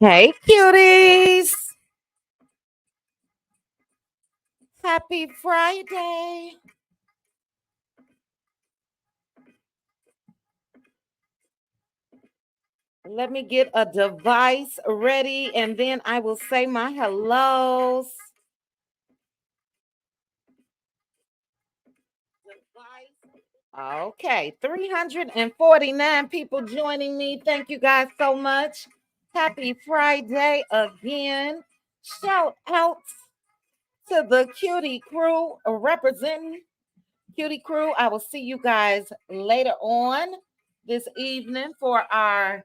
Hey, cuties. Happy Friday. Let me get a device ready and then I will say my hellos. Okay, 349 people joining me. Thank you guys so much. Happy Friday again. Shout out to the cutie crew representing cutie crew. I will see you guys later on this evening for our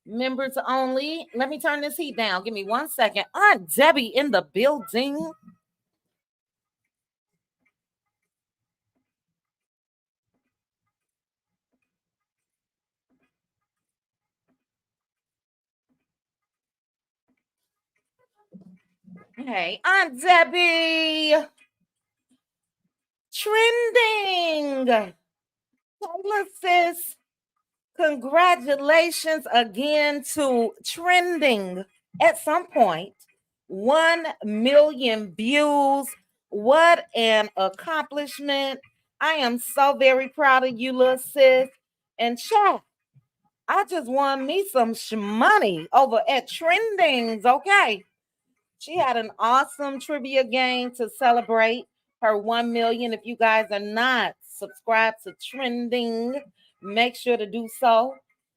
members only. Let me turn this heat down. Give me 1 second. Aunt Debbie in the building. Hey, Aunt Debbie. Trending. Taylor sis, congratulations again to trending at some point. 1 million views. What an accomplishment. I am so very proud of you, little sis. And chat, I just won me some money over at Trendings. Okay. She had an awesome trivia game to celebrate her 1 million. If you guys are not subscribed to Trending, make sure to do so.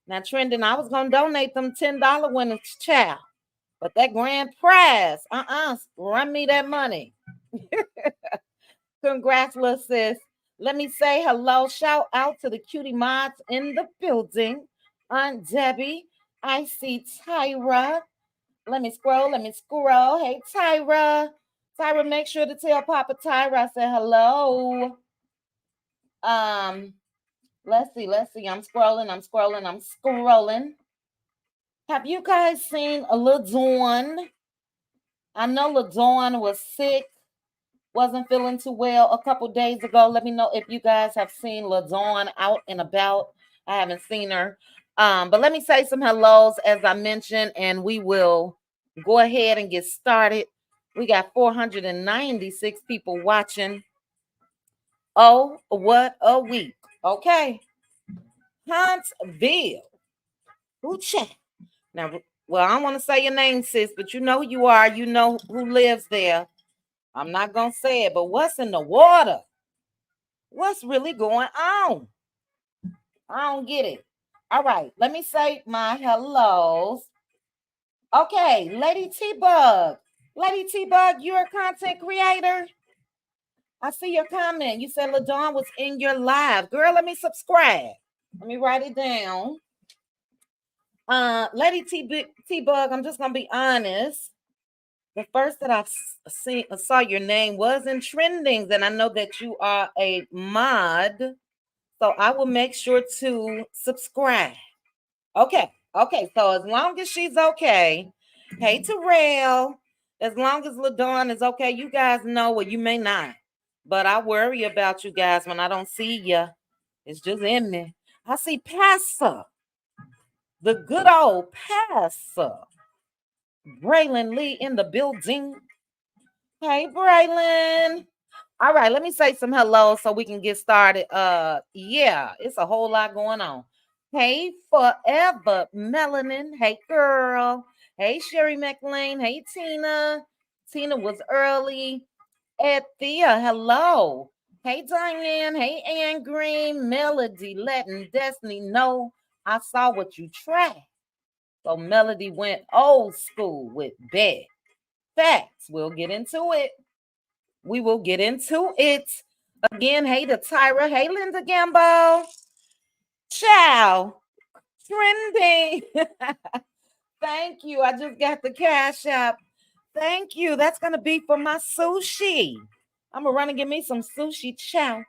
Now, Trending, I was going to donate them $10 winners, child. But that grand prize, run me that money. Congrats, little sis. Let me say hello. Shout out to the cutie mods in the building. Aunt Debbie. I see Tyra. Let me scroll. Hey, Tyra. Tyra, make sure to tell Papa Tyra I said hello. Let's see. I'm scrolling. Have you guys seen a LaDawn? I know LaDawn was sick, wasn't feeling too well a couple days ago. Let me know if you guys have seen LaDawn out and about. I haven't seen her. But let me say some hellos as I mentioned, and we will go ahead and get started. We got 496 people watching. Oh, what a week. Okay. Huntsville. Who check? Now, well, I don't want to say your name, sis, but you know who you are. You know who lives there. I'm not going to say it, but what's in the water? What's really going on? I don't get it. All right, let me say my hellos. Okay, Lady T-Bug. Lady T-Bug, you're a content creator? I see your comment. You said LaDawn was in your live. Girl, let me subscribe. Let me write it down. Lady T-Bug, I'm just going to be honest. The first that I saw your name was in Trendings, and I know that you are a mod. So I will make sure to subscribe. Okay. So as long as she's okay, hey Terrell, as long as LaDawn is okay, you guys know, well, you may not, but I worry about you guys when I don't see you. It's just in me. I see Pastor, the good old Pastor, Braylon Lee in the building. Hey, Braylon. All right, let me say some hello so we can get started. Yeah, it's a whole lot going on. Hey, Forever Melanin. Hey, girl. Hey, Shari McLean. Hey, Tina. Tina was early. Thea, hello. Hey, Diane. Hey, Ann Green. Melody letting Destiny know I saw what you tried. So Melody went old school with bed. Facts. We'll get into it. We will get into it. Again, hey to Tyra. Hey, Linda Gambo. Ciao. Trending. Thank you. I just got the cash app. Thank you. That's going to be for my sushi. I'm going to run and get me some sushi. Ciao.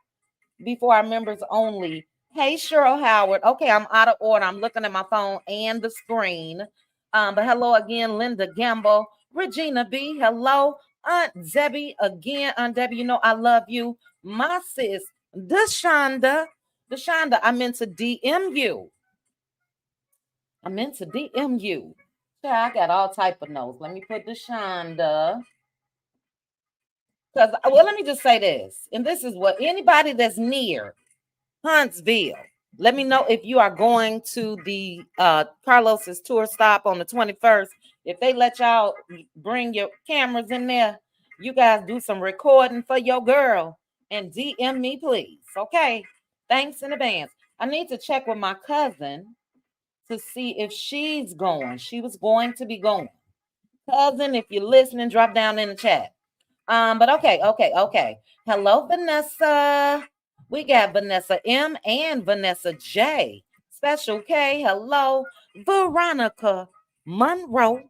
Before our members only. Hey, Cheryl Howard. Okay, I'm out of order. I'm looking at my phone and the screen. But hello again, Linda Gamble. Regina B. Hello. Aunt Debbie again. Aunt Debbie, you know I love you. My sis, Deshonda. I meant to DM you. Yeah, I got all type of notes. Let me put the Shonda. Because, well, let me just say this. And this is what anybody that's near Huntsville, let me know if you are going to the Carlos's tour stop on the 21st. If they let y'all bring your cameras in there, you guys do some recording for your girl and DM me, please. Okay. Thanks in advance. I need to check with my cousin to see if she's going. She was going to be going. Cousin, if you're listening, drop down in the chat. But okay. Hello, Vanessa. We got Vanessa M and Vanessa J. Special K. Hello, Veronica Monroe.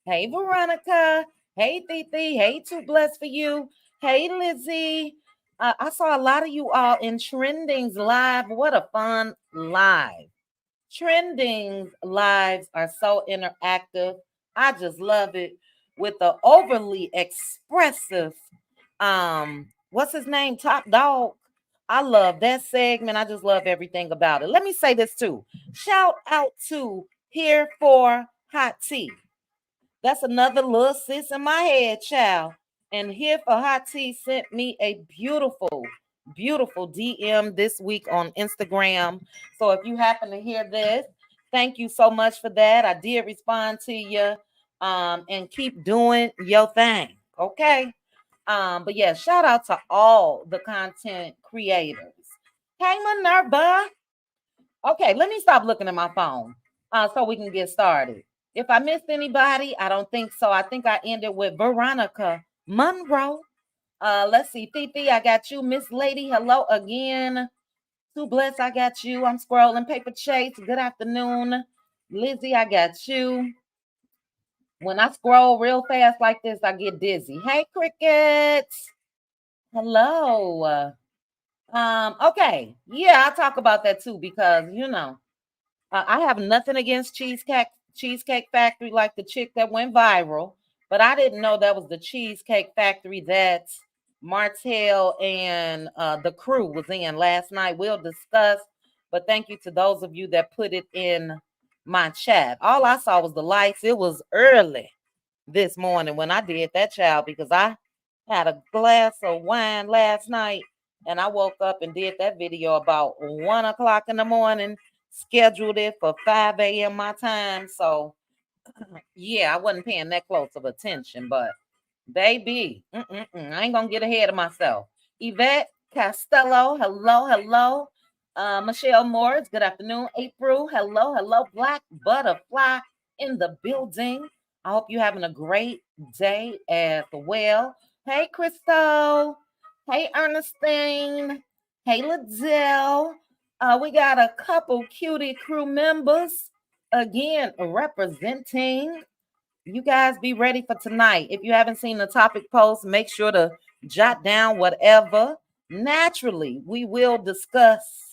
Hey, Veronica. Hey, Titi. Hey, Too Blessed for You. Hey, Lizzie. I saw a lot of you all in Trendings Live. What a fun live. Trending lives are so interactive. I just love it with the overly expressive what's his name? Top Dog. I love that segment. I just love everything about it. Let me say this too. Shout out to Here for Hot Tea. That's another little sis in my head, child. And Here for Hot Tea sent me a beautiful DM this week on Instagram. So if you happen to hear this, thank you so much for that. I did respond to you. And keep doing your thing. Okay. But yeah, shout out to all the content creators. Hey, Minerva. Okay, let me stop looking at my phone so we can get started. If I missed anybody, I don't think so. I think I ended with Veronica Monroe. Let's see. Fifi, I got you. Miss Lady, hello again. Too Blessed, I got you. I'm scrolling. Paper Chase, good afternoon. Lizzie, I got you. When I scroll real fast like this, I get dizzy. Hey, Crickets. Hello. Okay. Yeah, I'll talk about that too because I have nothing against Cheesecake Factory, like the chick that went viral, but I didn't know that was the Cheesecake Factory that Martell and the crew was in last night. We'll discuss, but thank you to those of you that put it in my chat. All I saw was the lights. It was early this morning when I did that, child, because I had a glass of wine last night and I woke up and did that video about 1 o'clock in the morning, scheduled it for 5 a.m. my time. So yeah, I wasn't paying that close of attention, but baby, I ain't gonna get ahead of myself. Yvette Costello, hello. Michelle Morris, good afternoon. April, hello. Black Butterfly in the building. I hope you're having a great day as well. Hey, Crystal. Hey, Ernestine. Hey, Liddell. We got a couple cutie crew members again representing. You guys be ready for tonight. If you haven't seen the topic post, make sure to jot down whatever. Naturally, we will discuss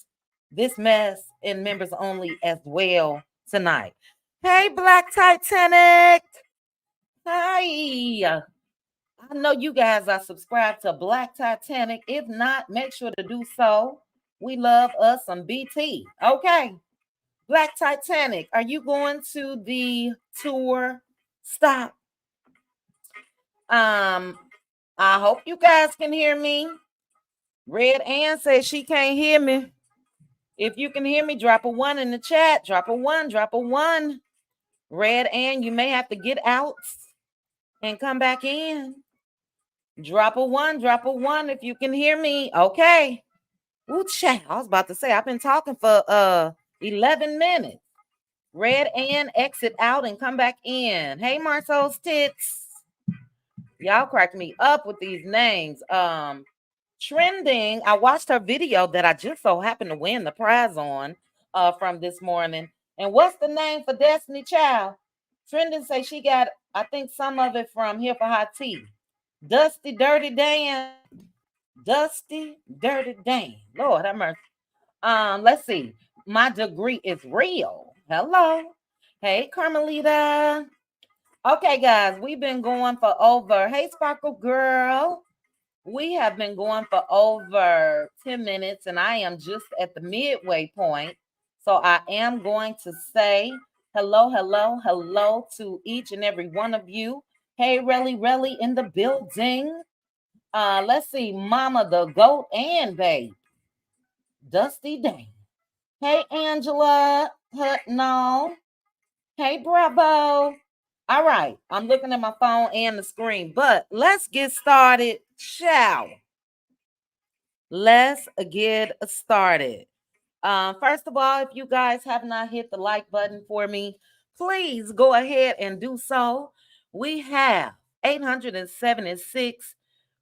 this mess in members only as well tonight. Hey, Black Titanic. Hi. I know you guys are subscribed to Black Titanic. If not, make sure to do so. We love us some BT. Okay. Black Titanic, are you going to the tour stop? I hope you guys can hear me. Red Ann says she can't hear me. If you can hear me, drop a 1 in the chat. Drop a one. Red Ann, you may have to get out and come back in. Drop a one if you can hear me. Okay. Ooh, chat. I was about to say I've been talking for 11 minutes. Red Ann, exit out and come back in. Hey, Marcel's tits. Y'all crack me up with these names. Trending. I watched her video that I just so happened to win the prize on from this morning. And what's the name for Destiny Child? Trending say she got, I think, some of it from Here for Hot Tea. Dusty Dirty Dan. Lord have mercy. Let's see. My degree is real. Hello. Hey, Carmelita. Okay, guys, we've been going for over. Hey, Sparkle Girl. We have been going for over 10 minutes, and I am just at the midway point. So I am going to say Hello, hello, hello to each and every one of you. Hey, Relly in the building. Let's see, Mama the Goat and Babe, Dusty Dane. Hey, Angela. No. Hey, Bravo. All right, I'm looking at my phone and the screen, but let's get started, shall we? Let's get started. First of all, if you guys have not hit the like button for me, please go ahead and do so. We have 876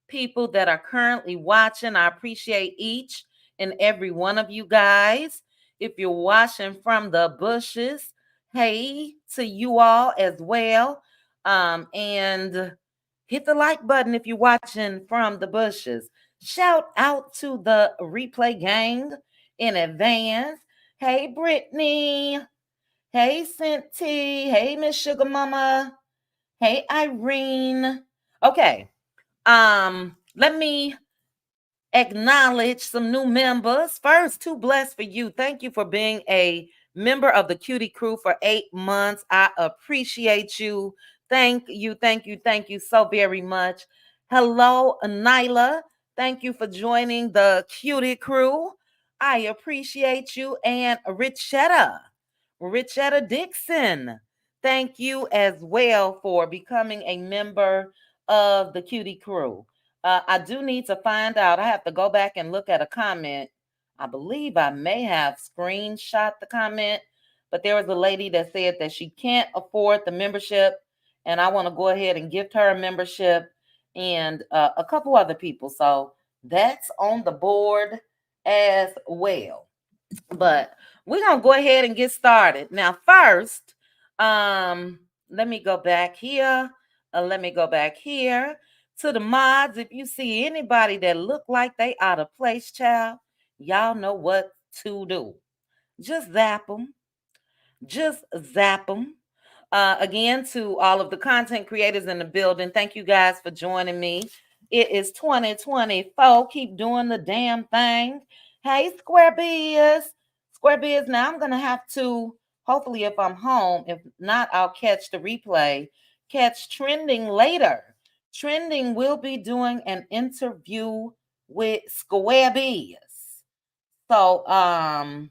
people that are currently watching. I appreciate each and every one of you guys. If you're watching from the bushes, hey to you all as well. And hit the like button if you're watching from the bushes. Shout out to the replay gang in advance. Hey, Brittany. Hey, Cinty. Hey, Miss Sugar Mama. Hey, Irene. Okay. Let me acknowledge some new members. First, too blessed for you. Thank you for being a member of the Cutie Crew for 8 months. I appreciate you. Thank you so very much. Hello, Nyla. Thank you for joining the Cutie Crew. I appreciate you. And Richetta Dixon. Thank you as well for becoming a member of the Cutie Crew. I do need to find out. I have to go back and look at a comment. I believe I may have screenshot the comment, but there was a lady that said that she can't afford the membership, and I want to go ahead and gift her a membership and a couple other people. So that's on the board as well. But we're gonna go ahead and get started. Now, first, let me go back here. Let me go back here to the mods. If you see anybody that look like they out of place, child, y'all know what to do. Just zap them. Just zap them. Again, to all of the content creators in the building, thank you guys for joining me. It is 2024. Keep doing the damn thing. Hey, Square Biz. Square Biz, now I'm going to have to, hopefully, if I'm home, if not, I'll catch the replay. Catch Trending later. Trending will be doing an interview with Square Biz. So, I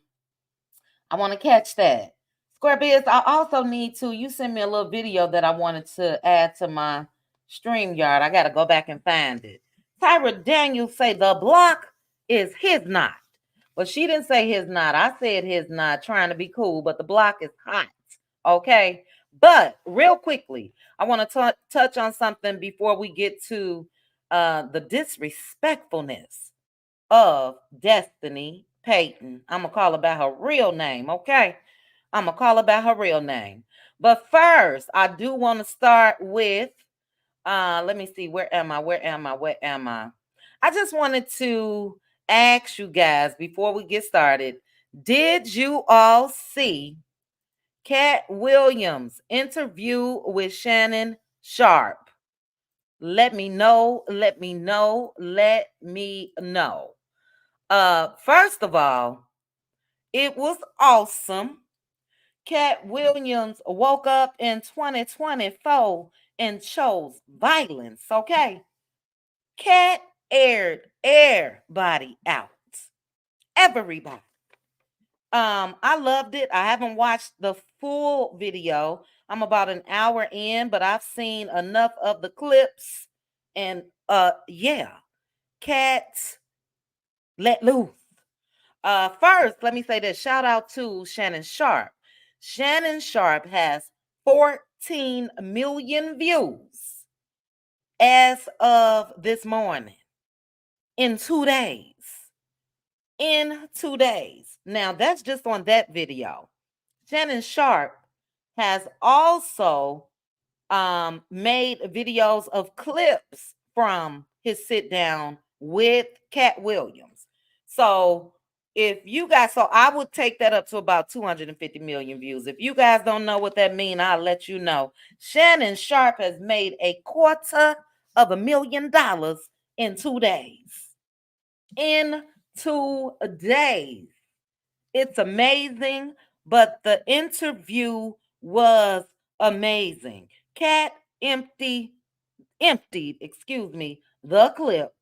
want to catch that. Square Biz, I also need to, you sent me a little video that I wanted to add to my StreamYard. I got to go back and find it. Tyra Daniels say the block is his knot. Well, she didn't say his knot. I said his knot, trying to be cool, but the block is hot. Okay. But real quickly, I want to touch on something before we get to the disrespectfulness of Destiny Payton. I'm going to call her by her real name, okay? I'm going to call her by her real name. But first, I do want to start with, let me see, where am I? I just wanted to ask you guys before we get started, did you all see Katt Williams' interview with Shannon Sharpe? Let me know. First of all, it was awesome. Katt Williams woke up in 2024 and chose violence, okay? Katt aired everybody out. Everybody. I loved it. I haven't watched the full video. I'm about an hour in, but I've seen enough of the clips. And yeah, Katt let loose. First, let me say this. Shout out to Shannon Sharpe. Shannon Sharpe has 14 million views as of this morning in 2 days. In 2 days. Now, that's just on that video. Shannon Sharpe has also made videos of clips from his sit down with Katt Williams. So if you guys, so I would take that up to about 250 million views. If you guys don't know what that means, I'll let you know. Shannon Sharpe has made $250,000 in 2 days. In 2 days. It's amazing, but the interview was amazing. Katt emptied, excuse me, the clip.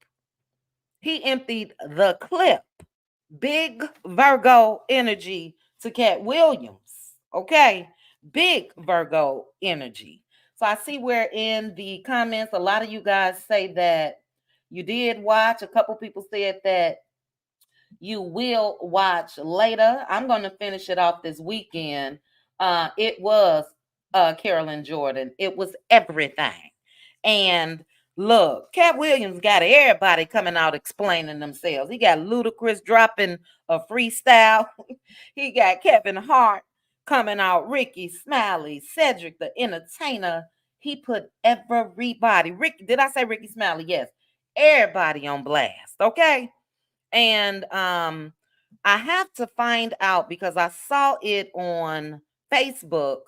He emptied the clip. Big Virgo energy to Katt Williams. Okay. Big Virgo energy. So I see where in the comments, a lot of you guys say that you did watch. A couple people said that you will watch later. I'm going to finish it off this weekend. It was Carolyn Jordan. It was everything. And look, Katt Williams got everybody coming out explaining themselves. He got Ludacris dropping a freestyle. He got Kevin Hart coming out, Ricky Smiley, Cedric the Entertainer. He put everybody, Ricky, did I say Ricky Smiley? Yes. Everybody on blast, okay? And I have to find out because I saw it on Facebook,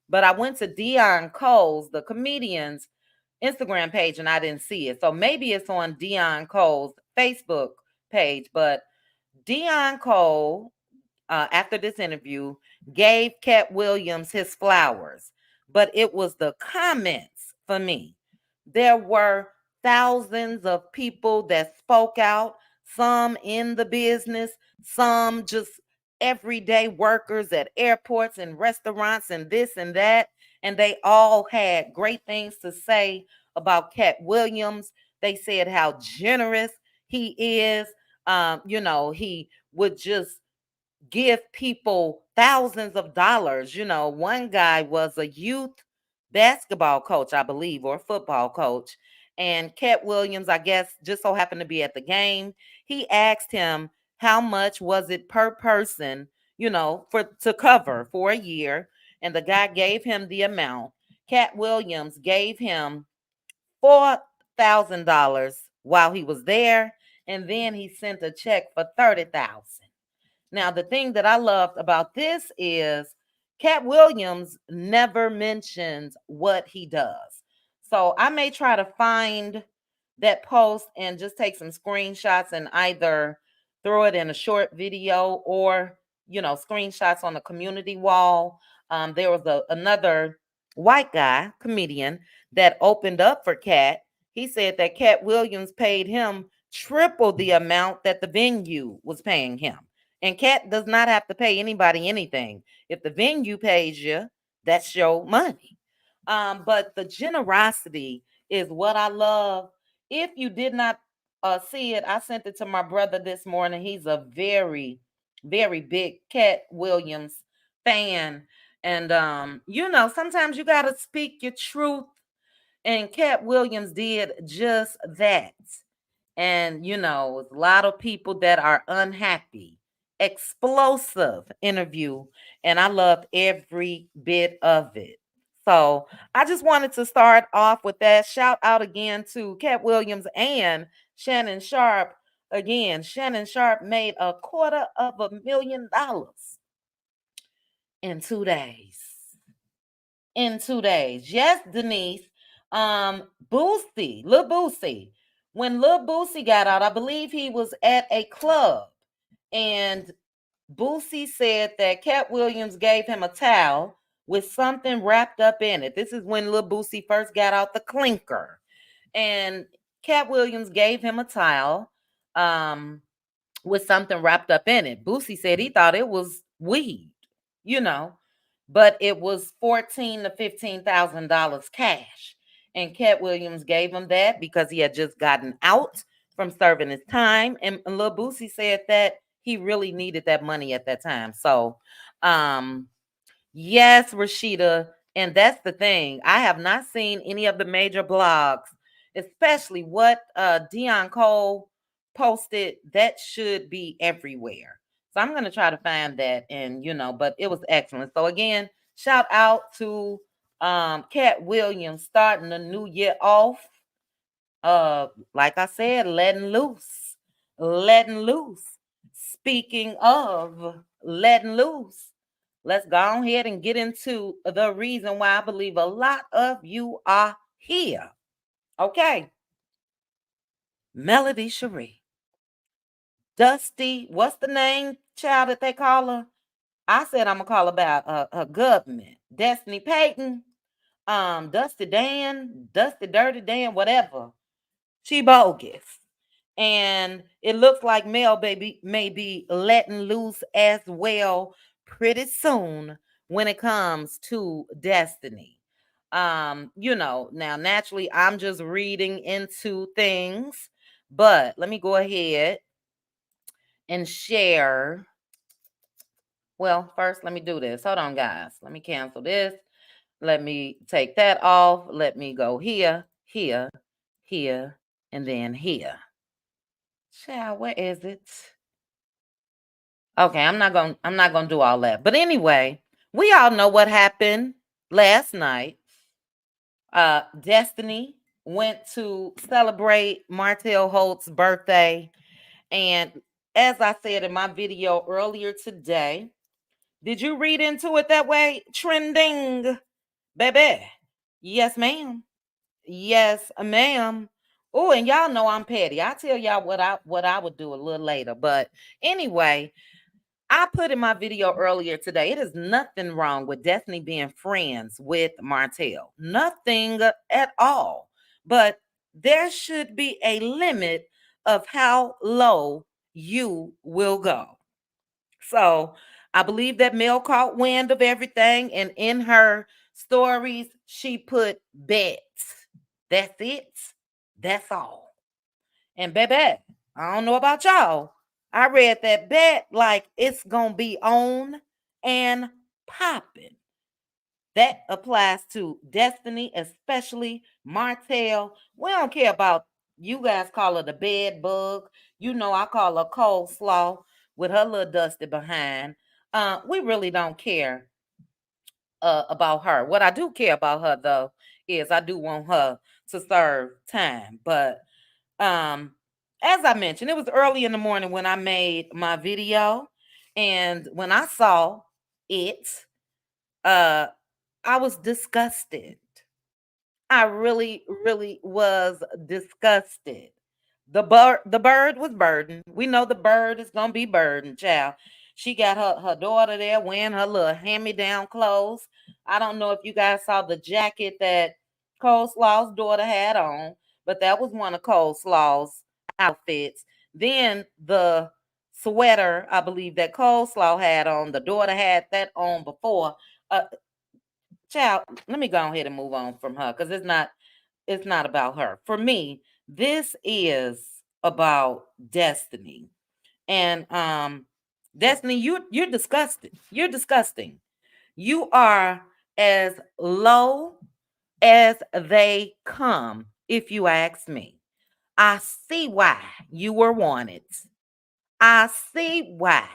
but I went to Dion Cole's, the comedian's Instagram page, and I didn't see it. So maybe it's on Dion Cole's Facebook page. But Dion Cole, after this interview, gave Katt Williams his flowers, but it was the comments for me. There were thousands of people that spoke out, some in the business, some just everyday workers at airports and restaurants and this and that. And they all had great things to say about Katt Williams. They said how generous he is. He would just give people thousands of dollars. One guy was a youth basketball coach, I believe, or football coach. And Katt Williams, I guess, just so happened to be at the game. He asked him how much was it per person, for to cover for a year. And the guy gave him the amount. Katt Williams gave him $4,000 while he was there, and then he sent a check for 30,000. Now, the thing that I loved about this is Katt Williams never mentions what he does. So I may try to find that post and just take some screenshots and either throw it in a short video or, screenshots on the community wall. There was another white guy, comedian, that opened up for Katt. He said that Katt Williams paid him triple the amount that the venue was paying him. And Katt does not have to pay anybody anything. If the venue pays you, that's your money. But the generosity is what I love. If you did not see it, I sent it to my brother this morning. He's a very, very big Katt Williams fan. And sometimes you gotta speak your truth. And Katt Williams did just that. And a lot of people that are unhappy. Explosive interview, and I loved every bit of it. So I just wanted to start off with that. Shout out again to Katt Williams and Shannon Sharpe. Again, Shannon Sharpe made $250,000 in 2 days. In 2 days. Yes, Denise. Lil Boosie. When Lil Boosie got out, I believe he was at a club, and Boosie said that Katt Williams gave him a towel with something wrapped up in it. This is when Lil Boosie first got out the clinker. And Katt Williams gave him a towel with something wrapped up in it. Boosie said he thought it was weed, you know, but it was $14,000 to $15,000 cash. And Katt Williams gave him that because he had just gotten out from serving his time. And Lil Boosie said that he really needed that money at that time. So, yes, Rashida. And that's the thing. I have not seen any of the major blogs, especially what Dion Cole posted. That should be everywhere. So I'm going to try to find that. And, but it was excellent. So again, shout out to Katt Williams starting the new year off. Like I said, letting loose. Letting loose. Speaking of letting loose, let's go ahead and get into the reason why I believe a lot of you are here. Okay. Melody Shari. Dusty, what's the name, child, that they call her? I said I'm gonna call about a government. Destiny Payton, Dusty Dirty Dan, whatever. She bogus. And it looks like Mel baby may be letting loose as well pretty soon when it comes to Destiny. Now naturally I'm just reading into things, but let me go ahead and share. Well, first let me do this. Hold on, guys. Let me cancel this. Let me take that off. Let me go here, here, here, and then here. Child, where is it? Okay, I'm not gonna do all that. But anyway, we all know what happened last night. Destiny went to celebrate Martell Holt's birthday. And as I said in my video earlier today, did you read into it that way? Trending, baby. Yes, ma'am. Yes, ma'am. Oh, and y'all know I'm petty. I'll tell y'all what I would do a little later. But anyway, I put in my video earlier today, it is nothing wrong with Destiny being friends with Martell. Nothing at all. But there should be a limit of how low you will go. So I believe that Mel caught wind of everything, and in her stories, she put bets. That's it. That's all. And baby, I don't know about y'all. I read that bet like it's gonna be on and popping. That applies to Destiny, especially Martell. We don't care about you guys call her the bed bug. You know, I call her coleslaw with her little dusty behind. We really don't care about her. What I do care about her though is I do want her to serve time. But as I mentioned, it was early in the morning when I made my video, and when I saw it, uh I was disgusted. I really, really was disgusted. The bird was burdened. We know the bird is gonna be burdened, child. She got her daughter there wearing her little hand-me-down clothes. I don't know if you guys saw the jacket that Coleslaw's daughter had on, but that was one of Coleslaw's outfits. Then the sweater, I believe that Coleslaw had on, the daughter had that on before. Uh, Child, let me go ahead and move on from her because it's not about her. For me, this is about Destiny. And Destiny, you're disgusting. You're disgusting. You are as low as they come, if you ask me. I see why you were wanted. I see why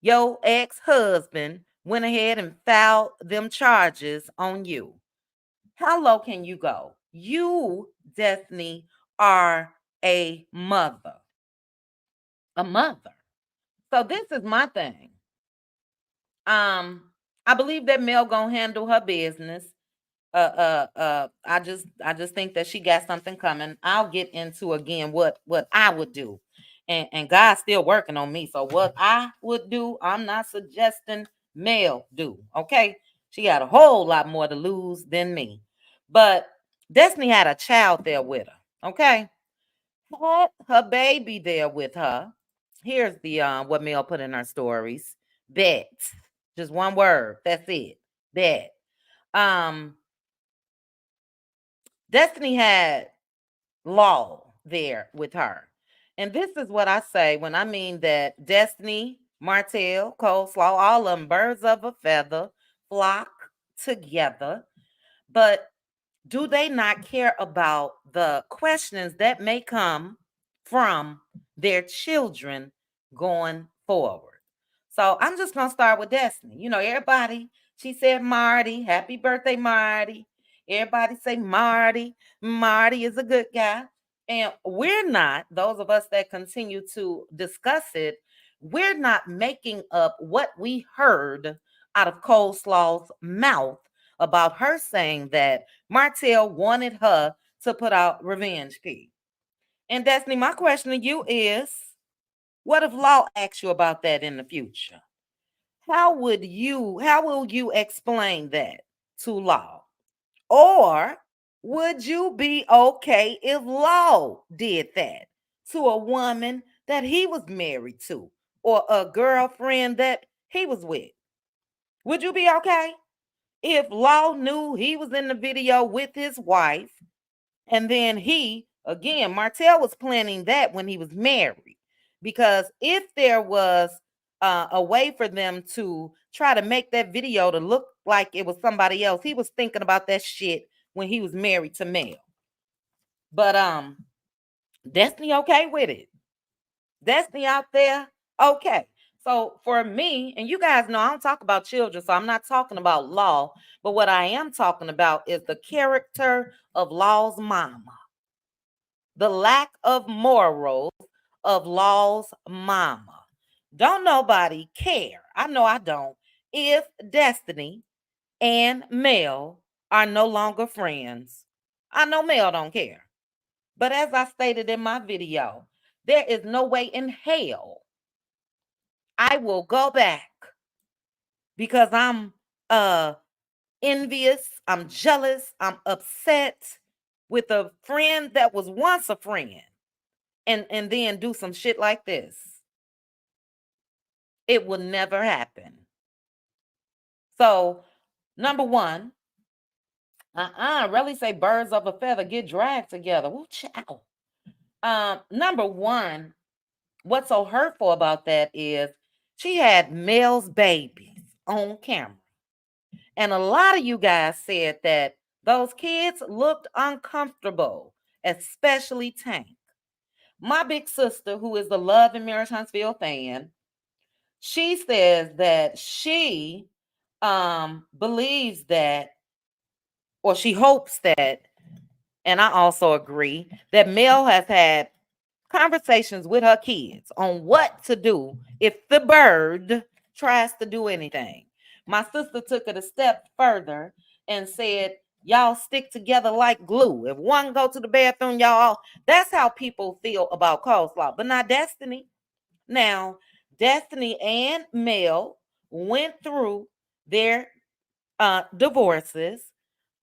your ex-husband went ahead and filed them charges on you. How low can you go? You, Destiny, are a mother. A mother. So this is my thing. Um, I believe that Mel gonna handle her business. I just think that she got something coming. I'll get into again what I would do. And God's still working on me. So what I would do, I'm not suggesting Mel do. Okay. She got a whole lot more to lose than me. But Destiny had a child there with her. Okay. Had her baby there with her. Here's the what Mel put in her stories. Bet. Just one word. That's it. Bet. Um, Destiny had law there with her. And this is what I say when I mean that Destiny, Martell, Coleslaw, all of them birds of a feather flock together. But do they not care about the questions that may come from their children going forward? So I'm just going to start with Destiny. You know, everybody, she said, Marty, happy birthday, Marty. Everybody say Marty. Marty is a good guy. And we're not, those of us that continue to discuss it, we're not making up what we heard out of Coleslaw's mouth about her saying that Martell wanted her to put out revenge key. And Destiny, my question to you is, what if law asks you about that in the future? how will you explain that to Law? Or would you be okay if Law did that to a woman that he was married to or a girlfriend that he was with? Would you be okay if Law knew he was in the video with his wife and then Martell was planning that when he was married? Because if there was a way for them to try to make that video to look like it was somebody else, he was thinking about that shit when he was married to Mel. But Destiny okay with it. Destiny out there, okay. So for me, and you guys know I don't talk about children, so I'm not talking about Law, but what I am talking about is the character of Law's mama. The lack of morals of Law's mama. Don't nobody care. I know I don't. If Destiny and Mel are no longer friends, I know Mel don't care. But as I stated in my video, there is no way in hell I will go back because I'm envious, I'm jealous, I'm upset with a friend that was once a friend and then do some shit like this. It will never happen. So, number one, really say birds of a feather get dragged together. Woo, child. Number one, what's so hurtful about that is she had Mel's babies on camera. And a lot of you guys said that those kids looked uncomfortable, especially Tank. My big sister, who is the Love and Marriage Huntsville fan, she says that she believes that, or she hopes that, and I also agree, that Mel has had conversations with her kids on what to do if the bird tries to do anything. My sister took it a step further and said, y'all stick together like glue. If one go to the bathroom, y'all, that's how people feel about coleslaw, but not Destiny. Now, Destiny and Mel went through their divorces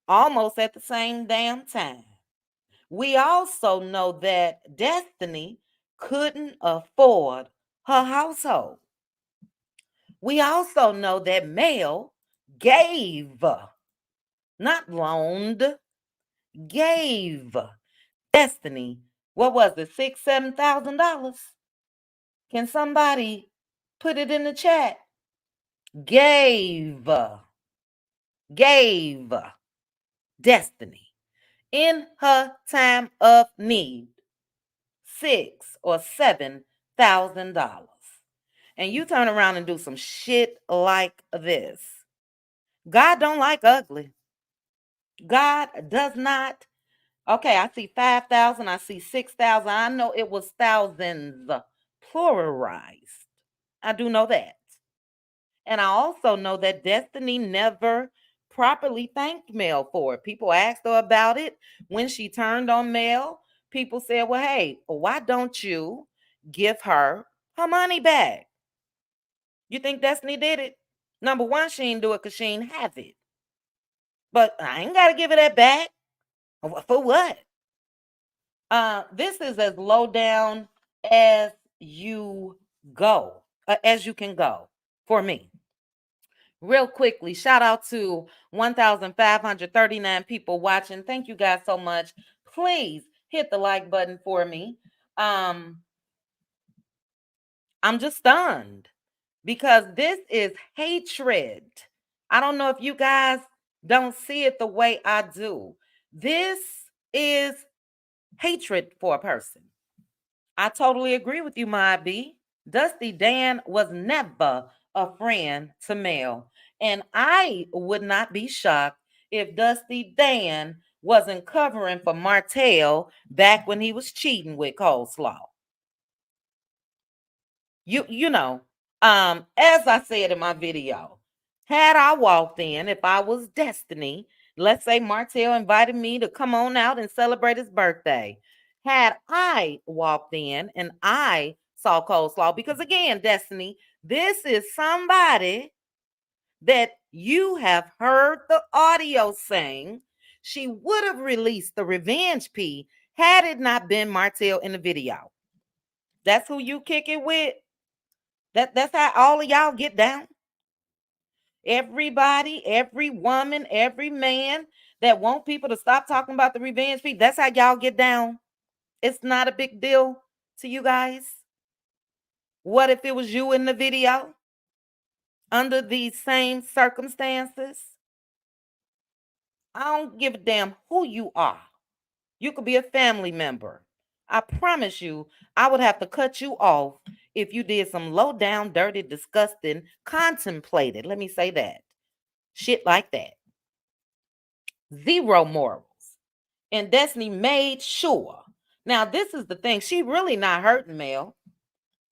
almost at the same damn time. We also know that Destiny couldn't afford her household. We also know that Mel gave, not loaned, gave Destiny, what was it, $6,000, $7,000? Can somebody put it in the chat? Gave Destiny in her time of need $6,000 or $7,000. And you turn around and do some shit like this. God don't like ugly. God does not. Okay, I see 5,000. I see 6,000. I know it was thousands pluralized. I do know that. And I also know that Destiny never properly thanked Mel for it. People asked her about it when she turned on Mel. People said, well, hey, why don't you give her money back? You think Destiny did it? Number one, she didn't do it because she didn't have it. But I ain't got to give her that back. For what? This is as low down as you go, as you can go for me. Real quickly, shout out to 1,539 people watching. Thank you guys so much. Please hit the like button for me. I'm just stunned because this is hatred. I don't know if you guys don't see it the way I do. This is hatred for a person. I totally agree with you, my B. Dusty Dan was never a friend to Mel. And I would not be shocked if Dusty Dan wasn't covering for Martell back when he was cheating with Coleslaw. You know, as I said in my video, had I walked in, if I was Destiny, let's say Martell invited me to come on out and celebrate his birthday. Had I walked in and I saw Coleslaw, because again, Destiny, This is somebody that you have heard the audio saying she would have released the revenge P had it not been Martell in the video. That's who you kick it with. That's how all of y'all get down. Everybody, every woman, every man that want people to stop talking about the revenge P. That's how y'all get down. It's not a big deal to you guys. What if it was you in the video under these same circumstances? I don't give a damn who you are. You could be a family member. I promise you, I would have to cut you off if you did some low down, dirty, disgusting, contemplated, let me say that, shit like that. Zero morals. And Destiny made sure. Now, this is the thing. She really not hurting Mel.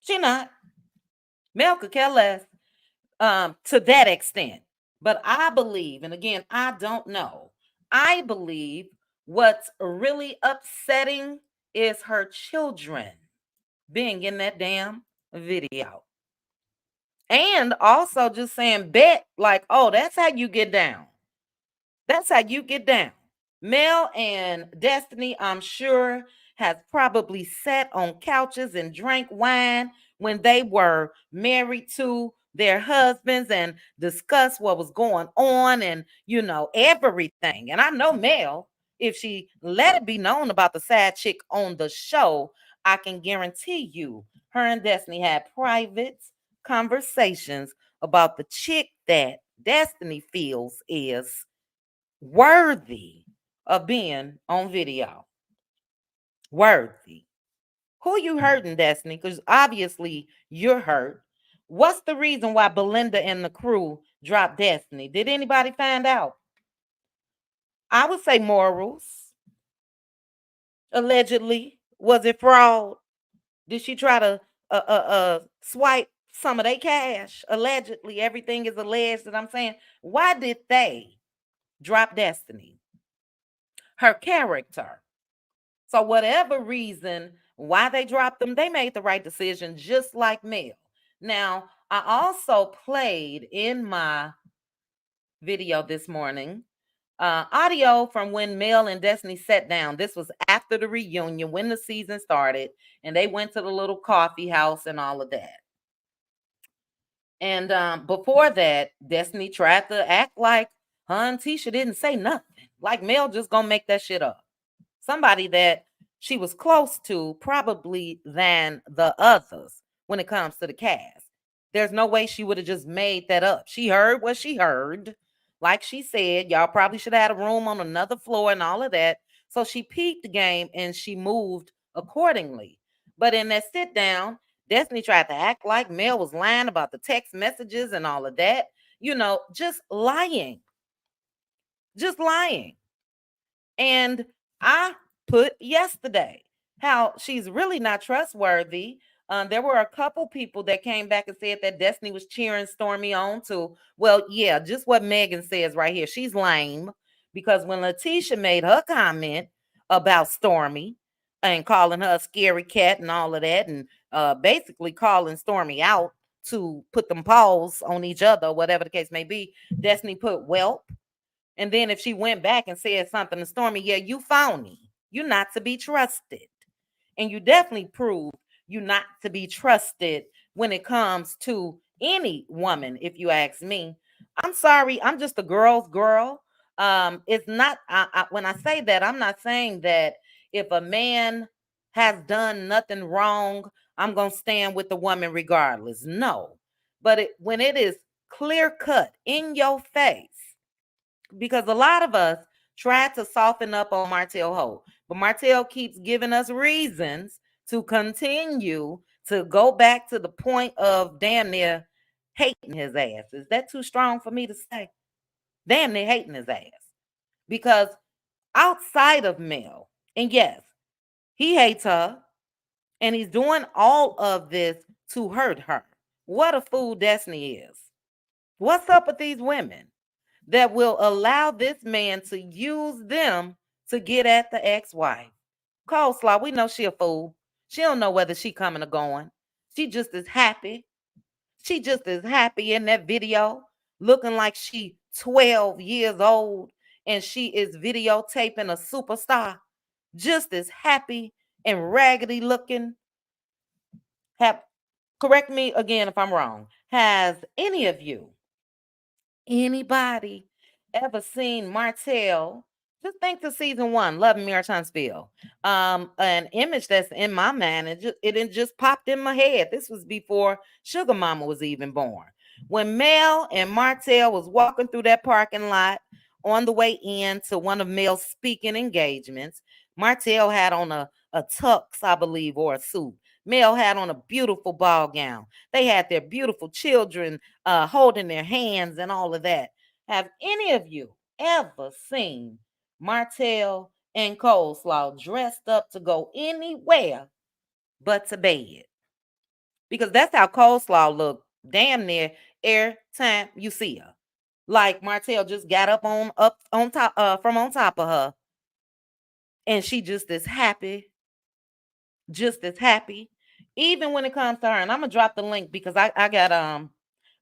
She not. Mel could care less to that extent. But I believe, and again, I don't know. I believe what's really upsetting is her children being in that damn video. And also just saying, bet, like, oh, that's how you get down. That's how you get down. Mel and Destiny, I'm sure, has probably sat on couches and drank wine when they were married to their husbands and discussed what was going on and, everything. And I know Mel, if she let it be known about the side chick on the show, I can guarantee you her and Destiny had private conversations about the chick that Destiny feels is worthy of being on video. Worthy. Who you hurting, Destiny? Because obviously you're hurt. What's the reason why Belinda and the crew dropped Destiny? Did anybody find out? I would say morals. Allegedly. Was it fraud? Did she try to swipe some of their cash? Allegedly. Everything is alleged that I'm saying. Why did they drop Destiny? Her character. So whatever reason why they dropped them, they made the right decision, just like Mel. Now, I also played in my video this morning audio from when Mel and Destiny sat down. This was after the reunion, when the season started, and they went to the little coffee house and all of that. And before that, Destiny tried to act like her and Tisha didn't say nothing. Like Mel just gonna make that shit up. Somebody that she was close to probably than the others when it comes to the cast. There's no way she would have just made that up. She heard what she heard. Like she said, y'all probably should have had a room on another floor and all of that. So she peeped the game and she moved accordingly. But in that sit down, Destiny tried to act like Mel was lying about the text messages and all of that. Just lying. Just lying. And I put yesterday how she's really not trustworthy. There were a couple people that came back and said that Destiny was cheering Stormy on too. Well, yeah, just what Megan says right here. She's lame because when Letitia made her comment about Stormy and calling her a scary cat and all of that, and basically calling Stormy out to put them paws on each other, whatever the case may be, Destiny put whelp. And then if she went back and said something to Stormy, yeah, you phony. You're not to be trusted. And you definitely prove you're not to be trusted when it comes to any woman, if you ask me. I'm sorry, I'm just a girl's girl. It's not, when I say that, I'm not saying that if a man has done nothing wrong, I'm going to stand with the woman regardless. No. But when it is clear cut in your face, because a lot of us try to soften up on Martell Holt, but Martell keeps giving us reasons to continue to go back to the point of damn near hating his ass. Is that too strong for me to say? Damn near hating his ass. Because outside of Mel, and yes, he hates her, and he's doing all of this to hurt her. What a fool Destiny is. What's up with these women that will allow this man to use them to get at the ex-wife? Coleslaw, we know she a fool. She don't know whether she coming or going. She just is happy. She just as happy in that video, looking like she 12 years old, and she is videotaping a superstar, just as happy and raggedy looking. Have Correct me again if I'm wrong. Has any of you, anybody, ever seen Martell? Just think to season one, Love and Mary Huntsville. An image that's in my mind, it just popped in my head. This was before Sugar Mama was even born. When Mel and Martell was walking through that parking lot on the way in to one of Mel's speaking engagements, Martell had on a tux, I believe, or a suit. Mel had on a beautiful ball gown. They had their beautiful children holding their hands and all of that. Have any of you ever seen Martell and Coleslaw dressed up to go anywhere but to bed? Because that's how Coleslaw looked damn near every time you see her. Like Martell just got up on top from on top of her, and she just as happy, even when it comes to her. And I'm gonna drop the link because I got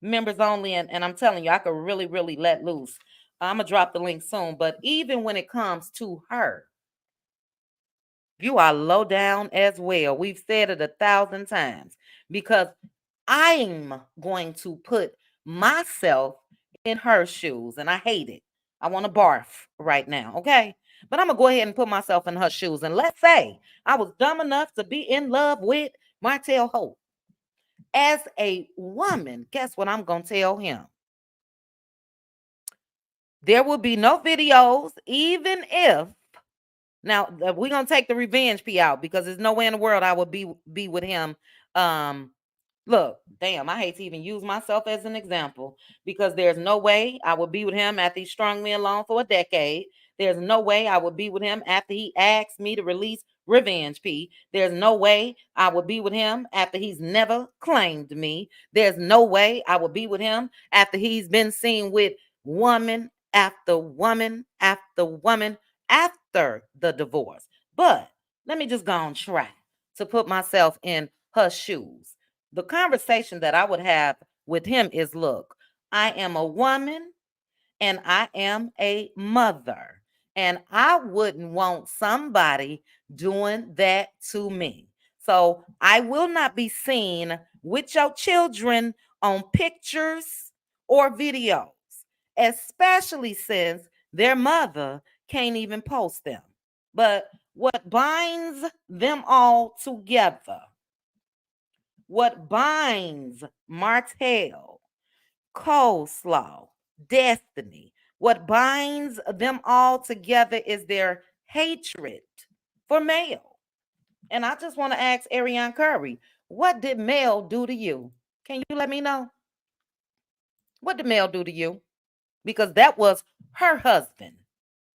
members only, and I'm telling you, I could really, really let loose. I'm gonna drop the link soon. But even when it comes to her, you are low down as well. We've said it 1,000 times because I'm going to put myself in her shoes, and I hate it. I want to barf right now, okay? But I'm gonna go ahead and put myself in her shoes. And let's say I was dumb enough to be in love with Martell Hope. As a woman, guess what I'm gonna tell him? There will be no videos, even if now we're gonna take the revenge P out because there's no way in the world I would be with him. Look, damn, I hate to even use myself as an example because there's no way I would be with him after he strung me along for a decade. There's no way I would be with him after he asked me to release Revenge P. There's no way I would be with him after he's never claimed me. There's no way I would be with him after he's been seen with woman after woman after woman after the divorce. But let me just go on try to put myself in her shoes. The conversation that I would have with him is, look, I am a woman and I am a mother, and I wouldn't want somebody doing that to me. So I will not be seen with your children on pictures or videos, especially since their mother can't even post them. But what binds them all together, what binds Martell, Coleslaw, Destiny, what binds them all together is their hatred for Mel. And I just want to ask Ariane Curry, what did Mel do to you? Can you let me know? What did Mel do to you? Because that was her husband,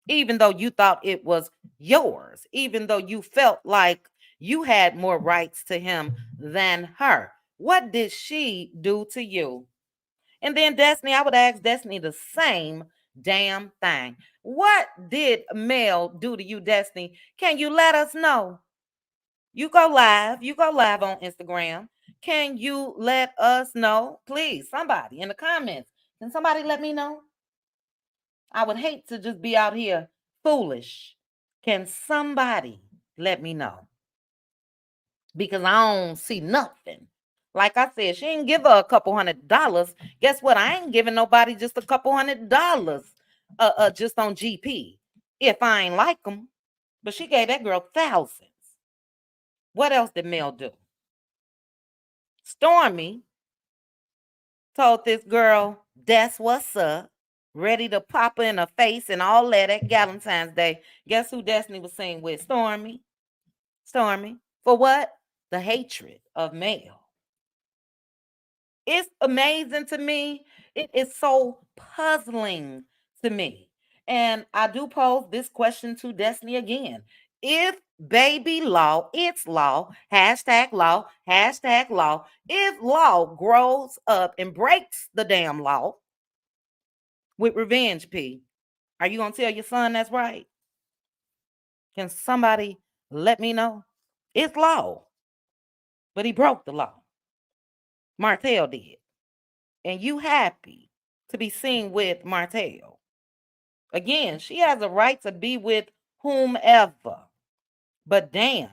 even though you thought it was yours, even though you felt like you had more rights to him than her. What did she do to you? And then Destiny, I would ask Destiny the same damn thing. What did Mel do to you, Destiny? Can you let us know? You go live. You go live on Instagram. Can you let us know? Please, somebody in the comments. Can somebody let me know? I would hate to just be out here foolish. Can somebody let me know? Because I don't see nothing. Like I said, she didn't give her a couple $100. Guess what? I ain't giving nobody just a couple $100 just on GP if I ain't like them. But she gave that girl thousands. What else did Mel do? Stormy told this girl, that's what's up, ready to pop her in her face and all that at Valentine's Day. Guess who Destiny was singing with? Stormy. Stormy. For what? The hatred of Mel. It's amazing to me. It is so puzzling to me. And I do pose this question to Destiny again. If baby law, it's law, hashtag law, if law grows up and breaks the damn law with Revenge P, are you going to tell your son that's right? Can somebody let me know? It's law, but he broke the law. Martell did. and you happy to be seen with Martell. Again, she has a right to be with whomever. But damn,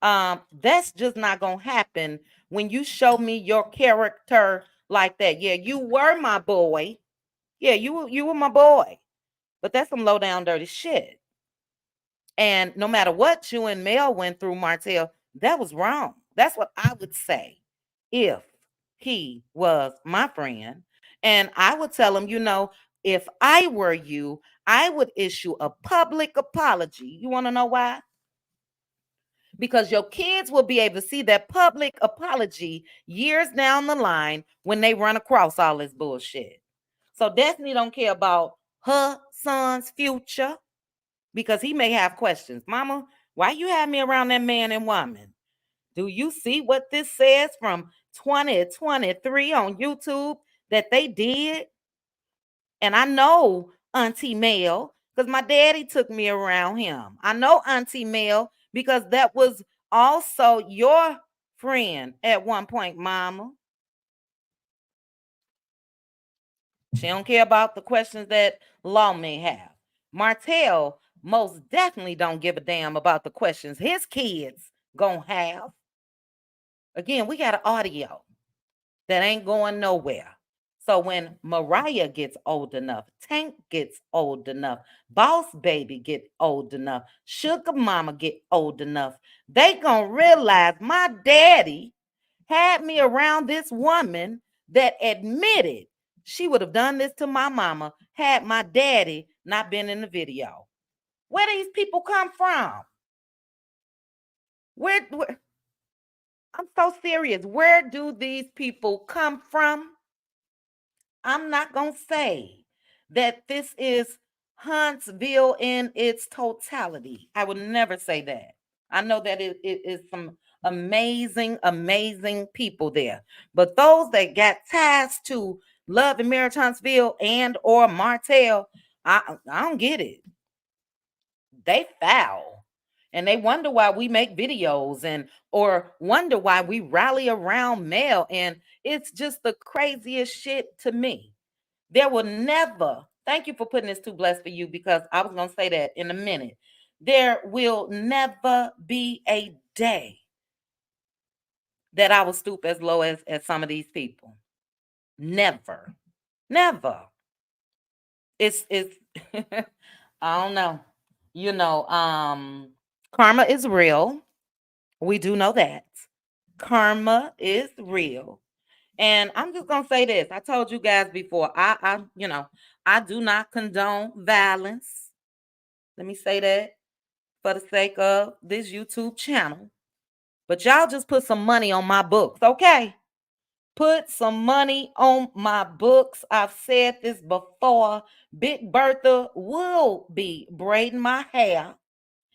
that's just not gonna happen when you show me your character like that. Yeah, you were my boy. Yeah, you were my boy. But that's some low down dirty shit. And no matter what you and Mel went through, Martell, that was wrong. That's what I would say if he was my friend. And I would tell him, if I were you, I would issue a public apology. You want to know why? Because your kids will be able to see that public apology years down the line when they run across all this bullshit. So Destiny don't care about her son's future because he may have questions. Mama, why you have me around that man and woman? Do you see what this says from 2023 on YouTube that they did? And I know Auntie Mel because my daddy took me around him. I know Auntie Mel because that was also your friend at one point, Mama. She don't care about the questions that Law may have. Martell most definitely don't give a damn about the questions his kids gonna have. Again, we got an audio that ain't going nowhere. So when Mariah gets old enough, Tank gets old enough, Boss Baby get old enough, Sugar Mama get old enough, they gonna realize my daddy had me around this woman that admitted she would have done this to my mama had my daddy not been in the video. Where these people come from? Where I'm so serious. Where do these people come from? I'm not going to say that this is Huntsville in its totality. I would never say that. I know that it is some amazing, amazing people there. But those that got ties to Love and Marriage Huntsville and or Martell, I don't get it. They foul. And they wonder why we make videos and or wonder why we rally around Mel. And it's just the craziest shit to me. There will never, thank you for putting this too blessed for you because I was going to say that in a minute. There will never be a day that I will stoop as low as some of these people. Never. Never. It's I don't know. Karma is real. We do know that. Karma is real. And I'm just gonna say this. I told you guys before, I do not condone violence. Let me say that for the sake of this YouTube channel. But y'all just put some money on my books, okay? Put some money on my books. I've said this before. Big Bertha will be braiding my hair,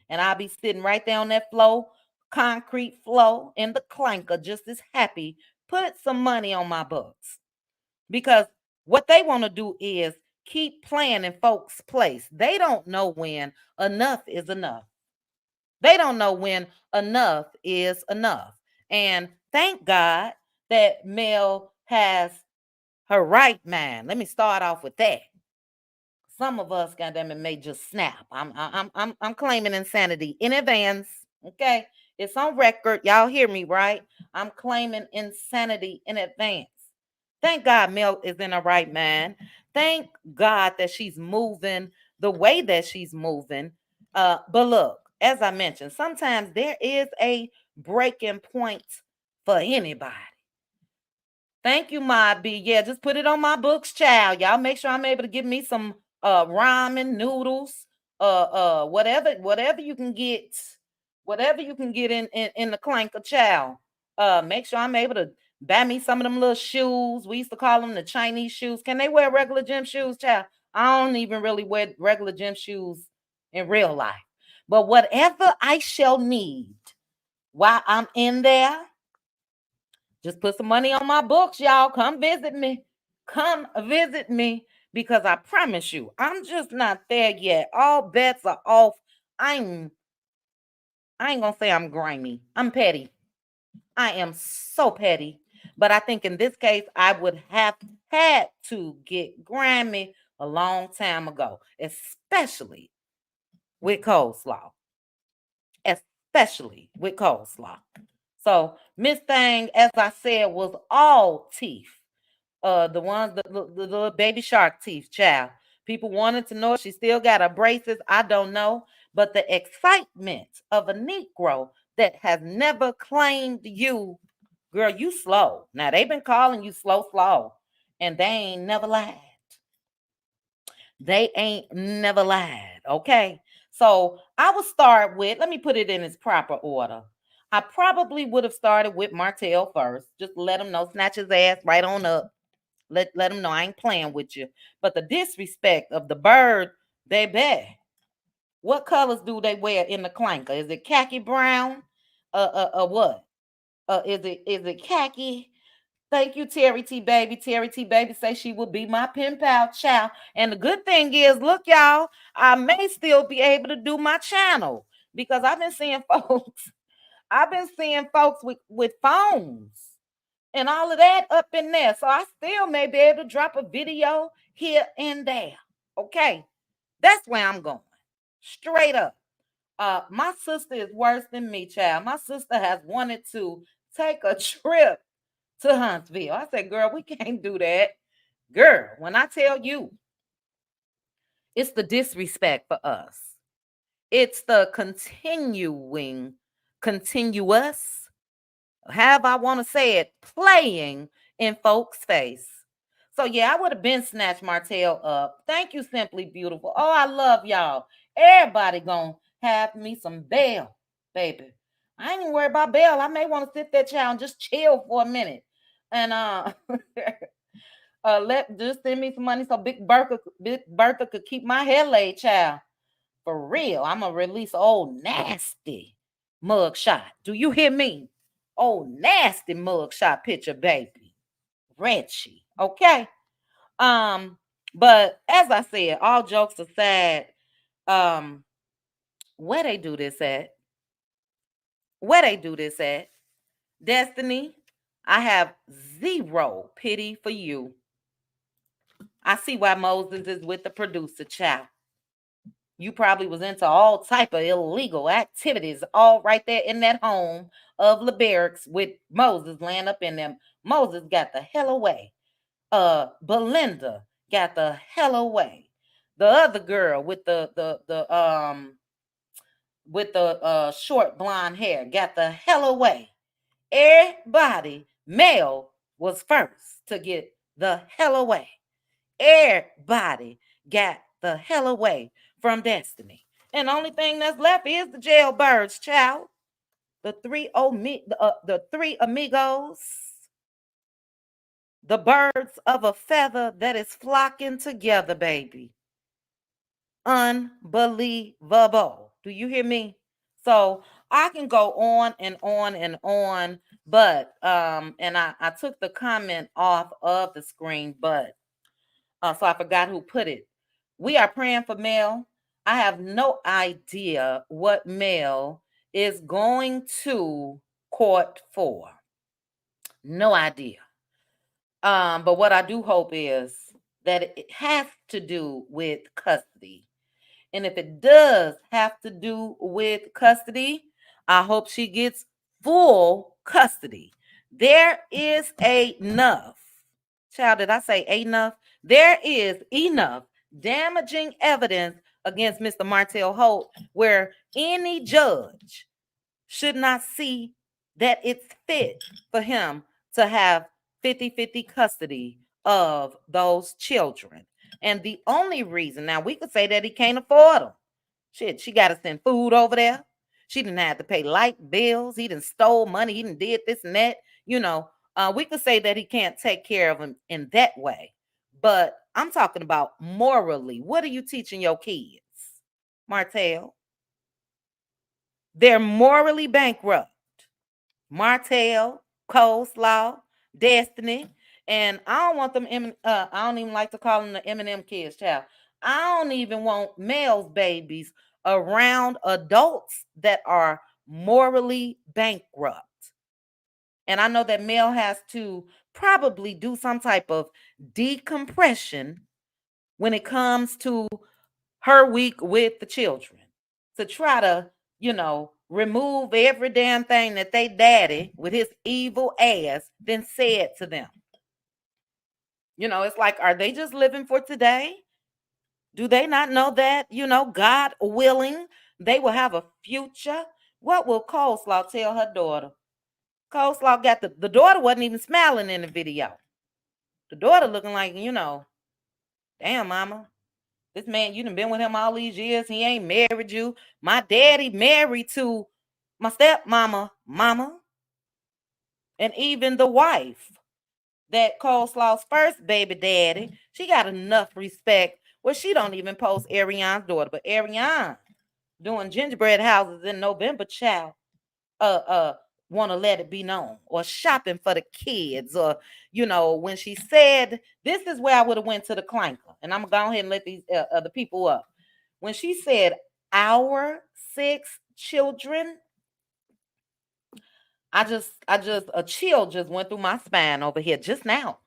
and I'll be sitting right there on that floor, concrete floor in the clanker, just as happy. Put some money on my books because what they want to do is keep playing in folks' place. They don't know when enough is enough. They don't know when enough is enough. And thank God that Mel has her right mind. Let me start off with that. Some of us, goddamn it, may just snap. I'm claiming insanity in advance. Okay, it's on record. Y'all hear me, right? I'm claiming insanity in advance. Thank God Mel is in her right mind. Thank God that she's moving the way that she's moving. But look, as I mentioned, sometimes there is a breaking point for anybody. Thank you, my B. Yeah, just put it on my books, child. Y'all make sure I'm able to give me some ramen noodles, whatever you can get, in the clanker, child. Make sure I'm able to buy me some of them little shoes. We used to call them the Chinese shoes. Can they wear regular gym shoes, child? I don't even really wear regular gym shoes in real life. But whatever I shall need while I'm in there, just put some money on my books, y'all. Come visit me. Come visit me because I promise you, I'm just not there yet. All bets are off. I ain't gonna say I'm grimy. I'm petty. I am so petty. But I think in this case, I would had to get Grammy a long time ago, especially with coleslaw. Especially with coleslaw. So Miss Thing, as I said, was all teeth. The ones, the little baby shark teeth, child. People wanted to know if she still got her braces. I don't know. But the excitement of a Negro that has never claimed you, girl, you slow. Now they've been calling you slow, and they ain't never lied. They ain't never lied. Okay. So I would start with, let me put it in its proper order. I probably would have started with Martell first. Just let him know, snatch his ass right on up. Let him know I ain't playing with you. But the disrespect of the bird, baby. What colors do they wear in the clanker? Is it khaki brown? What? Is it khaki? Thank you, Terry T. Baby. Terry T. Baby say she will be my pen pal child. And the good thing is, look, y'all, I may still be able to do my channel because I've been seeing folks. I've been seeing folks with phones and all of that up in there. So I still may be able to drop a video here and there. Okay. That's where I'm going. Straight up. My sister is worse than me, child. My sister has wanted to take a trip to Huntsville. I said, girl, we can't do that. Girl, when I tell you, it's the disrespect for us. It's the continuous, however I want to say it, playing in folks' face. So yeah, I would have been snatched Martell up. Thank you, Simply Beautiful. Oh, I love y'all. Everybody gonna have me some bail, baby. I ain't even worried about bail. I may want to sit there, child, and just chill for a minute. And let just send me some money so Big Bertha could keep my hair laid, child. For real. I'm gonna release old nasty mugshot. Do you hear me? Old nasty mugshot picture, baby. Reggie. Okay. Um, but as I said, all jokes aside, um, where they do this at? Where they do this at? Destiny, I have zero pity for you. I see why Moses is with the producer, child. You probably was into all type of illegal activities all right there in that home of LeBarracks with Moses laying up in them. Moses got the hell away. Belinda got the hell away. The other girl with the short blonde hair got the hell away. Everybody, Mel was first to get the hell away. Everybody got the hell away from Destiny. And the only thing that's left is the jailbirds, child. The three amigos, the birds of a feather that is flocking together, baby. Unbelievable. Do you hear me? So I can go on and on and on, but and I took the comment off of the screen, but so I forgot who put it. We are praying for Mel. I have no idea what Mel is going to court for. No idea. But what I do hope is that it has to do with custody. And if it does have to do with custody, I hope she gets full custody. There is enough. Child, did I say enough? There is enough damaging evidence against Mr. Martell Holt where any judge should not see that it's fit for him to have 50-50 custody of those children. And the only reason, now we could say that he can't afford them. Shit, she got to send food over there. She didn't have to pay light bills. He didn't stole money. He didn't did this and that. We could say that he can't take care of him in that way. But I'm talking about morally. What are you teaching your kids, Martell? They're morally bankrupt. Martell, Coleslaw, Destiny, and I don't want them. I don't even like to call them the M&M kids, child. I don't even want Mel's babies around adults that are morally bankrupt. And I know that Mel has to probably do some type of decompression when it comes to her week with the children to try to, remove every damn thing that they daddy with his evil ass then said to them. It's like, are they just living for today? Do they not know that, God willing, they will have a future? What will Coleslaw tell her daughter? Coleslaw got the daughter wasn't even smiling in the video. The daughter looking like, damn, mama, this man, you done been with him all these years. He ain't married you. My daddy married to my stepmama, mama, and even the wife that Coleslaw's first baby daddy. She got enough respect where she don't even post Ariane's daughter, but Ariane doing gingerbread houses in November, child. Uh, want to let it be known, or shopping for the kids, or when she said, this is where I would have went to the clanker, and I'm gonna go ahead and let these other people up. When she said our 6 children, I just a chill just went through my spine over here just now.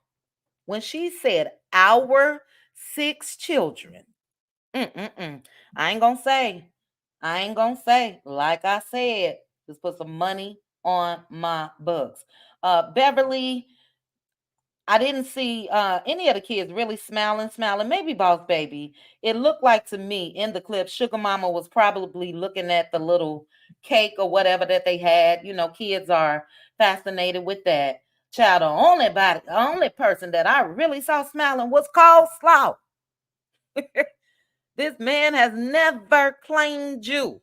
When she said our 6 children, mm-mm-mm. I ain't gonna say. Like I said, just put some money on my books. Beverly, I didn't see any of the kids really smiling. Maybe Boss Baby. It looked like to me in the clip, Sugar Mama was probably looking at the little cake or whatever that they had. Kids are fascinated with that. Child, the only person that I really saw smiling was Coleslaw. This man has never claimed you,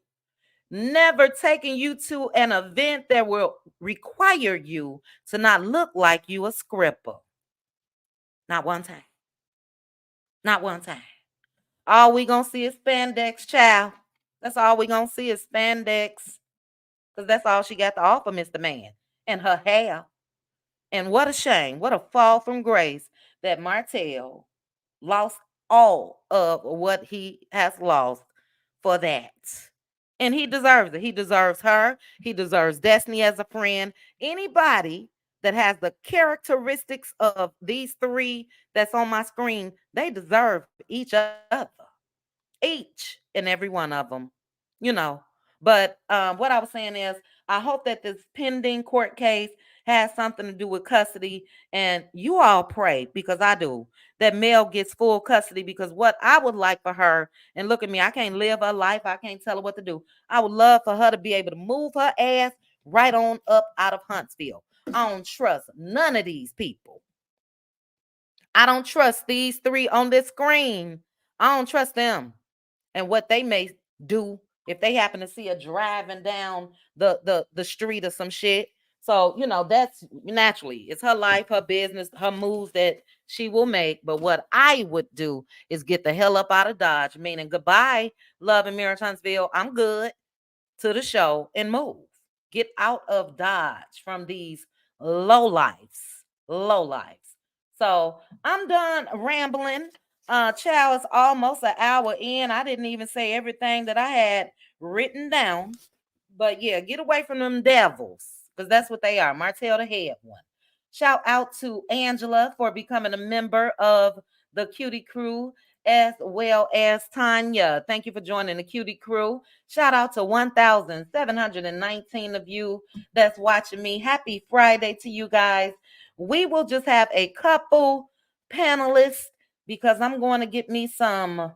never taken you to an event that will require you to not look like you a scripper. Not one time. Not one time. All we gonna see is spandex, child. That's all we gonna see is spandex. Because that's all she got to offer, Mr. Man. And her hair. And what a shame. What a fall from grace that Martell lost all of what he has lost for that. And he deserves it. He deserves her. He deserves Destiny as a friend. Anybody that has the characteristics of these 3 that's on my screen, they deserve each other. Each and every one of them. You know. But what I was saying is, I hope that this pending court case has something to do with custody. And you all pray, because I do, that Mel gets full custody. Because what I would like for her, and look at me, I can't live her life. I can't tell her what to do. I would love for her to be able to move her ass right on up out of Huntsville. I don't trust none of these people. I don't trust these 3 on this screen. I don't trust them and what they may do if they happen to see her driving down the street or some shit. So, that's naturally, it's her life, her business, her moves that she will make. But what I would do is get the hell up out of Dodge, meaning goodbye, love and Mirror Huntsville. I'm good, to the show and move. Get out of Dodge from these low lives. Low lives. So I'm done rambling. Child, it's almost an hour in. I didn't even say everything that I had written down. But yeah, get away from them devils, because that's what they are. Martell the head one. Shout out to Angela for becoming a member of the Cutie Crew, as well as Tanya. Thank you for joining the Cutie Crew. Shout out to 1,719 of you that's watching me. Happy Friday to you guys. We will just have a couple panelists because I'm going to get me some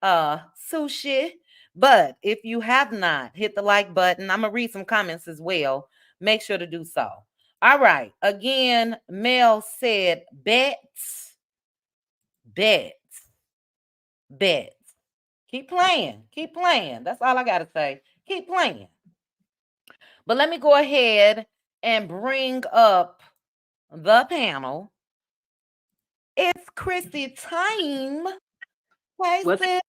sushi. But if you have not hit the like button, I'm going to read some comments as well. Make sure to do so. All right. Again, Mel said bets, bets, bets. Keep playing. Keep playing. That's all I got to say. Keep playing. But let me go ahead and bring up the panel. It's Chrissy time. Hey, sis.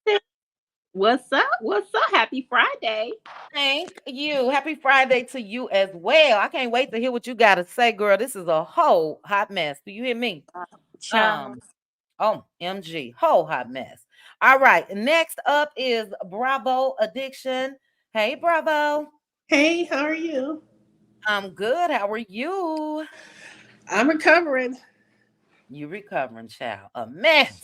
What's up? What's up? Happy Friday. Thank you. Happy Friday to you as well. I can't wait to hear what you got to say, girl. This is a whole hot mess. Do you hear me? Child. Oh, MG, whole hot mess. All right. Next up is Bravo Addiction. Hey, Bravo. Hey, how are you? I'm good. How are you? I'm recovering. You recovering, child. A mess.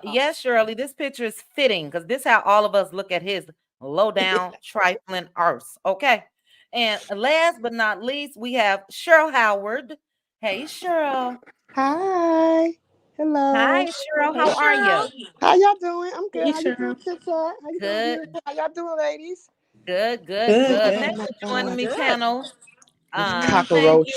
Yes, Shirley, this picture is fitting because this how all of us look at his low down, trifling arse. Okay. And last but not least, we have Cheryl Howard. Hey, Cheryl. Hi. Hello. Hi, Cheryl. How are you? How y'all doing? I'm good. Hey, How you doing, Cheryl. Kit Kat? How you doing, Good, beautiful? How y'all doing, ladies? good, good, Good, good. good. Thanks Oh for my joining God. me, Good. panel. This Thank you. cockroach.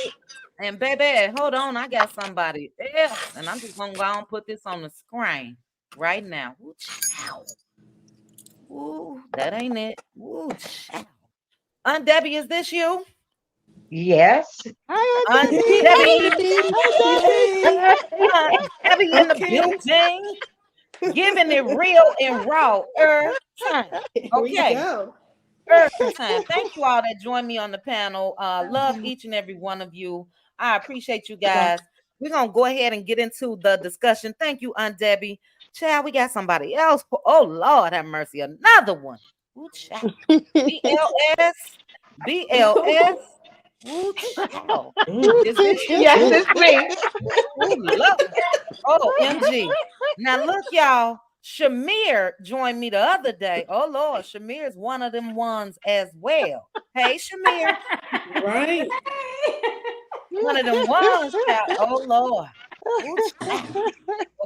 And baby, hold on. I got somebody else. And I'm just gonna go and put this on the screen right now. Ooh, child. Ooh, that ain't it. Ooh, child. Aunt Debbie, is this you? Yes. Hi, Aunt Aunt Debbie. Debbie. Hi, Yay. Aunt Debbie in the Okay. building. Giving it real and raw. Time. Here we Okay. go. Time. Thank you all that joined me on the panel. Love each and every one of you. I appreciate you guys. We're gonna go ahead and get into the discussion. Thank you, Aunt Debbie. Child, we got somebody else. Oh Lord, have mercy. Another one. Ooh, child. Debbie. BLS. BLS. Ooh, child. Mm. Is this you? Yes, Mm. it's me. Ooh, Lord. Oh, MG. Now look, y'all. Shamir joined me the other day. Oh Lord, Shamir is one of them ones as well. Hey, Shamir, Right. one of them ones. Child. Oh Lord. Ooh, child.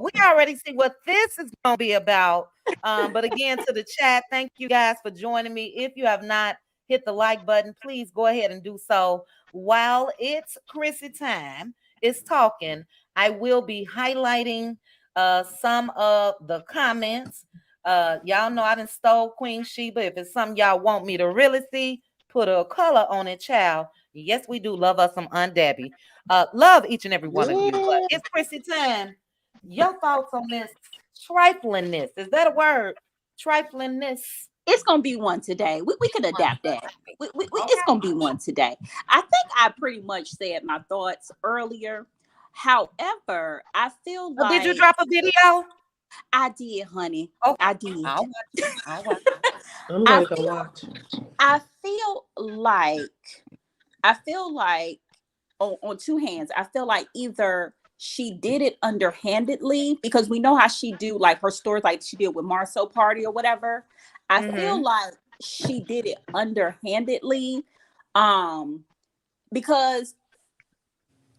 We already see what this is going to be about. But again, to the chat, thank you guys for joining me. If you have not hit the like button, please go ahead and do so. While it's Chrissy time, it's talking. I will be highlighting some of the comments. Y'all know I done stole Queen Sheba. If it's something y'all want me to really see, put a color on it, child. Yes, we do love us some Aunt Debbie. Love each and every one of you. But it's Chrissy time. Your thoughts on this triflingness? Is that a word? Triflingness. It's gonna be one today. We can adapt that. It's Okay. gonna be one today. I think I pretty much said my thoughts earlier. However, I feel Oh, did you like drop a video? I did, honey. Okay. I did. I'll watch it. I'll watch I'm I gonna go feel watch. I feel like I feel like on two hands, I feel like either she did it underhandedly because we know how she do like her stories, like she did with Marceau Party or whatever. I feel like she did it underhandedly, because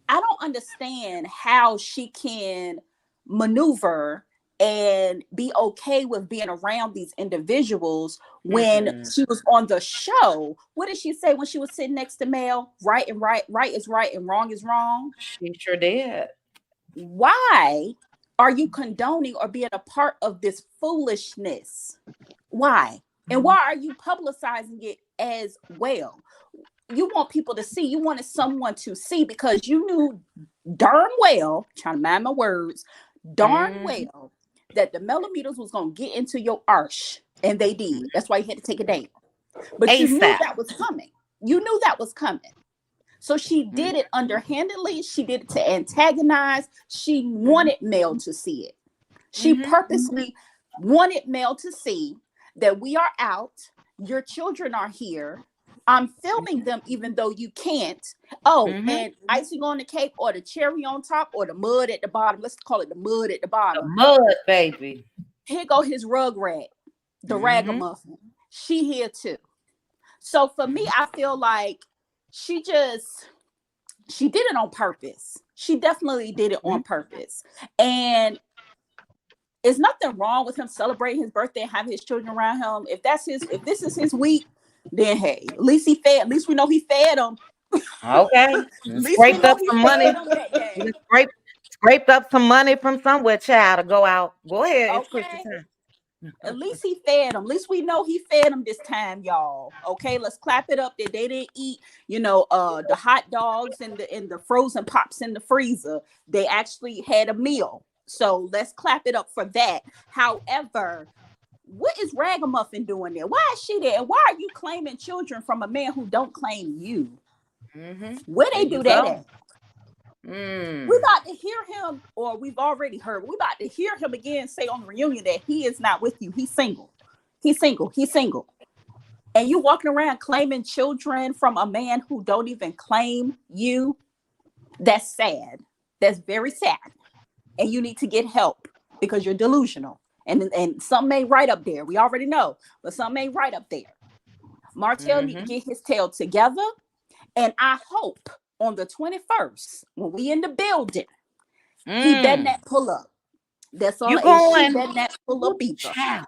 I don't understand how she can maneuver and be okay with being around these individuals when she was on the show. What did she say when she was sitting next to Mel? Right is right and wrong is wrong. She sure did. Why are you condoning or being a part of this foolishness? Why? And why are you publicizing it as well? You want people to see, you wanted someone to see because you knew darn well, trying to mind my words, darn well that the millimeters was going to get into your arch. And they did. That's why you had to take it down. But you knew ASAP. that was coming. You knew that was coming. So she did it underhandedly. She did it to antagonize. She wanted Mel to see it. She purposely wanted Mel to see that we are out. Your children are here. I'm filming them even though you can't. Oh, and icing on the cake or the cherry on top or the mud at the bottom. Let's call it the mud at the The bottom. mud, baby. Here go his rug rat, the ragamuffin. She here too. So for me, I feel like she did it on purpose. She definitely did it on purpose. And there's nothing wrong with him celebrating his birthday and having his children around him. If this is his week, then hey, at least we know he fed them. Okay. Scraped up some money. Scraped up some money from somewhere, child, to go out. Go ahead. It's Christmas time. At least he fed them. At least we know he fed them this time, y'all. Okay, let's clap it up that they didn't eat, the hot dogs and the frozen pops in the freezer. They actually had a meal. So let's clap it up for that. However, what is Ragamuffin doing there? Why is she there? And why are you claiming children from a man who don't claim you? Where they do that at? We're about to hear him, or we've already heard. We're about to hear him again say on the reunion that he is not with you. He's single. He's single. He's single. And you walking around claiming children from a man who don't even claim you. That's sad. That's very sad. And you need to get help because you're delusional. And something ain't right up there. We already know, but something ain't right up there. Martell need to get his tail together. And I hope on the 21st, when we in the building, he better not pull up. That's all. You going? She better not pull up either.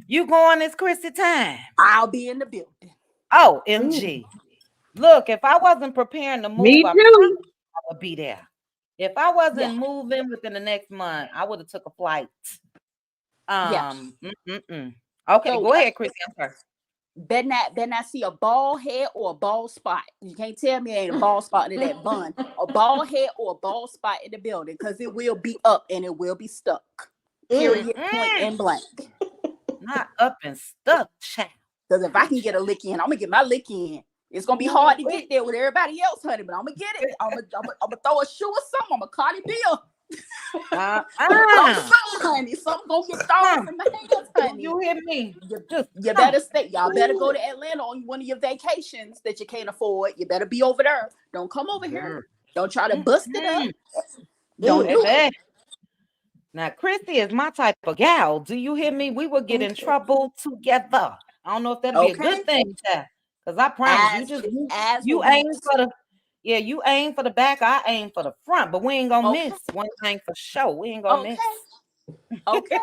You going this Chrissy time? I'll be in the building. Oh, MG. Look, if I wasn't preparing to move, Me I too. would be there. If I wasn't moving within the next month, I would have took a flight. Okay, so, go ahead, Chrissy. I'm sorry. Better not see a bald head or a bald spot. You can't tell me ain't a bald spot in that bun. A bald head or a bald spot in the building, because it will be up and it will be stuck. Period. Point and blank. Not up and stuck, child. Because if I can get a lick in, I'm gonna get my lick in. It's gonna be hard to get there with everybody else, honey, but I'm gonna get it. I'm gonna throw a shoe or something. I'm a Cardi B. Honey, something gonna get thrown from my hands, honey. You hear me? You better stay. Y'all better go to Atlanta on one of your vacations that you can't afford. You better be over there. Don't come over here. Don't try to bust it up. Don't do it. Now, Chrissy is my type of gal. Do you hear me? We will get in trouble together. I don't know if that'll be a good thing, because I promise you aim for the you aim for the back, I aim for the front, but we ain't gonna miss one thing for sure. We ain't gonna miss. Okay.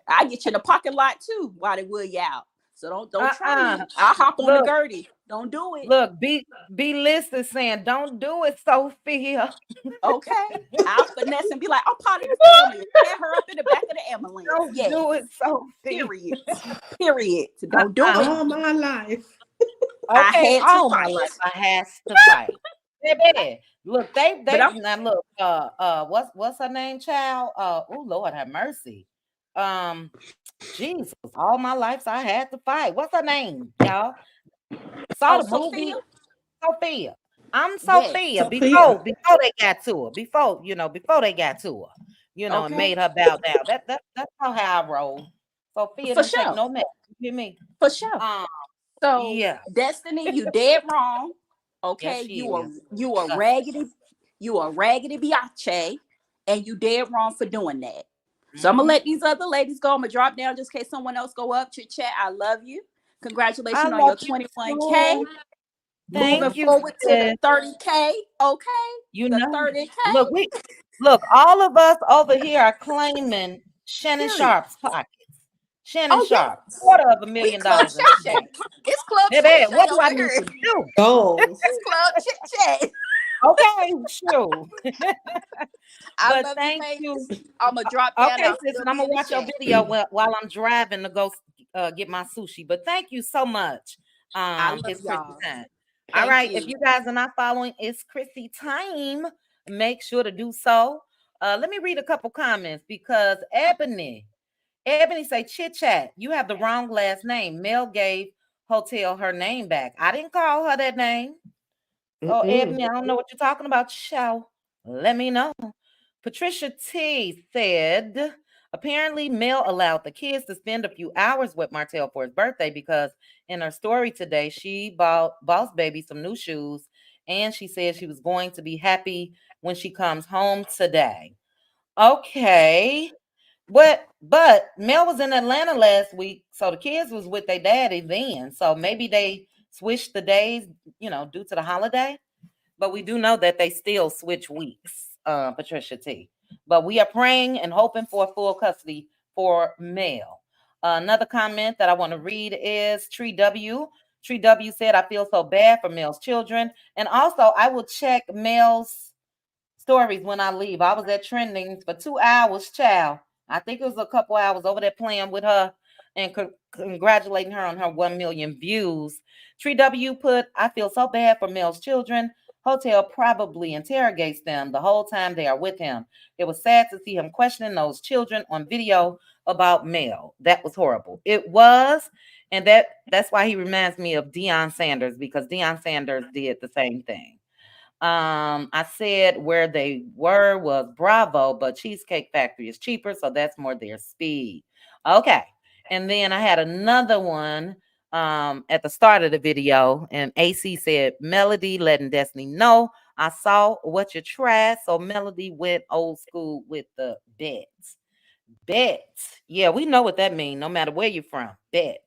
I get you in the parking lot too while they will you out. So don't try me. I'll hop on the Gertie. Don't do it. Look, be listed saying, don't do it, Sophia. Okay. I'll finesse and be like, I'm part of the family. Get her up in the back of the ambulance. Don't do it, Sophia. Period. So don't do it. All my life. Okay, all my life I has to fight. Baby, look, they now look, what's her name, child? Oh Lord have mercy. Jesus, all my life I had to fight. What's her name, y'all? Saw the movie. Sophia. I'm Sophia. Before they got to her. Before they got to her. And made her bow down. That's how I roll. Sophia don't take no mess. You hear me? For sure. So yeah, Destiny, you dead wrong. Okay, yes, you are raggedy biatch, and you dead wrong for doing that. So I'm gonna let these other ladies go. I'm gonna drop down just in case someone else go up. Chit chat. I love you. Congratulations on your 21K. Moving forward to the 30K. Okay, you the know 30K. Look, all of us over here are claiming Shannon Sharp's pockets. Shannon Sharp, $250,000. It's Club Chit Chat. What do I need to do? Go. It's Club Chit Chat. Okay, sure. But thank you. I'm gonna drop down. Okay, sis, and I'm gonna watch your video while I'm driving to go get my sushi. But thank you so much. It's Chrissy time. All right, if you guys are not following, it's Chrissy time. Make sure to do so. Let me read a couple comments because Ebony say, Chit Chat, you have the wrong last name. Mel gave Hotel her name back. I didn't call her that name. Oh, Ebony, I don't know what you're talking about. Show. Let me know. Patricia T said, apparently Mel allowed the kids to spend a few hours with Martell for his birthday because in her story today, she bought Boss Baby some new shoes and she said she was going to be happy when she comes home today. Okay. But Mel was in Atlanta last week, so the kids was with their daddy then. So maybe they switched the days, due to the holiday. But we do know that they still switch weeks, Patricia T. But we are praying and hoping for full custody for Mel. Another comment that I want to read is Tree W. Tree W said, I feel so bad for Mel's children. And also, I will check Mel's stories when I leave. I was at Trendings for 2 hours, child. I think it was a couple hours over there playing with her and congratulating her on her 1 million views. Tree W put, I feel so bad for Mel's children. Hotel probably interrogates them the whole time they are with him. It was sad to see him questioning those children on video about Mel. That was horrible. It was, and that's why he reminds me of Deion Sanders, because Deion Sanders did the same thing. I said where they were was Bravo, but Cheesecake Factory is cheaper, so that's more their speed. Okay. And then I had another one at the start of the video, and AC said, Melody letting Destiny know I saw what you tried. So Melody went old school with the bets. Bet. Yeah, we know what that means, no matter where you're from. Bet.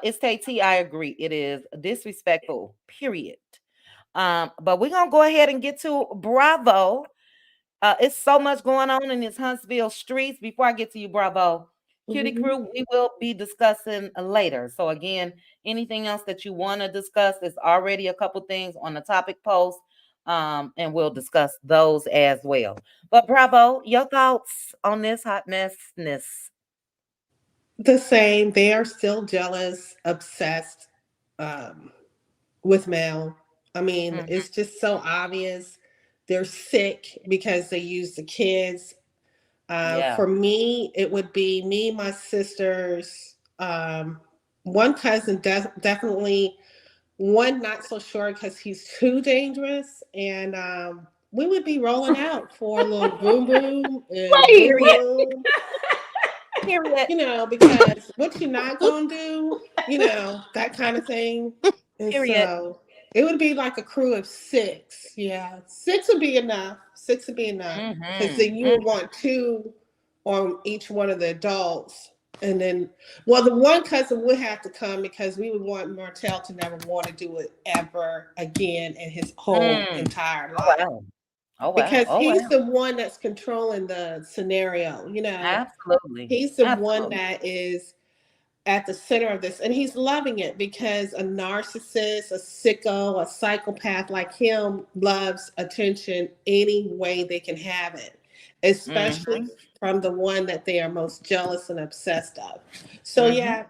It's KT. I agree. It is disrespectful, period. But we're gonna go ahead and get to Bravo. It's so much going on in these Huntsville streets. Before I get to you, Bravo, Cutie Mhm. Crew, we will be discussing later. So again, anything else that you want to discuss, there's already a couple things on the topic post. And we'll discuss those as well. But Bravo, your thoughts on this hot messness? The same. They are still jealous, obsessed um, with Mel. I mean, Mhm. it's just so obvious. They're sick because they use the kids. Yeah. For me, it would be me, my sisters, one cousin, definitely. One not so sure because he's too dangerous, and we would be rolling out for a little boom boom and Wait, boom Period. what? boom, Period. because what you're not gonna do, that kind of thing. And Period. so it would be like a crew of six. Yeah, six would be enough. Six would be enough because then you Mm-hmm. would want two on each one of the adults. And then, well, the one cousin would have to come because we would want Martell to never want to do it ever again in his whole Mm. entire Oh life wow. Oh wow. because Oh he's wow. the one that's controlling the scenario. Absolutely. He's the one Absolutely. that is at the center of this, and he's loving it because a narcissist, a sicko, a psychopath like him loves attention any way they can have it, especially Mm-hmm. from the one that they are most jealous and obsessed of. So Mm-hmm.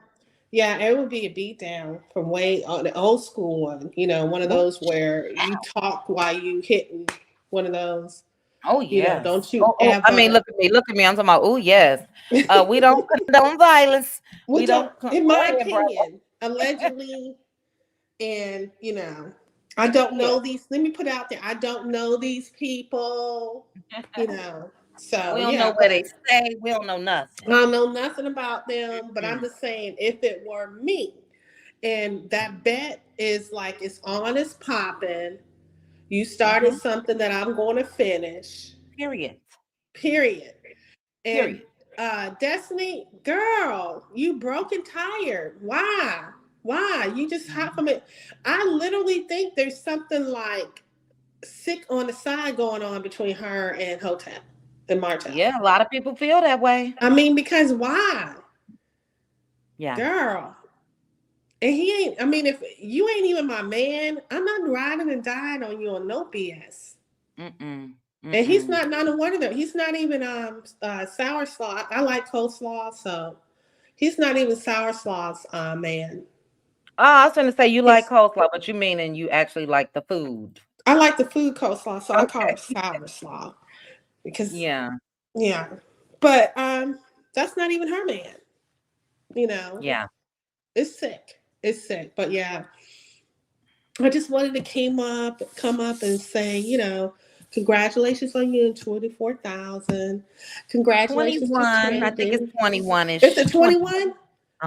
yeah, it would be a beat down from way on the old school one, one of Oh, those where you talk while you hitting one of those. oh yes. Don't you Oh, I mean, ever. look at me. Look at me. I'm talking about, oh yes. We don't condone violence. We Which, don't in go my ahead, brother. opinion, allegedly, and I don't Yeah. know these. Let me put it out there. I don't know these people. You know. So We don't know yeah, where they but stay. We don't know I nothing. don't know nothing about them. But I'm Mm. just saying, if it were me, and that bet is like it's on, it's popping. You started Mm-hmm. something that I'm going to finish. Period. Period. And Period. Destiny, girl, you broke and tired. Why? Why? You just hop Mhm. from it. I literally think there's something like sick on the side going on between her and Hotel and Martel. Yeah, a lot of people feel that way. I mean, because why? Yeah. Girl. And he ain't, I mean, if you ain't even my man, I'm not riding and dying on you on no BS. Mm-mm. And he's Mm-mm. not one of them. He's not even sour slaw. I like coleslaw, so he's not even sour slaw's man. Oh, I was gonna say you like He's coleslaw, but you meaning you actually like the food. I like the food coleslaw, so I call Okay. her sour slaw because Yeah. yeah. But that's not even her man. You know, Yeah. it's sick. It's sick. But yeah, I just wanted to come up and say, congratulations on you 24,000. Congratulations to 21. I think it's trending. It's 21-ish. a 21.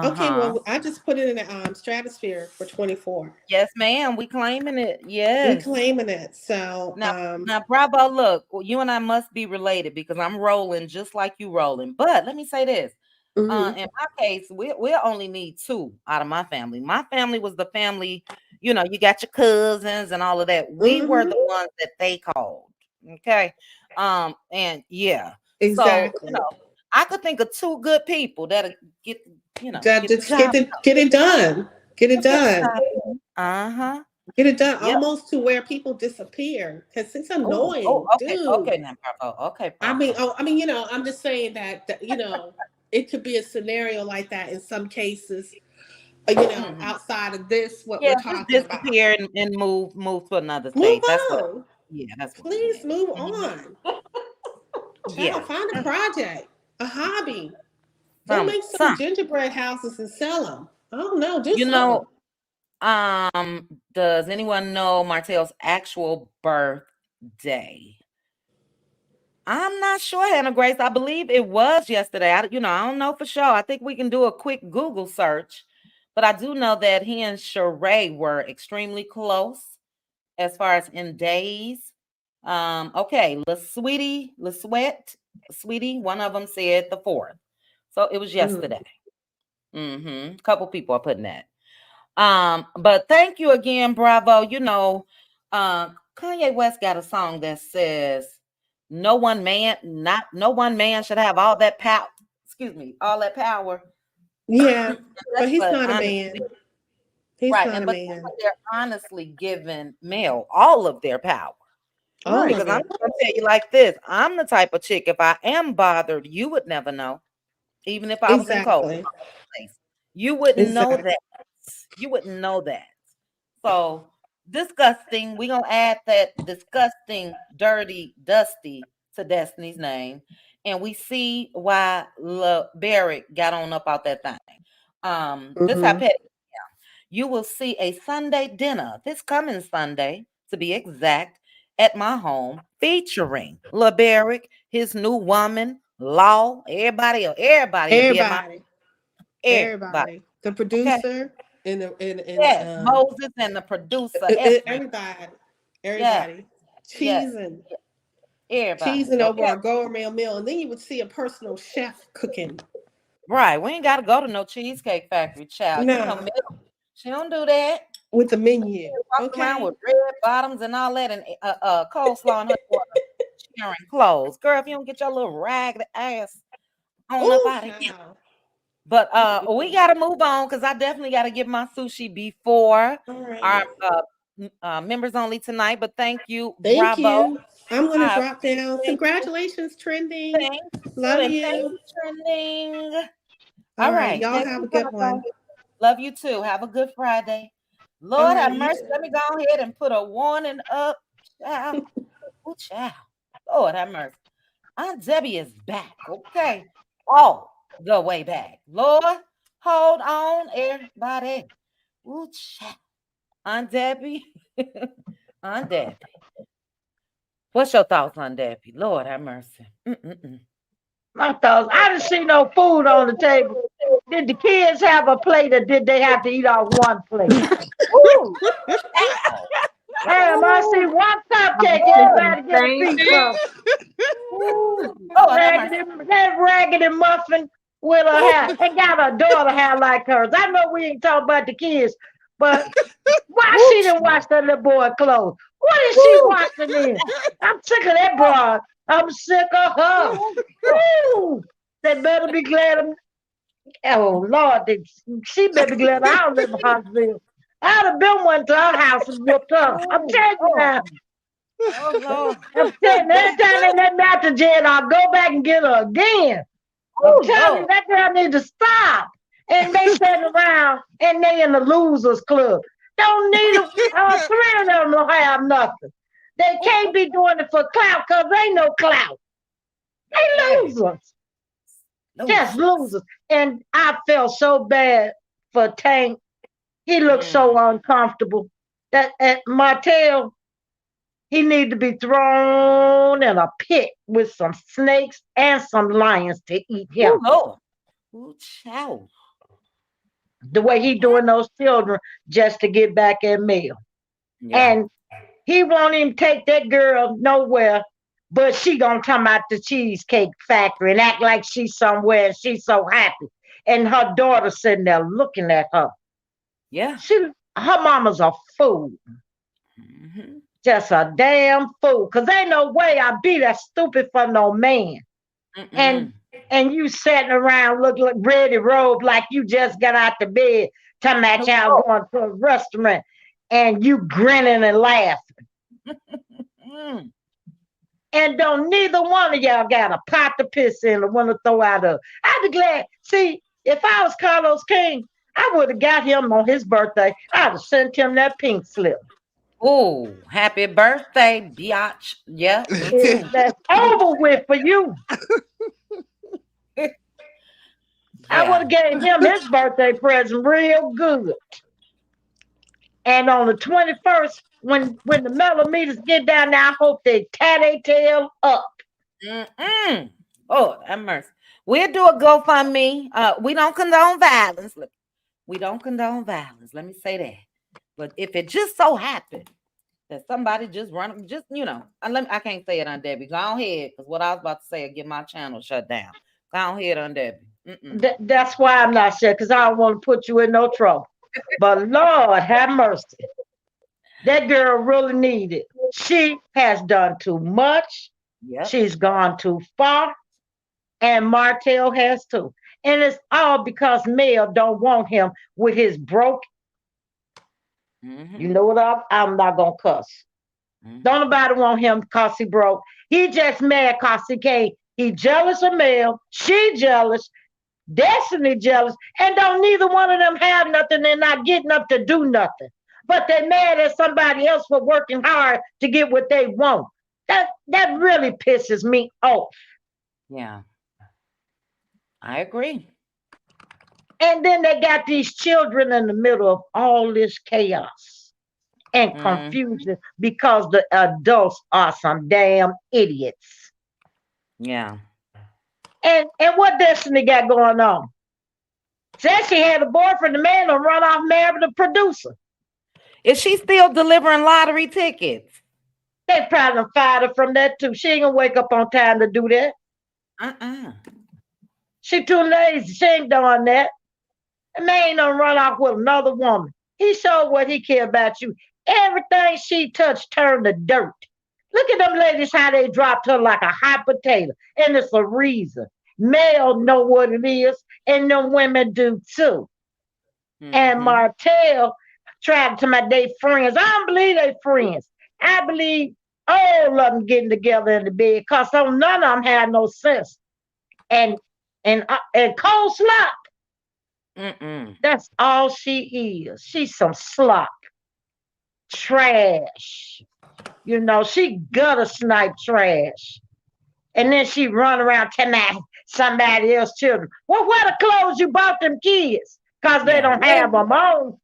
Okay, Uh-huh. well, I just put it in the stratosphere for 24. Yes, ma'am. We claiming it. We Yes. claiming it. So, Now, now, Bravo, look, well, you and I must be related because I'm rolling just like you rolling. But let me say this. mhm, In my case, we'll only need two out of my family. My family was the family, you got your cousins and all of that. We were mhm, the ones that they called. Okay. And yeah. So, exactly. I could think of two good people that'll get, get the Just job. get it done. Get it Let's get the done. job done. Uh-huh. Get it done. Yep. Almost to where people disappear because it's Oh, annoying, okay. dude. Okay, now, Bravo. Okay, I mean, Bravo. I'm just saying that it could be a scenario like that in some cases. Mhm. Outside of this, what we're Yeah, just talking about. disappear and move to another Move state. That's what on. yeah, that's what it Please is. move Mhm. on. Yeah. Child, find a project, a hobby. Go Some make some some. gingerbread houses and sell them. I don't know. Do You know, something. does anyone know Martell's actual birthday? I'm not sure, Hannah Grace. I believe it was yesterday. I don't know for sure. I think we can do a quick Google search, but I do know that he and Shari were extremely close as far as in days. Okay, Sweetie, one of them said the 4th. So it was yesterday. A couple people are putting that. But thank you again, Bravo. You know, Kanye West got a song that says, no one man should have all that power. Excuse me, all that power. Yeah, but he's what not a honestly- man. He's right, not and a but man. that's what they're honestly giving male all of their power. All Because of I'm it. gonna tell you like this: I'm the type of chick. If I am bothered, you would never know, even if I was in cold Exactly. place. You wouldn't know Exactly. that. You wouldn't know that. So disgusting. We're gonna add that disgusting, dirty, dusty to Destiny's name. And we see why Barrett got on up out that thing. This how petty. You will see a Sunday dinner this coming Sunday, to be exact, at my home, featuring LeBaric, his new woman, Law, everybody will be at my Everybody. everybody. Everybody. The Okay. producer and Yes, Moses and the producer, everybody. yeah, Everybody. yes, Cheesing. everybody. Cheesing over Okay. our gourmet meal. And then you would see a personal chef cooking. Right. We ain't gotta go to no Cheesecake Factory, child. You know, No. she don't do that. With the menu. Walk around Okay. with red bottoms and all that, and coleslaw in her water, sharing clothes. Girl, if you don't get your little ragged ass on up Oh, out of here. child. But we gotta move on because I definitely gotta get my sushi before All our right. members only tonight. But thank you, Thank Bravo. you. I'm going to I drop down. appreciate you. Congratulations, Trending. Thank you, Love and thank you. you, Trending. All All right. right, Y'all thank have you, a good Bravo. one. Love you too. Have a good Friday. All Lord have right. You mercy. too. Let me go ahead and put a warning up. Child. Oh, child. Lord have mercy. Aunt Debbie is back. Okay. All the way back. Lord, hold on, everybody. Ooh, child. Aunt Debbie. Aunt Debbie. What's your thoughts on Debbie? Lord have mercy. My thoughts. I didn't see no food on the table. Did the kids have a plate or did they have to eat off one plate? Ooh, child. Damn, I see Ooh, one I'm cupcake. thinking the Everybody get a same piece thing. of. ooh. Lord have mercy. That raggedy muffin with her hair. They got her daughter hair like hers. I know we ain't talking about the kids, but why Ooh, she didn't wash that little boy clothes? What is she ooh. washing in? I'm sick of that broad. I'm sick of her. Woo! They better be glad. Oh Lord, she better be glad I don't live in Huntsville. I'd have been one to her house and whooped her. I'm telling you now. Oh, Lord. I'm telling you, every time they let me out the jail, I'll go back and get her again. I'm Oh, telling you, Lord. that girl need to stop. And they sitting around and they in the losers club. Don't need three of them don't have nothing. They can't be doing it for clout because they ain't no clout. They losers. Just losers. And I felt so bad for Tank. He looked so uncomfortable. That at Martell, he need to be thrown in a pit with some snakes and some lions to eat him. Oh, Lord. Ooh, child. The way he doing those children just to get back at Mel. Yeah. And he won't even take that girl nowhere, but she gonna come out the Cheesecake Factory and act like she's somewhere and she's so happy. And her daughter sitting there looking at her. Yeah. Her mama's a fool. Just a damn fool. Cause ain't no way I be that stupid for no man. And you sitting around looking like ready robe like you just got out the bed, talking about y'all going to a restaurant and you grinning and laughing. And don't neither one of y'all got a pot to piss in or want to throw out of. I'd be glad. See, if I was Carlos King, I would have got him on his birthday. I'd have sent him that pink slip. Oh, happy birthday, biatch. Yeah. That's over with for you. I would have gave him his birthday present real good. And on the 21st, when the millimeters get down there, I hope they tie their tail up. Oh, have mercy. We'll do a GoFundMe. We don't condone violence. We don't condone violence. Let me say that. But if it just so happened that somebody just run, just I can't say it on Debbie. Go ahead, because what I was about to say will get my channel shut down. Go ahead on Debbie. That's why I'm not sure, because I don't want to put you in no trouble. But Lord have mercy. That girl really needed. She has done too much. Yep. She's gone too far. And Martell has too. And it's all because Mel don't want him with his broke. You know what? I'm not going to cuss. Don't nobody want him because he broke. He just mad because he can't. He jealous of Mel. She jealous. Destiny jealous. And don't neither one of them have nothing. They're not getting up to do nothing. But they're mad at somebody else for working hard to get what they want. That really pisses me off. Yeah. I agree. And then they got these children in the middle of all this chaos and confusion because the adults are some damn idiots. Yeah. And what Destiny got going on? Said she had a boyfriend, the man will run off married the producer. Is she still delivering lottery tickets? They probably fired her from that too. She ain't gonna wake up on time to do that. She too lazy. She ain't doing that. The man ain't gonna run off with another woman. He showed what he care about you. Everything she touched turned to dirt. Look at them ladies, how they dropped her like a hot potato. And it's a reason. Male know what it is, and them women do too. And Martell tried to my day friends. I don't believe they friends. I believe all of them getting together in the bed because none of them had no sense. And cold slop. That's all she is. She's some slop. Trash. She gutter snipe trash. And then she run around telling somebody else's children. Well, where the clothes you bought them kids? Because they don't have them on.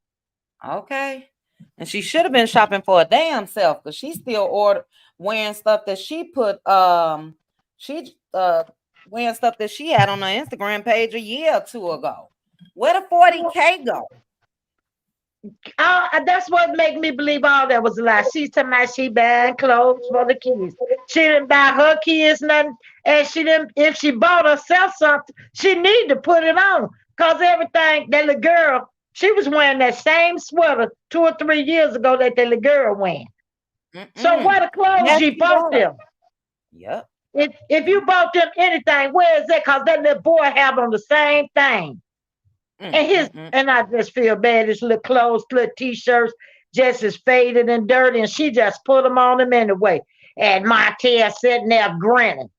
Okay. And she should have been shopping for a damn self, because she still wearing stuff that she put wearing stuff that she had on her Instagram page a year or two ago. Where the 40K go? That's what made me believe all that was a lie. She's telling me she buying clothes for the kids. She didn't buy her kids nothing. And she didn't, if she bought herself something, she need to put it on. Because everything, that little girl, she was wearing that same sweater 2 or 3 years ago that the little girl wearing. So where the clothes you bought them? Yep. If you bought them anything, where is that? Because that little boy have on the same thing. And I just feel bad. His little clothes, little t-shirts, just as faded and dirty, and she just put them on him anyway. And Martell sitting there grinning.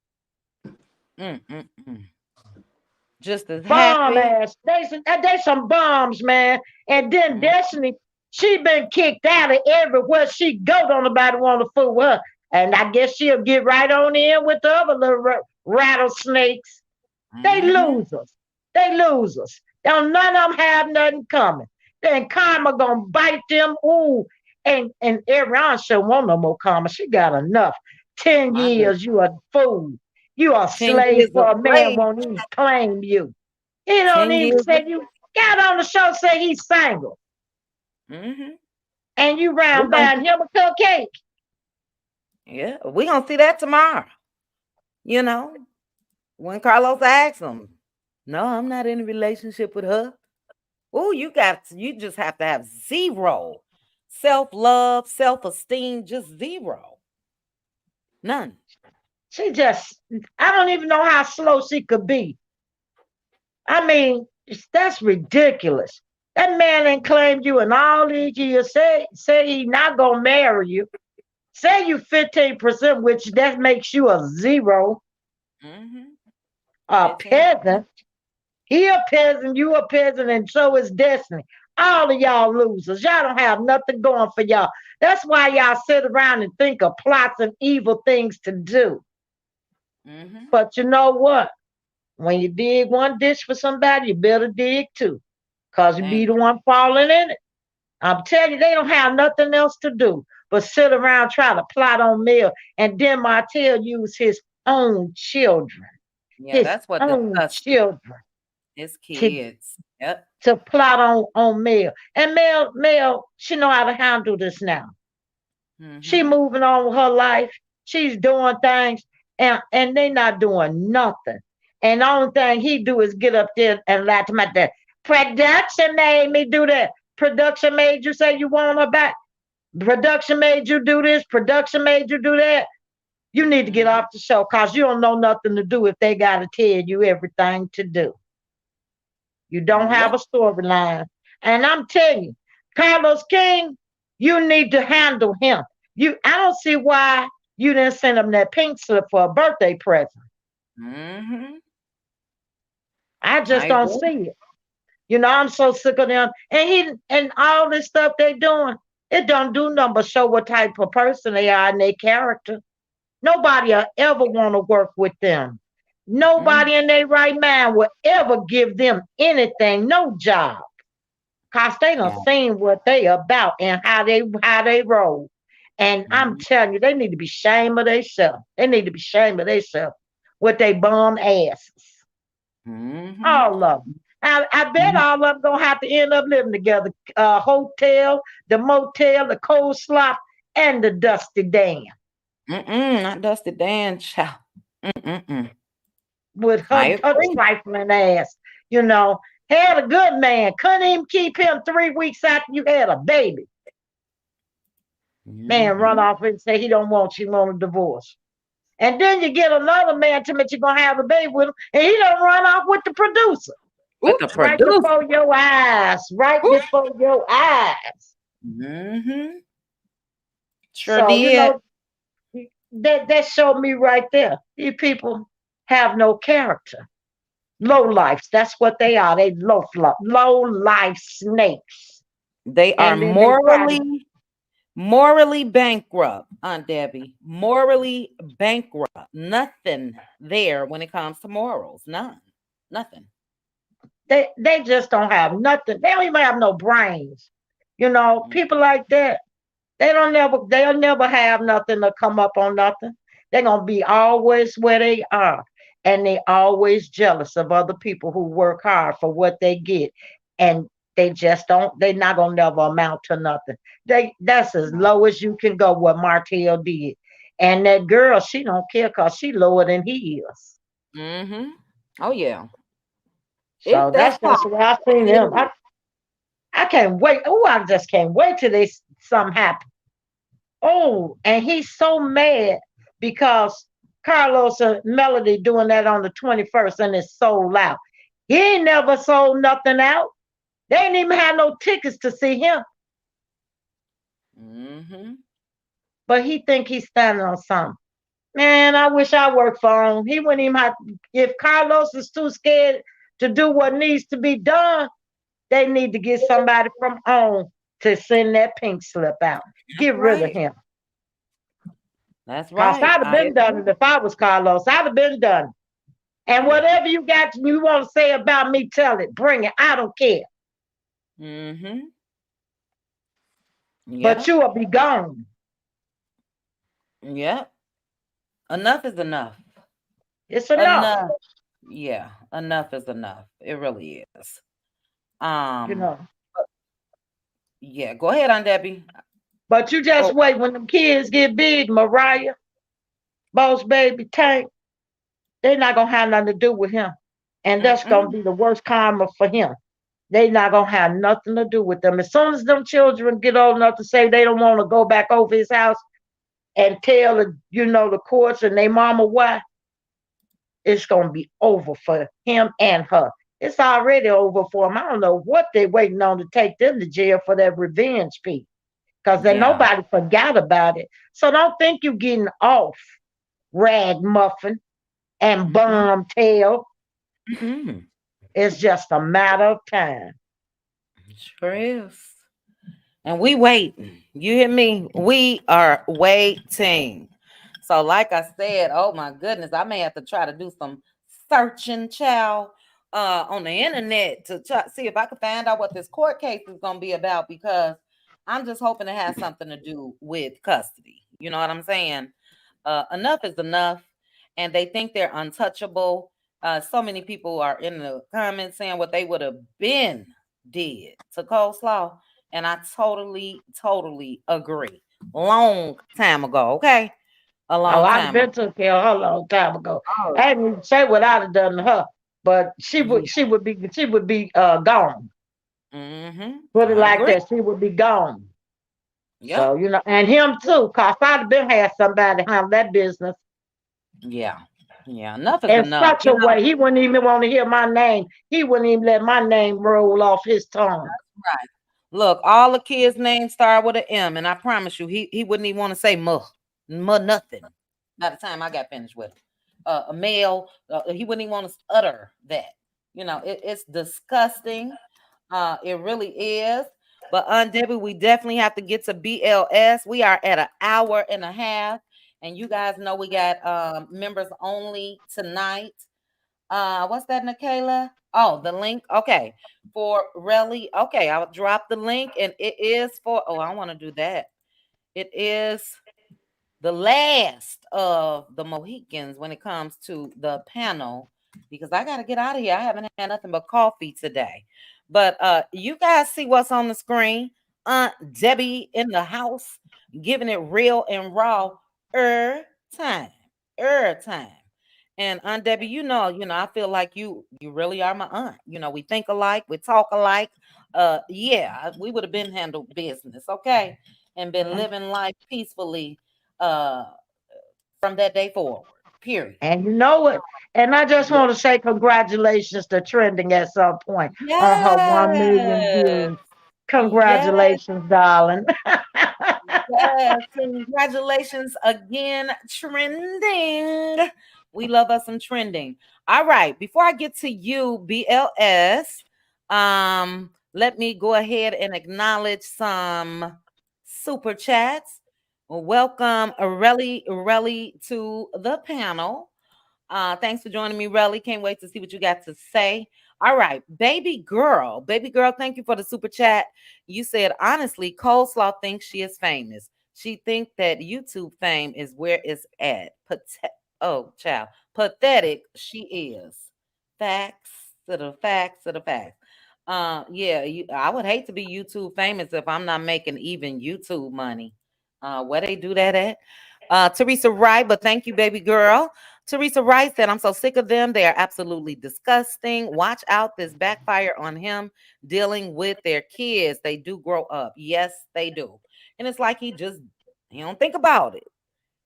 Just as bomb happy. ass. They some bombs, man. And then Destiny, she been kicked out of everywhere she go. Don't nobody want to fool her. And I guess she'll get right on in with the other little rattlesnakes. They losers. They losers. Don't none of them have nothing coming. Then karma gonna bite them. Ooh. And Ariana should want no more karma. She got enough. 10 years, you a fool. You a slave for a man won't even claim you. He don't even say you got on the show, say he's single. And you round buying him a cupcake. Yeah, we're gonna see that tomorrow. When Carlos asks him, no, I'm not in a relationship with her. Oh, you just have to have zero self-love, self-esteem, just zero. None. She just, I don't even know how slow she could be. I mean, that's ridiculous. That man ain't claimed you in all these years. Say he not gonna marry you. Say you 15%, which that makes you a zero. A peasant. He a peasant, you a peasant, and so is Destiny. All of y'all losers. Y'all don't have nothing going for y'all. That's why y'all sit around and think of plots and evil things to do. But you know what? When you dig one ditch for somebody, you better dig two. Because you be the one falling in it. I'm telling you, they don't have nothing else to do but sit around trying to plot on Mel. And then Martell use his own children. Yeah, that's what own children. His kids. To plot on Mel. And Mel, she know how to handle this now. She moving on with her life. She's doing things, and they not doing nothing. And the only thing he do is get up there and lie to my dad. Production made me do that. Production made you say you want her back. Production made you do this. Production made you do that. You need to get off the show because you don't know nothing to do if they got to tell you everything to do. You don't have a storyline. And I'm telling you, Carlos King, you need to handle him. I don't see why you didn't send him that pink slip for a birthday present. I just don't see it. I'm so sick of them. And all this stuff they doing, it don't do nothing but show what type of person they are and their character. Nobody will ever want to work with them. Nobody in their right mind will ever give them anything, no job. Cause they done seen what they about and how they roll. And I'm telling you, they need to be ashamed of themselves. They need to be ashamed of themselves with their bum asses. All of them. I bet all of them gonna have to end up living together. Hotel, the motel, the cold slop, and the Dusty Dan. Not Dusty Dan, child. With her trifling ass, had a good man. Couldn't even keep him 3 weeks after you had a baby. Man, run off and say he don't want you, want a divorce. And then you get another man to admit you're gonna have a baby with him, and he don't run off with the producer. Right before your eyes. Right before your eyes. Sure did. That showed me right there. You people have no character. Low lives. That's what they are. They low life snakes. They are morally bankrupt, Aunt Debbie. Morally bankrupt. Nothing there when it comes to morals. Nothing. They just don't have nothing. They don't even have no brains. People like that, they'll never have nothing to come up on nothing. They're gonna be always where they are. And they always jealous of other people who work hard for what they get. And they just they're not gonna never amount to nothing. That's as low as you can go, what Martell did. And that girl, she don't care because she lower than he is. Oh yeah. So that's just where I seen him. I can't wait. Oh, I just can't wait till something happen. Oh, and he's so mad because Carlos and Melody doing that on the 21st and it's sold out. He ain't never sold nothing out. They ain't even had no tickets to see him. But he think he's standing on something. Man, I wish I worked for him. He wouldn't even have. If Carlos is too scared to do what needs to be done, they need to get somebody from home to send that pink slip out. Get rid of him. That's right. I'd have been done it if I was Carlos. I'd have been done. And whatever you want to say about me, tell it. Bring it. I don't care. But you will be gone. Yep. Enough is enough. It's enough. Yeah, enough is enough. It really is. Yeah, go ahead, Aunt Debbie. But you just wait when them kids get big, Mariah, Boss Baby, Tank, they're not gonna have nothing to do with him. And that's gonna be the worst karma for him. They not gonna have nothing to do with them. As soon as them children get old enough to say they don't want to go back over his house and tell the courts and their mama why, it's gonna be over for him and her. It's already over for them. I don't know what they're waiting on to take them to jail for that revenge piece. Because then nobody forgot about it. So don't think you're getting off, ragmuffin and bum tail. It's just a matter of time. Sure is. And we waiting. You hear me? We are waiting. So like I said, oh my goodness, I may have to try to do some searching, child, on the internet to see if I can find out what this court case is going to be about, because I'm just hoping it has something to do with custody. You know what I'm saying? Enough is enough. And they think they're untouchable. So many people are in the comments saying what they would have been did to Coleslaw. And I totally agree. long time ago. Okay, a Oh, long I'd have time been ago. took care of her a long time ago. Oh, I didn't even say what I'd have done to her, but yeah. she would be gone. Put it I like agree. that, she would be gone. Yep. So, and him too, cause I'd have been had somebody handle that business Yeah. Yeah. Enough is in enough. such a way. He wouldn't even want to hear my name. He wouldn't even let my name roll off his tongue. Right. Look, all the kids' names start with an M, and I promise you, he wouldn't even want to say nothing. By the time I got finished with him, a male, he wouldn't even want to utter that. It's disgusting. It really is. But Debbie, we definitely have to get to BLS. We are at an hour and a half, and you guys know we got members only tonight. What's that, Nikayla? Oh, the link. Okay. For Relly. Okay, I'll drop the link, and it is for I want to do that. It is the last of the Mohicans when it comes to the panel, because I gotta get out of here. I haven't had nothing but coffee today. But you guys see what's on the screen. Aunt Debbie in the house, giving it real and raw time. Time. And Aunt Debbie, I feel like you really are my aunt. We think alike, we talk alike. Yeah, we would have been handled business, okay, and been living life peacefully uh from that day forward. Period. And you know what? And I just want to say congratulations to Trending at some point on her 1 million Yes. views. Yes. Congratulations, darling. Yes. Congratulations again, Trending. We love us some Trending. All right. Before I get to you, BLS, let me go ahead and acknowledge some super chats. Welcome, Relly, to the panel. Thanks for joining me, Relly. Can't wait to see what you got to say. All right, baby girl, thank you for the super chat. You said, honestly, Coleslaw thinks she is famous. She thinks that YouTube fame is where it's at. Child, pathetic she is. Facts to the facts to the facts. Yeah, I would hate to be YouTube famous if I'm not making even YouTube money. Where they do that at? Teresa Wright, but thank you, baby girl. Teresa Wright said, I'm so sick of them. They are absolutely disgusting. Watch out, this backfire on him dealing with their kids. They do grow up. Yes, they do. And it's like he don't think about it.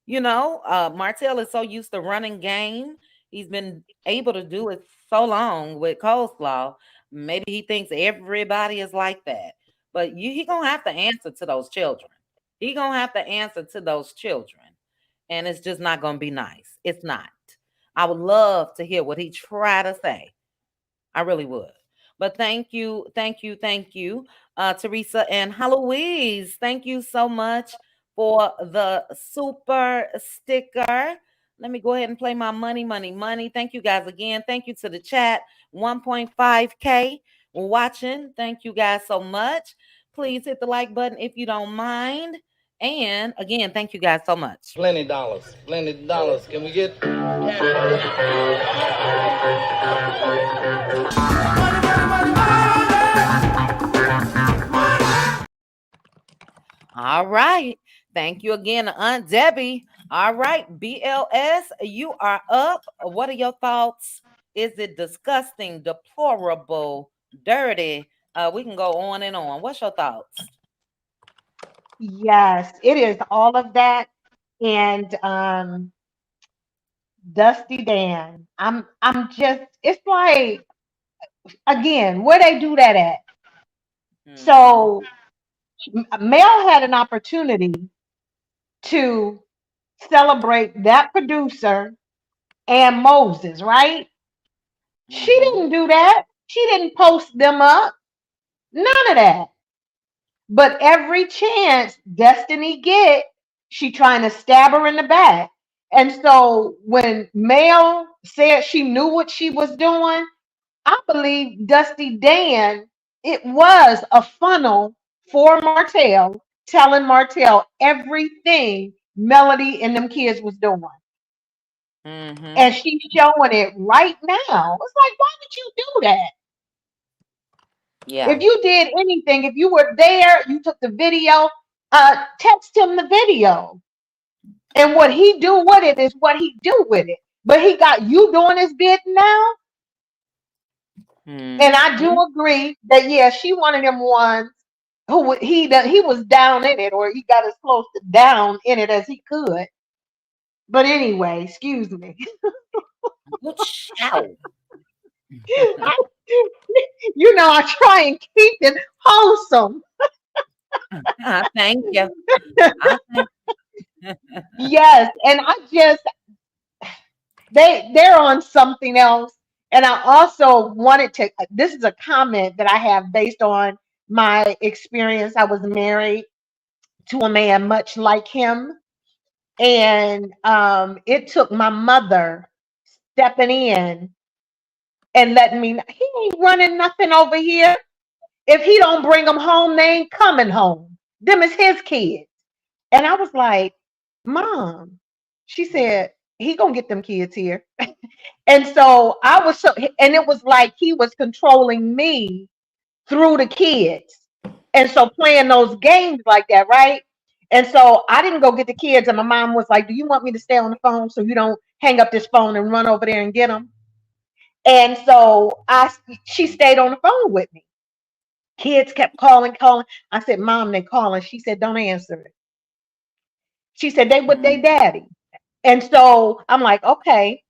Martell is so used to running game. He's been able to do it so long with Coleslaw. Maybe he thinks everybody is like that. But he gonna have to answer to those children. He gonna have to answer to those children. And it's just not gonna be nice. It's not. I would love to hear what he try to say. I really would. But thank you, Teresa and Heloise. Thank you so much for the super sticker. Let me go ahead and play my money. Thank you guys again. Thank you to the chat. 1.5K watching. Thank you guys so much. Please hit the like button if you don't mind. And again, thank you guys so much. Plenty dollars. Can we get? All right. Thank you again, Aunt Debbie. All right, BLS, you are up. What are your thoughts? Is it disgusting, deplorable, dirty? We can go on and on. What's your thoughts? Yes, it is all of that. And Dusty Dan. I'm just, it's like, again, where they do that at? So Mel had an opportunity to celebrate that producer and Moses, right? She didn't do that. She didn't post them up. None of that. But every chance Destiny get, she trying to stab her in the back. And so when Mel said she knew what she was doing, I believe Dusty Dan, it was a funnel for Martell, telling Martell everything Melody and them kids was doing. And she's showing it right now. It's like, why would you do that? Yeah. If you did anything, if you were there, you took the video, text him the video. And what he do with it is what he do with it. But he got you doing his bit now. And I do agree that, yeah, she one of them ones who he was down in it, or he got as close to down in it as he could. But anyway, excuse me. Good shout. You know, I try and keep it wholesome. Thank you. Yes, and I just they're on something else. And I also wanted to, this is a comment that I have based on my experience. I was married to a man much like him. And it took my mother stepping in and letting me know he ain't running nothing over here. If he don't bring them home, they ain't coming home. Them is his kids. And I was like, Mom, she said, he gonna get them kids here. And so I was and it was like he was controlling me through the kids. And so playing those games like that, right? And so I didn't go get the kids. And my mom was like, do you want me to stay on the phone so you don't hang up this phone and run over there and get them? And so she stayed on the phone with me. Kids kept calling. I said, Mom, they calling. She said, don't answer it. She said, they with their daddy. And so I'm like, okay.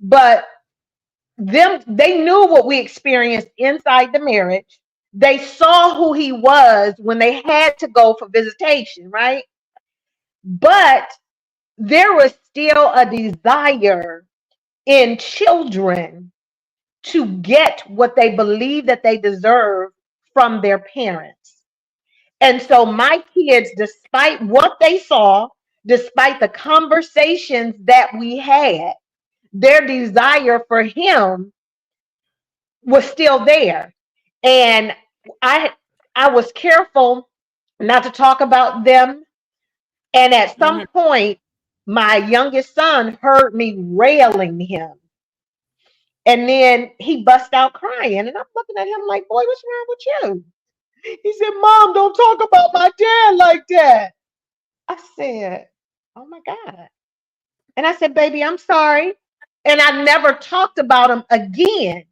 But they knew what we experienced inside the marriage. They saw who he was when they had to go for visitation, right? But there was still a desire in children to get what they believe that they deserve from their parents. And so my kids, despite what they saw, despite the conversations that we had, their desire for him was still there. And I was careful not to talk about them. And at some point, my youngest son heard me railing him. And then he bust out crying. And I'm looking at him like, boy, what's wrong with you? He said, Mom, don't talk about my dad like that. I said, oh my God. And I said, baby, I'm sorry. And I never talked about him again.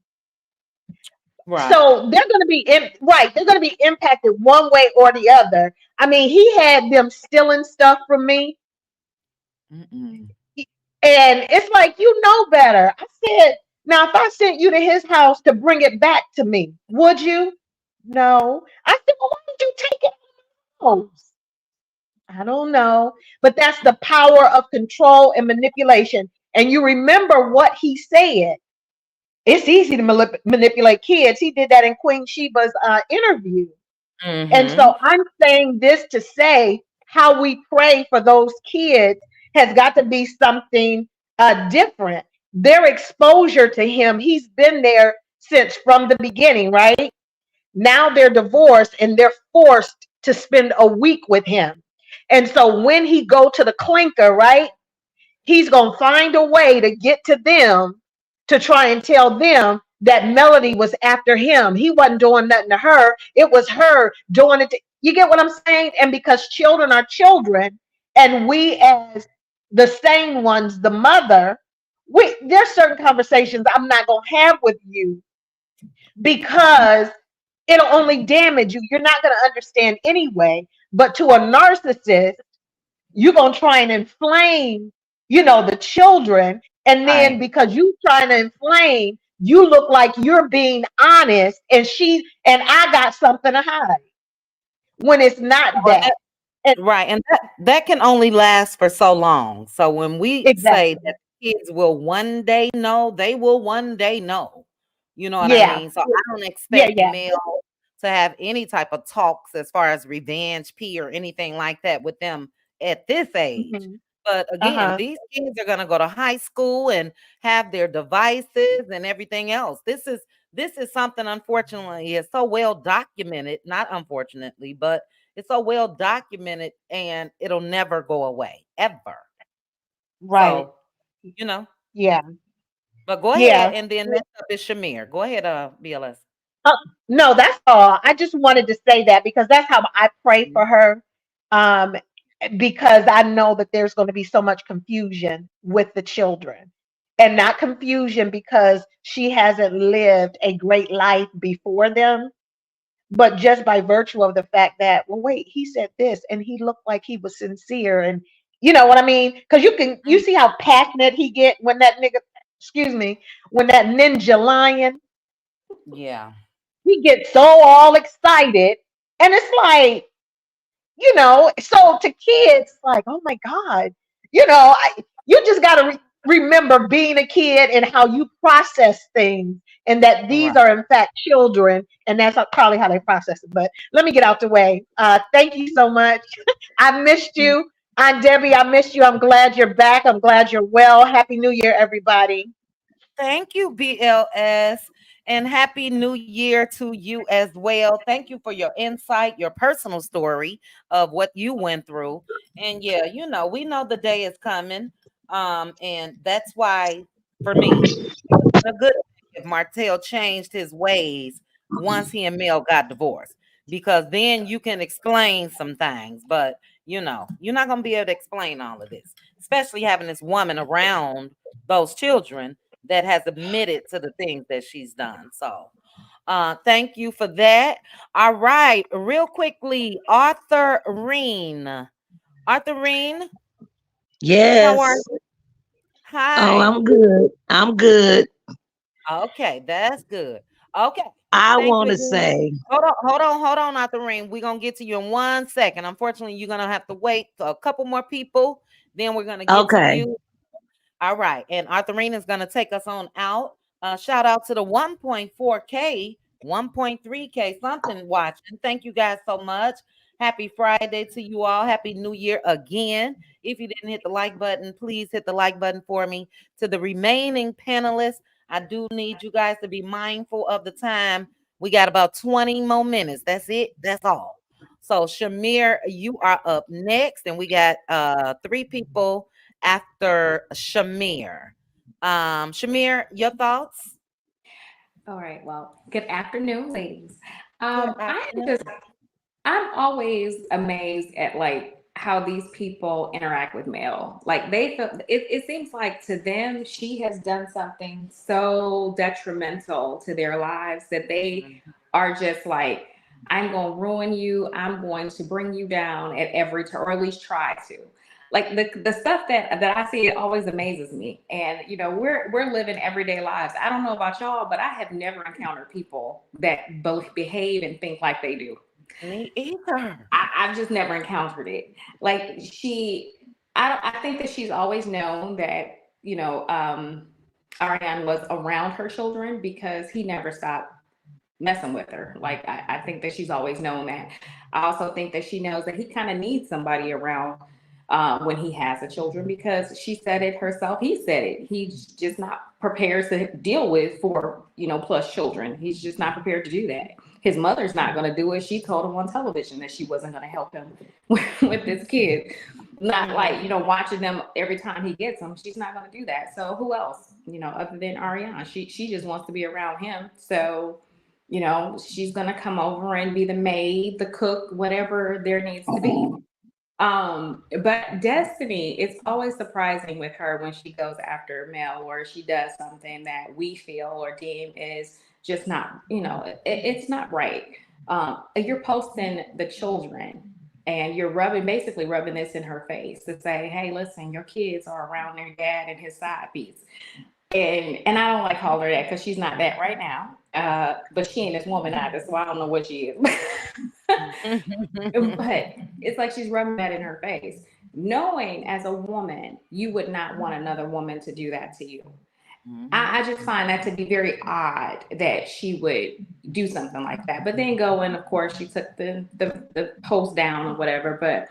Right. So they're going to be right. They're going to be impacted one way or the other. I mean, he had them stealing stuff from me. And it's like, you know better. I said, now, if I sent you to his house to bring it back to me, would you? No. I said, well, why don't you take it home? I don't know. But that's the power of control and manipulation. And you remember what he said. It's easy to manipulate kids. He did that in Queen Sheba's interview. And so I'm saying this to say how we pray for those kids has got to be something different. Their exposure to him, he's been there since from the beginning, right? Now they're divorced and they're forced to spend a week with him. And so when he go to the clinker, right, he's going to find a way to get to them to try and tell them that Melody was after him. He wasn't doing nothing to her. It was her doing it. You get what I'm saying? And because children are children, and we as the sane ones, the mother, there's certain conversations I'm not going to have with you because it'll only damage you. You're not going to understand anyway. But to a narcissist, you're going to try and inflame, the children. And then because you trying to inflame, you look like you're being honest and I got something to hide when it's not that. Right. And that can only last for so long. So when we say that kids will one day know, they will one day know. You know what I mean? So I don't expect Mel to have any type of talks as far as revenge, or anything like that with them at this age. But again, these kids are going to go to high school and have their devices and everything else. This is something, unfortunately, is so well documented, not unfortunately, but it's so well documented and it'll never go away, ever. Right. So, Yeah. But go ahead, and then next up is Shamir. Go ahead, BLS. No, that's all. I just wanted to say that because that's how I pray for her. um, because I know that there's going to be so much confusion with the children. And not confusion because she hasn't lived a great life before them, but just by virtue of the fact that, well, wait, he said this and he looked like he was sincere. And you know what I mean? Because you Mm. see how passionate he get when that nigga, excuse me, when that ninja lion, Yeah. he gets so all excited. And it's like, so to kids, like, oh my God, you just got to remember being a kid and how you process things, and that these Right. are in fact children, and that's probably how they process it. But let me get out the way. Thank you so much. I missed you. Aunt Debbie, I missed you. I'm glad you're back. I'm glad you're well. Happy New Year, everybody. Thank you, BLS, and happy new year to you as well. Thank you for your insight, your personal story of what you went through. And yeah, we know the day is coming. And that's why for me, it would have been a good thing if Martell changed his ways once he and Mel got divorced. Because then you can explain some things, but you're not gonna be able to explain all of this, especially having this woman around those children that has admitted to the things that she's done. So, thank you for that. All right, real quickly, Arthur Reen. Arthur Reen, how are Yes. you? Oh, Hi. I'm good. I'm good. Okay, that's good. Okay, I thank you want to again. say, Hold on, Arthur Reen. We're gonna get to you in 1 second. Unfortunately, you're gonna have to wait for a couple more people. Then we're gonna get to okay. you. All right. And Arthurina is going to take us on out. Shout out to the 1.4K, 1.3K something watching. Thank you guys so much. Happy Friday to you all. Happy New Year again. If you didn't hit the like button, please hit the like button for me. To the remaining panelists, I do need you guys to be mindful of the time. We got about 20 more minutes. That's it. That's all. So Shamir, you are up next, and we got three people after Shamir. Shamir, your thoughts? All right. Well, good afternoon, ladies. Good I afternoon. just, I'm always amazed at like how these people interact with Mel. Like they feel it seems like to them she has done something so detrimental to their lives that they are just like, I'm going to ruin you. I'm going to bring you down at every turn, or at least try to. Like the stuff that I see, it always amazes me. And we're living everyday lives. I don't know about y'all, but I have never encountered people that both behave and think like they do. Me either. I've just never encountered it. Like I think that she's always known that, Ariane was around her children because he never stopped messing with her. Like I think that she's always known that. I also think that she knows that he kind of needs somebody around when he has the children, because she said it herself. He said it. He's just not prepared to deal with 4+ children. He's just not prepared to do that. His mother's not going to do it. She told him on television that she wasn't going to help him with this kid. Not like, watching them every time he gets them. She's not going to do that. So who else, other than Ariane? She just wants to be around him. So, she's going to come over and be the maid, the cook, whatever there needs to be. But Destiny, it's always surprising with her when she goes after Mel, or she does something that we feel or deem is just not, it's not right. You're posting the children and you're basically rubbing this in her face to say, hey, listen, your kids are around their dad and his side piece. And I don't like calling her that because she's not that right now. But she ain't this woman either, so I don't know what she is. But it's like she's rubbing that in her face, knowing as a woman you would not want another woman to do that to you. I just find that to be very odd that she would do something like that. But then go and of course she took the post down or whatever. But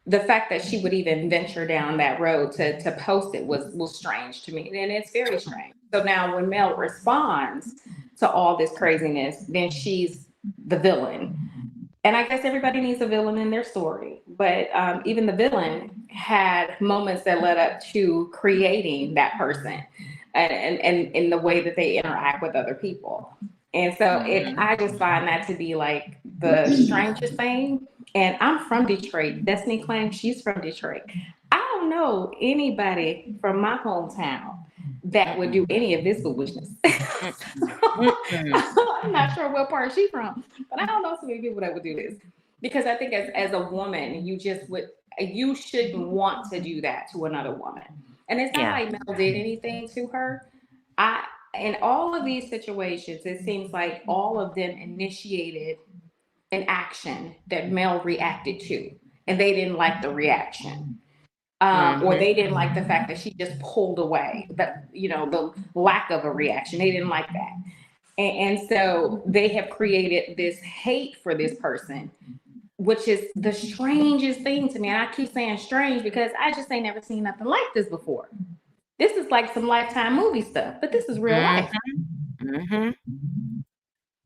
the fact that she would even venture down that road to post it was strange to me, and it's very strange. So now when Mel responds to all this craziness, then she's the villain. And I guess everybody needs a villain in their story, but even the villain had moments that led up to creating that person, and in the way that they interact with other people. And so I just find that to be like the strangest thing. And I'm from Detroit. Destiny claims she's from Detroit. I don't know anybody from my hometown that would do any of this foolishness. I'm not sure what part she's from, but I don't know so many people that would do this. Because I think as a woman, you shouldn't want to do that to another woman. And it's not like Mel did anything to her. In all of these situations, it seems like all of them initiated an action that Mel reacted to, and they didn't like the reaction. Or they didn't like the fact that she just pulled away, the lack of a reaction. They didn't like that. And so they have created this hate for this person, which is the strangest thing to me. And I keep saying strange because I just ain't never seen nothing like this before. This is like some Lifetime movie stuff, but this is real life.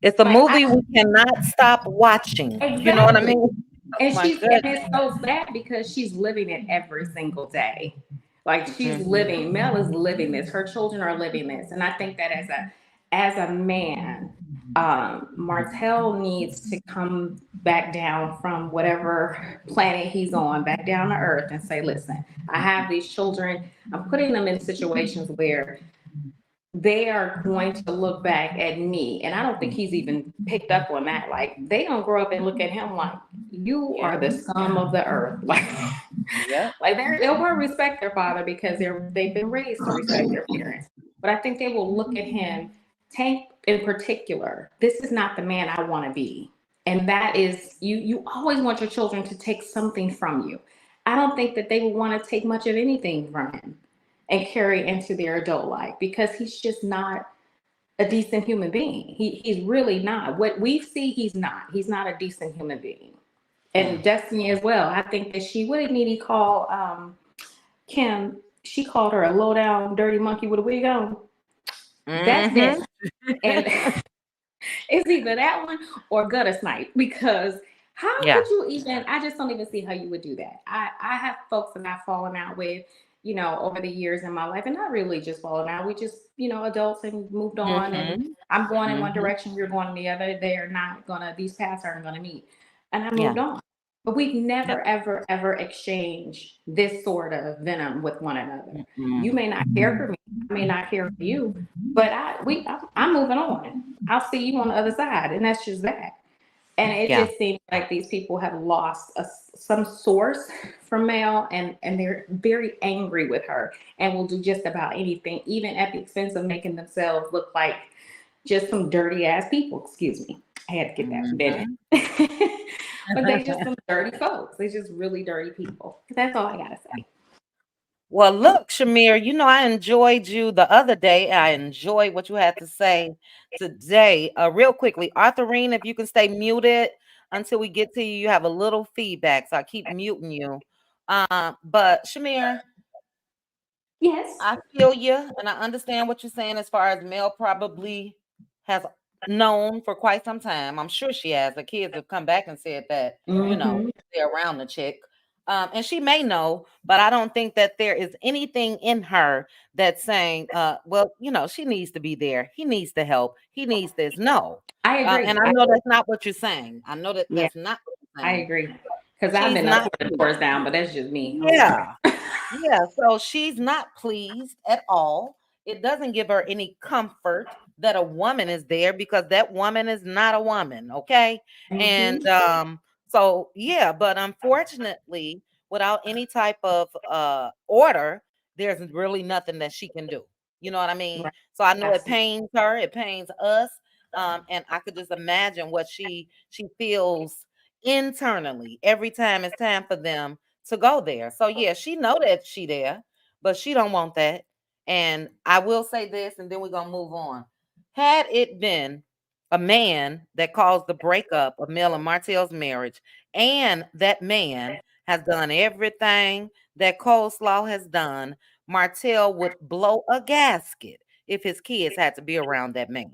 It's a movie we cannot stop watching. Exactly. You know what I mean? And it's so sad because she's living it every single day. Like Mel is living this. Her children are living this. And I think that as a man, Martell needs to come back down from whatever planet he's on, back down to earth and say, listen, I have these children. I'm putting them in situations where they are going to look back at me. And I don't think he's even picked up on that. Like, they don't grow up and look at him like, you are the scum of the earth. Like, they'll respect their father because they've been raised to respect their parents. But I think they will look at him, Tank in particular, this is not the man I want to be. And that is, you always want your children to take something from you. I don't think that they would want to take much of anything from him and carry into their adult life because he's just not a decent human being. He's really not. What we see, he's not. He's not a decent human being. And Destiny as well. I think that what did Needy call Kim? She called her a low down dirty monkey with a wig on. That's it. And it's either that one or gutter snipe because how could you even, I just don't even see how you would do that. I have folks that I've fallen out with, over the years in my life, and not really just falling out. We just, adults and moved on and I'm going in one direction, you're going in the other. These paths aren't going to meet. And I moved on. But we've never, ever, ever exchanged this sort of venom with one another. You may not care for me, I may not care for you, but I'm moving on. I'll see you on the other side, and that's just that. And it just seems like these people have lost some source from Mel, and they're very angry with her and will do just about anything, even at the expense of making themselves look like just some dirty ass people. Excuse me. I had to get that bit. But they just some dirty folks. They're just really dirty people. That's all I gotta say. Well, look, Shamir, I enjoyed you the other day. I enjoyed what you had to say today. Real quickly, Arthurine, if you can stay muted until we get to you, you have a little feedback, so I keep muting you. But Shamir, yes, I feel you, and I understand what you're saying as far as Mel probably has known for quite some time. I'm sure she has. The kids have come back and said that, they're around the chick. And she may know, but I don't think that there is anything in her that's saying, she needs to be there. He needs the help. He needs this. No. I agree. And I know that's not what you're saying. I know that that's not what you're saying. I agree. Because I've been up the doors down, but that's just me. Yeah. So she's not pleased at all. It doesn't give her any comfort that a woman is there because that woman is not a woman. Okay. And but unfortunately, without any type of order, there's really nothing that she can do. You know what I mean? Right. So I know it pains her, it pains us. And I could just imagine what she feels internally every time it's time for them to go there. So she know that she there, but she don't want that. And I will say this, and then we're gonna move on. Had it been a man that caused the breakup of Mel and Martell's marriage, and that man has done everything that Coleslaw has done, Martell would blow a gasket if his kids had to be around that man.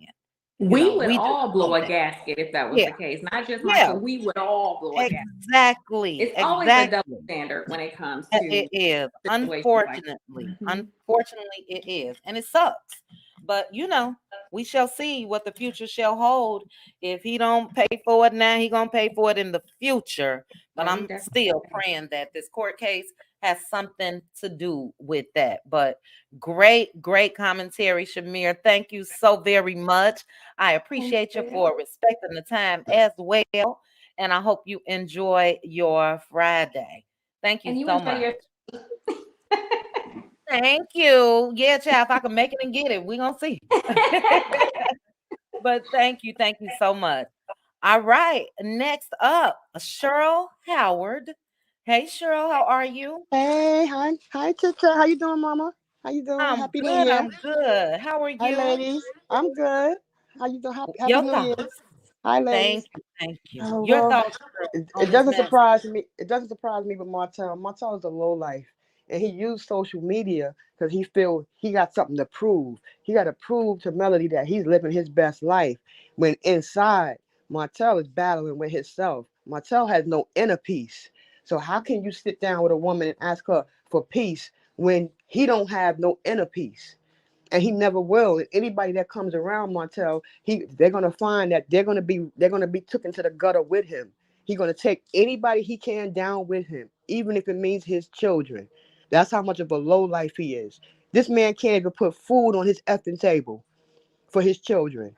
We would all blow a gasket if that was the case. Not just Martell, we would all blow a gasket. Exactly. It's always a double standard when it comes to it is. Unfortunately, it is. And it sucks. But we shall see what the future shall hold. If he don't pay for it now, he gonna pay for it in the future. But I'm still praying that this court case has something to do with that. But great commentary, Shamir. Thank you so very much. I appreciate you for respecting the time as well. And I hope you enjoy your Friday. Thank you so much. Thank you. Yeah, child, if I can make it and get it, we're gonna see. But thank you so much. All right, next up, Cheryl Howard. Hey, Cheryl, how are you? Hey, hi, Tita. How you doing, Mama? How you doing? I'm Happy New good. Year. I'm good. How are you? Hi, ladies. I'm good. How you doing? Happy Your New Year. thoughts? Hi, ladies. Thank you. Oh, Your well, thoughts it on this doesn't mess? surprise me. It doesn't surprise me with Martell. Martell is a low life, and he used social media because he feel he got something to prove. He got to prove to Melody that he's living his best life. When inside, Martell is battling with himself. Martell has no inner peace. So how can you sit down with a woman and ask her for peace when he don't have no inner peace? And he never will. And anybody that comes around Martell, they're gonna find that they're gonna be taken to the gutter with him. He's gonna take anybody he can down with him, even if it means his children. That's how much of a low life he is. This man can't even put food on his effing table for his children,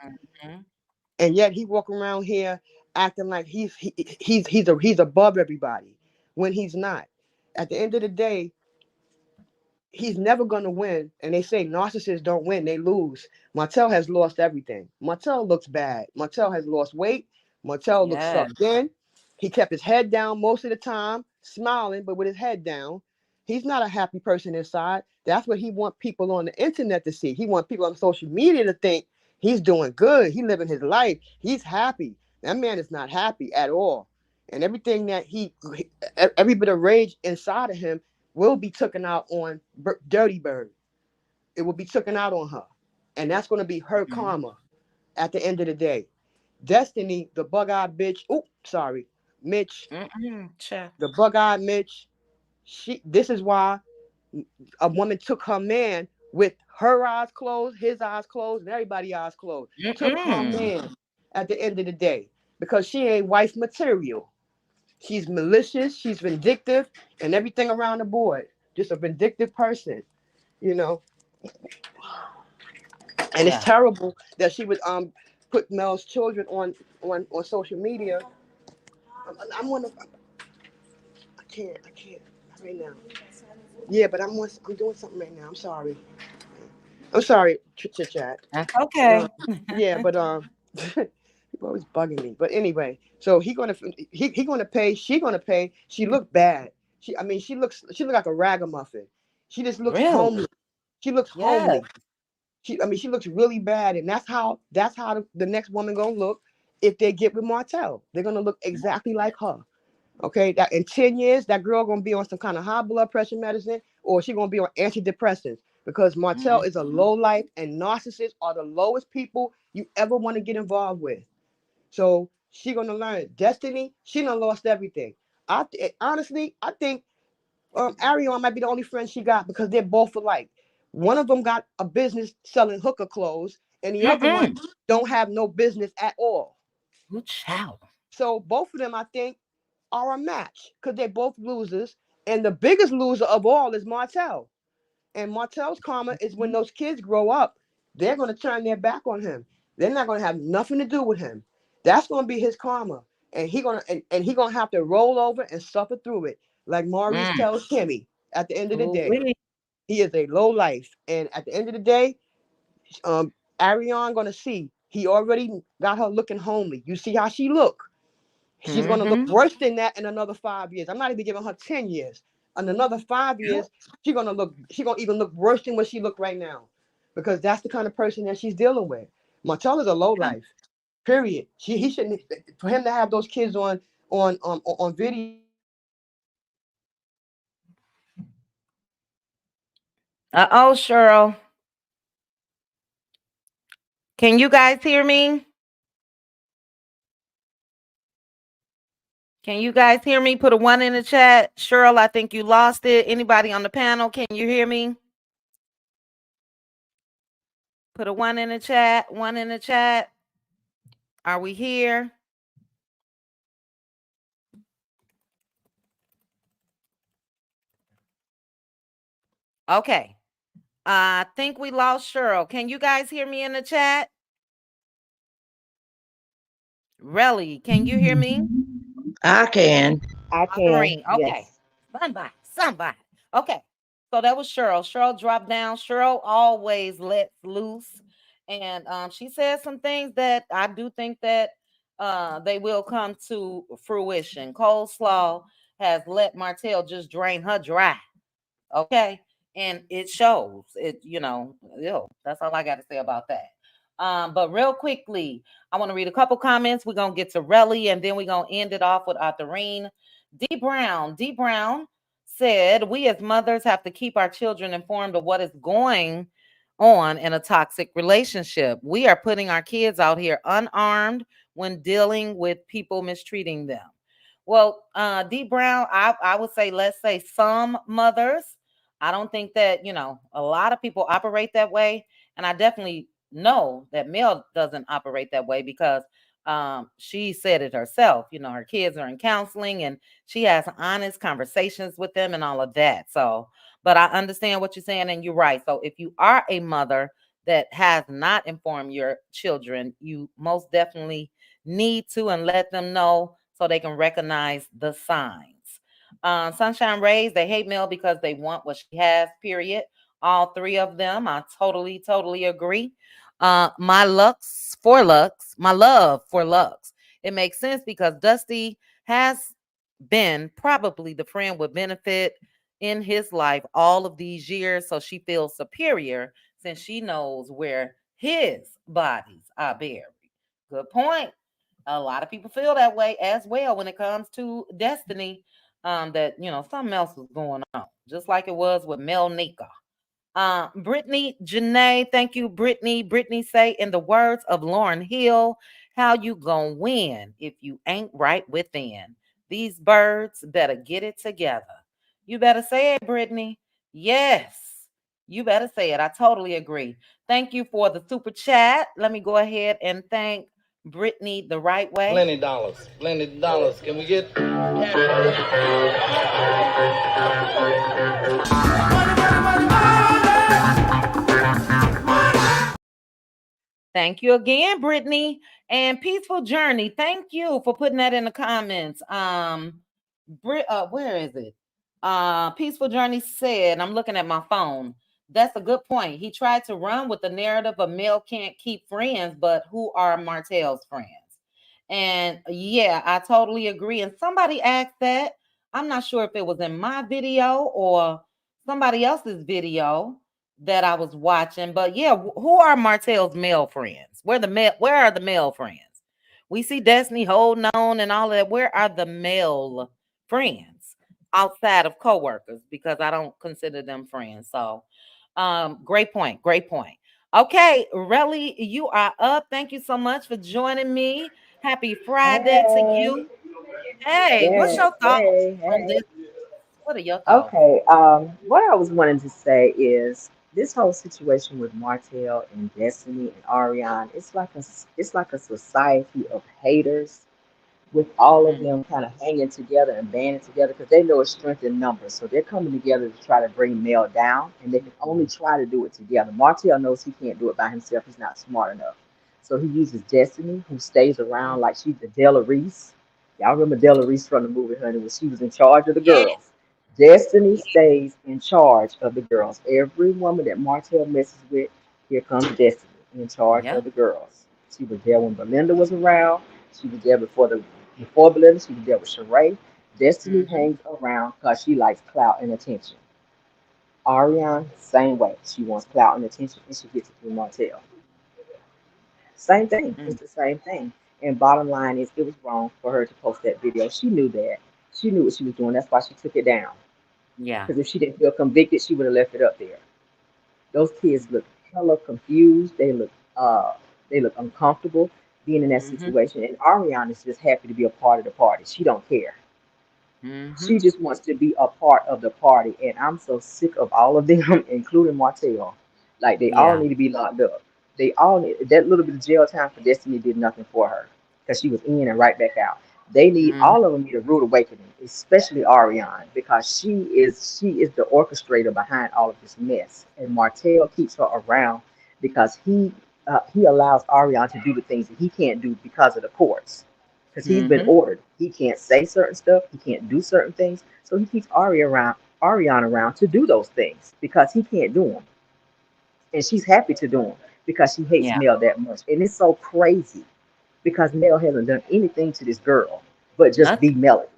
and yet he walk around here acting like he's above everybody when he's not. At the end of the day, he's never going to win. And they say narcissists don't win, they lose. Martell has lost everything. Martell looks bad. Martell has lost weight. Martell looks sucked in. He kept his head down most of the time, smiling, but with his head down. He's not a happy person inside. That's what he wants people on the internet to see. He wants people on social media to think he's doing good. He's living his life. He's happy. That man is not happy at all. And everything that every bit of rage inside of him will be taken out on Dirty Bird. It will be taken out on her. And that's going to be her karma at the end of the day. Destiny, the bug-eyed bitch. Mitch. The bug-eyed Mitch. This is why a woman took her man with her eyes closed, his eyes closed, and everybody's eyes closed. Took her man at the end of the day because she ain't wife material. She's malicious, she's vindictive, and everything around the board. Just a vindictive person, And it's terrible that she would put Mel's children on social media. I can't right now. Yeah, but I'm doing something right now. I'm sorry, chit chat. That's okay. Yeah, but people always bugging me. But anyway, so he gonna pay. She gonna pay. She looked bad. She look like a ragamuffin. She just looks homely. She looks homely. She looks really bad, and that's how the next woman gonna look if they get with Martell. They're gonna look exactly like her. Okay, that in 10 years, that girl gonna be on some kind of high blood pressure medicine, or she gonna be on antidepressants because Martell is a low life, and narcissists are the lowest people you ever want to get involved with. So she gonna learn. Destiny, she done lost everything. Honestly, I think Arion might be the only friend she got because they're both alike. One of them got a business selling hooker clothes, and the other one don't have no business at all. Good child. So both of them, I think, are a match because they're both losers. And the biggest loser of all is Martell. And Martell's karma is when those kids grow up, they're going to turn their back on him. They're not going to have nothing to do with him. That's going to be his karma. And he gonna have to roll over and suffer through it. Like Maurice tells Kimmy at the end of the day. He is a low life. And at the end of the day, Arion gonna see. He already got her looking homely. You see how she look. She's gonna look worse than that in another 5 years. I'm not even giving her 10 years. In another 5 years, she's gonna even look worse than what she look right now. Because that's the kind of person that she's dealing with. Martell is a low life. Period. He shouldn't, for him to have those kids on video. Cheryl. Can you guys hear me? Can you guys hear me? Put a 1 in the chat. Cheryl, I think you lost it. Anybody on the panel, can you hear me? Put a one in the chat. One in the chat. Are we here? Okay. I think we lost Cheryl. Can you guys hear me in the chat? Relly, can you hear me? I can. I can. Green. Okay. Yes. Somebody. Okay. So that was Cheryl. Cheryl dropped down. Cheryl always lets loose. And she said some things that I do think that they will come to fruition. Coleslaw has let Martell just drain her dry. Okay. And it shows. That's all I got to say about that. But real quickly, I want to read a couple comments. We're gonna get to Relly and then we're gonna end it off with Arthurine. D Brown. D Brown said, we as mothers have to keep our children informed of what is going on in a toxic relationship. We are putting our kids out here unarmed when dealing with people mistreating them. Well, D Brown, I would say, let's say some mothers. I don't think that, a lot of people operate that way. And I definitely know that Mel doesn't operate that way because she said it herself. Her kids are in counseling and she has honest conversations with them and all of that. So, but I understand what you're saying and you're right. So if you are a mother that has not informed your children, you most definitely need to and let them know so they can recognize the signs. Sunshine Rays, they hate Mel because they want what she has, period. All three of them. I totally agree. My love for Lux. It makes sense because Dusty has been probably the friend with benefit in his life all of these years. So she feels superior since she knows where his bodies are buried. Good point. A lot of people feel that way as well when it comes to Destiny. That something else was going on, just like it was with Mel Nika. Brittany Janae, thank you, Brittany. Brittany say, in the words of Lauren Hill, how you gonna win if you ain't right within? These birds better get it together. You better say it, Brittany. Yes, you better say it. I totally agree. Thank you for the super chat. Let me go ahead and thank Brittany the right way. Plenty dollars. Plenty dollars. Can we get? Thank you again, Brittany. And Peaceful Journey. Thank you for putting that in the comments. Where is it? Peaceful Journey said, I'm looking at my phone. That's a good point. He tried to run with the narrative of Mel can't keep friends, but who are Martell's friends? And yeah, I totally agree. And somebody asked that. I'm not sure if it was in my video or somebody else's video that I was watching, but yeah, who are Martell's male friends? Where are the male friends? We see Destiny holding on and all of that. Where are the male friends outside of coworkers? Because I don't consider them friends. So, great point. Great point. Okay, Relly, you are up. Thank you so much for joining me. Happy Friday to Hey, you. Hey, what's yeah, your thoughts on hey. this? What are your thoughts? Okay, what I was wanting to say is this whole situation with Martell and Destiny and Ariane, it's like a society of haters with all of Mm, them kind of hanging together and banding together because they know it's strength in numbers. So they're coming together to try to bring Mel down, and they can only try to do it together. Martell knows he can't do it by himself. He's not smart enough. So he uses Destiny, who stays around like she's the Della Reese. Y'all remember Della Reese from the movie Honey when she was in charge of the yeah, girls. Destiny stays in charge of the girls. Every woman that Martell messes with, here comes Destiny in charge yeah. of the girls. She was there when Belinda was around. She was there before Belinda. She was there with Sheree. Destiny Mm-hmm. hangs around because she likes clout and attention. Ariane, same way. She wants clout and attention, and she gets it through Martell. Same thing. Mm, It's the same thing. And bottom line is, it was wrong for her to post that video. She knew that. She knew what she was doing. That's why she took it down. yeah. Because if she didn't feel convicted, she would have left it up there. Those kids look hella confused. They look uncomfortable being in that Mm-hmm. situation. And Ariane is just happy to be a part of the party. She don't care. Mm-hmm. She just wants to be a part of the party. And I'm so sick of all of them, including Martell. Like they all Yeah. need to be locked up. They all that little bit of jail time for Destiny did nothing for her because she was in and right back out. They need Mhm. all of them need a rude awakening, especially Ariane, because she is the orchestrator behind all of this mess. And Martell keeps her around because he allows Ariane to do the things that he can't do because of the courts. Because he's been Mhm. ordered. He can't say certain stuff, he can't do certain things. So he keeps Ariane around to do those things because he can't do them. And she's happy to do them because she hates Yeah. Mel that much. And it's so crazy because Mel hasn't done anything to this girl but just be Nothing. Melody,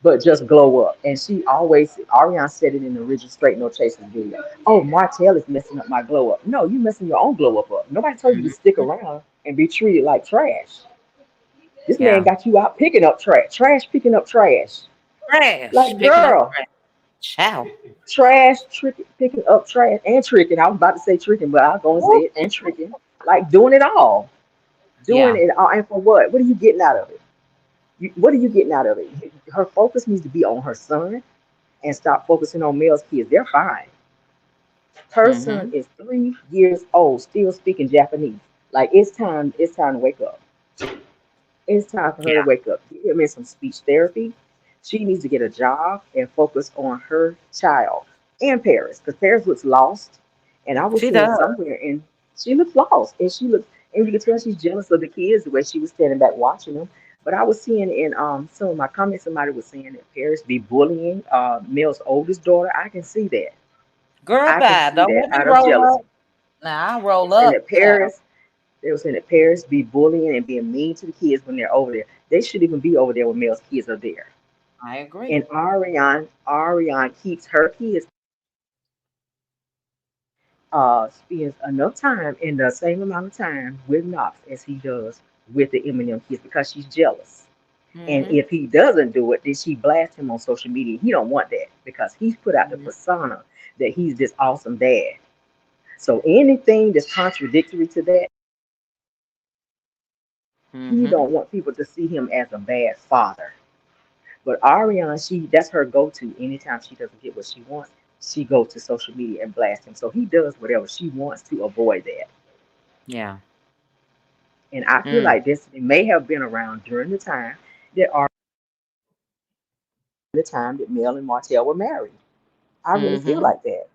but just glow up. And she always, Ariane said it in the original Straight No Chasers video. Oh, Martell is messing up my glow up. No, you messing your own glow up. Nobody told you to Mhm. stick around and be treated like trash. This man Yeah. got you out picking up trash picking up trash. Trash. Like, Picking up girl, trash. Chow. picking up trash and tricking. I was about to say tricking, but I was going to say Woo. it and tricking. Like, doing it all. Doing Yeah. it all. And for what? What are you getting out of it? What are you getting out of it? Her focus needs to be on her son and stop focusing on Mel's kids. They're fine. Her son Mhm. is 3 years old, still speaking Japanese. Like, it's time to wake up. It's time for her to Yeah. wake up. Get him in some speech therapy. She needs to get a job and focus on her child and Paris, because Paris looks lost. And I was She seeing does. somewhere, and she looks lost, and she looks, and you can tell she's jealous of the kids the way she was standing back watching them. But I was seeing in some of my comments, somebody was saying that Paris be bullying Mel's oldest daughter. I can see that. Girl, I can bye. see Don't that let me out of roll up. jealousy. Now I roll And up, that child. Paris they were saying that parents be bullying and being mean to the kids when they're over there. They should even be over there when Mel's kids are there. I agree. And Ariane keeps her kids spends enough time in the same amount of time with Knox as he does with the Eminem kids because she's jealous. And Mhm. if he doesn't do it, then she blasts him on social media. He don't want that because he's put out the Mhm. persona that he's this awesome dad. So anything that's contradictory to that, he Mhm. don't want people to see him as a bad father. But Ariane, that's her go-to. Anytime she doesn't get what she wants, she goes to social media and blasts him. So he does whatever she wants to avoid that. Yeah. And I feel Mm. like Destiny may have been around during that are the time that Mel and Martell were married. I really feel Mhm. like that.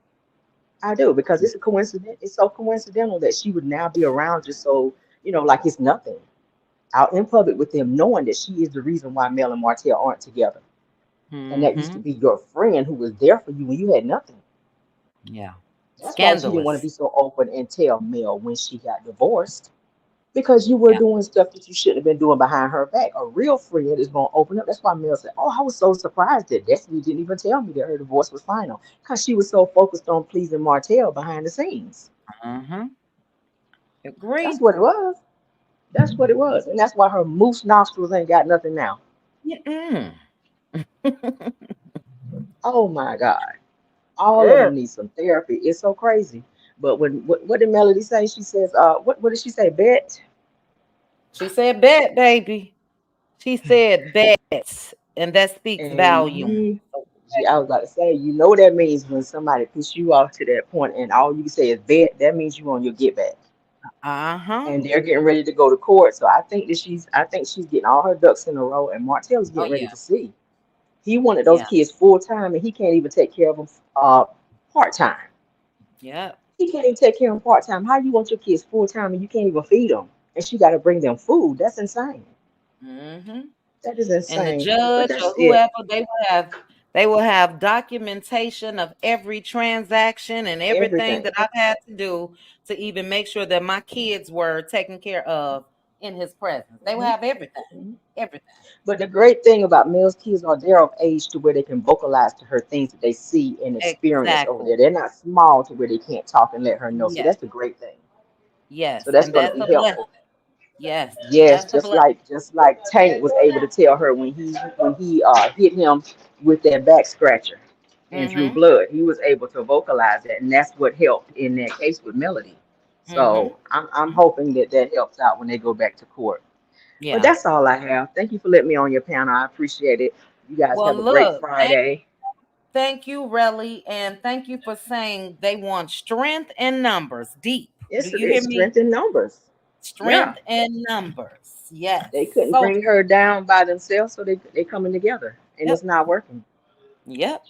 I do because it's a coincidence. It's so coincidental that she would now be around just so like it's nothing out in public with them, knowing that she is the reason why Mel and Martell aren't together. And that used to Mhm. be your friend who was there for you when you had nothing. Yeah. That's why she didn't want to Scandalous. be so open and tell Mel when she got divorced because you were Yeah. doing stuff that you shouldn't have been doing behind her back. A real friend is going to open up. That's why Mel said, "Oh, I was so surprised that Destiny didn't even tell me that her divorce was final because she was so focused on pleasing Martell behind the scenes." Mhm. That's Agree. what it was. That's what it was. And that's why her moose nostrils ain't got nothing now. Mm-mm. Oh my God. All of Girl. them need some therapy. It's so crazy. But what did Melody say? She says, what did she say? Bet. She said bet, baby. She said bet. And that speaks And volume. I was about to say, you know what that means when somebody puts you off to that point and all you can say is bet, that means you on your get back. Uh-huh. And they're getting ready to go to court. So I think she's getting all her ducks in a row and Martell's Oh getting ready yeah. to see. He wanted those Yeah. kids full time and he can't even take care of them part time. Yep. He can't even take care of them part time. How you want your kids full time and you can't even feed them? And she got to bring them food. That's insane. Mm-hmm. That is And the insane. But judge that's or it. whoever they will have documentation of every transaction and everything that Everything. I've had to do to even make sure that my kids were taken care of in his presence. They will Mhm, have everything. mhm. Everything. But the great thing about Mills kids are they're of age to where they can vocalize to her things that they see and experience over Exactly. there. They're not small to where they can't talk and let her know. So Yes. that's the great thing. So Yes. that's And going to that's be a blessing. helpful. Yes. Yes, That's a just blessing. like Tank was able to tell her when he hit him with that back scratcher and drew Mm-hmm. blood. He was able to vocalize that, and that's what helped in that case with Melody. Mm-hmm. So I'm hoping that that helps out when they go back to court. But Yeah. that's all I have. Thank you for letting me on your panel. I appreciate it. You guys Well, have a great look, Friday. thank you, Relly, and thank you for saying they want strength and numbers deep. Do you hear It's me? strength in numbers. Yeah, Strength in numbers. Yes. they couldn't So bring her down by themselves, so they coming together, and yep. it's not working. Yep.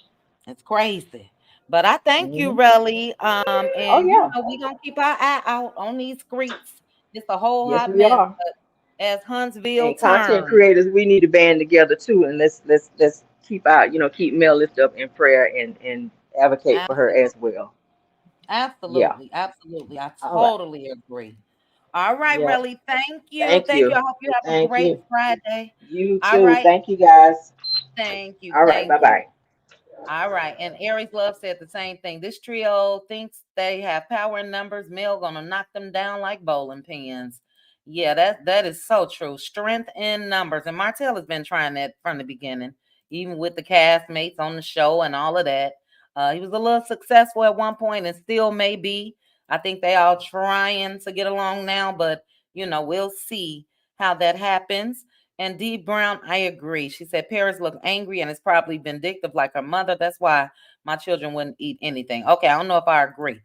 It's crazy. But I thank you, Hmm. Relly. Oh And yeah, we're gonna keep our eye out on these streets. It's a whole yes hot we mess. are. But as Huntsville And content turns, creators, we need to band together too, and let's keep out, keep Mel lift up in prayer and advocate for her as absolutely, well. Yeah. absolutely, absolutely. I All right. totally agree. All right, Yeah. Relly. Thank you. Thank Thank you. you. I hope you have a Thank great you. Friday. You All too. right. Thank you guys. Thank you. All right. Thank Bye you. bye. All right. And Aries Love said the same thing. This trio thinks they have power in numbers. Mel gonna knock them down like bowling pins. Yeah, that is so true. Strength in numbers. And Martell has been trying that from the beginning, even with the castmates on the show and all of that. He was a little successful at one point and still may be. I think they all trying to get along now, but we'll see how that happens. And Dee Brown, I agree. She said Paris looked angry and is probably vindictive like her mother. That's why my children wouldn't eat anything. Okay, I don't know if I agree.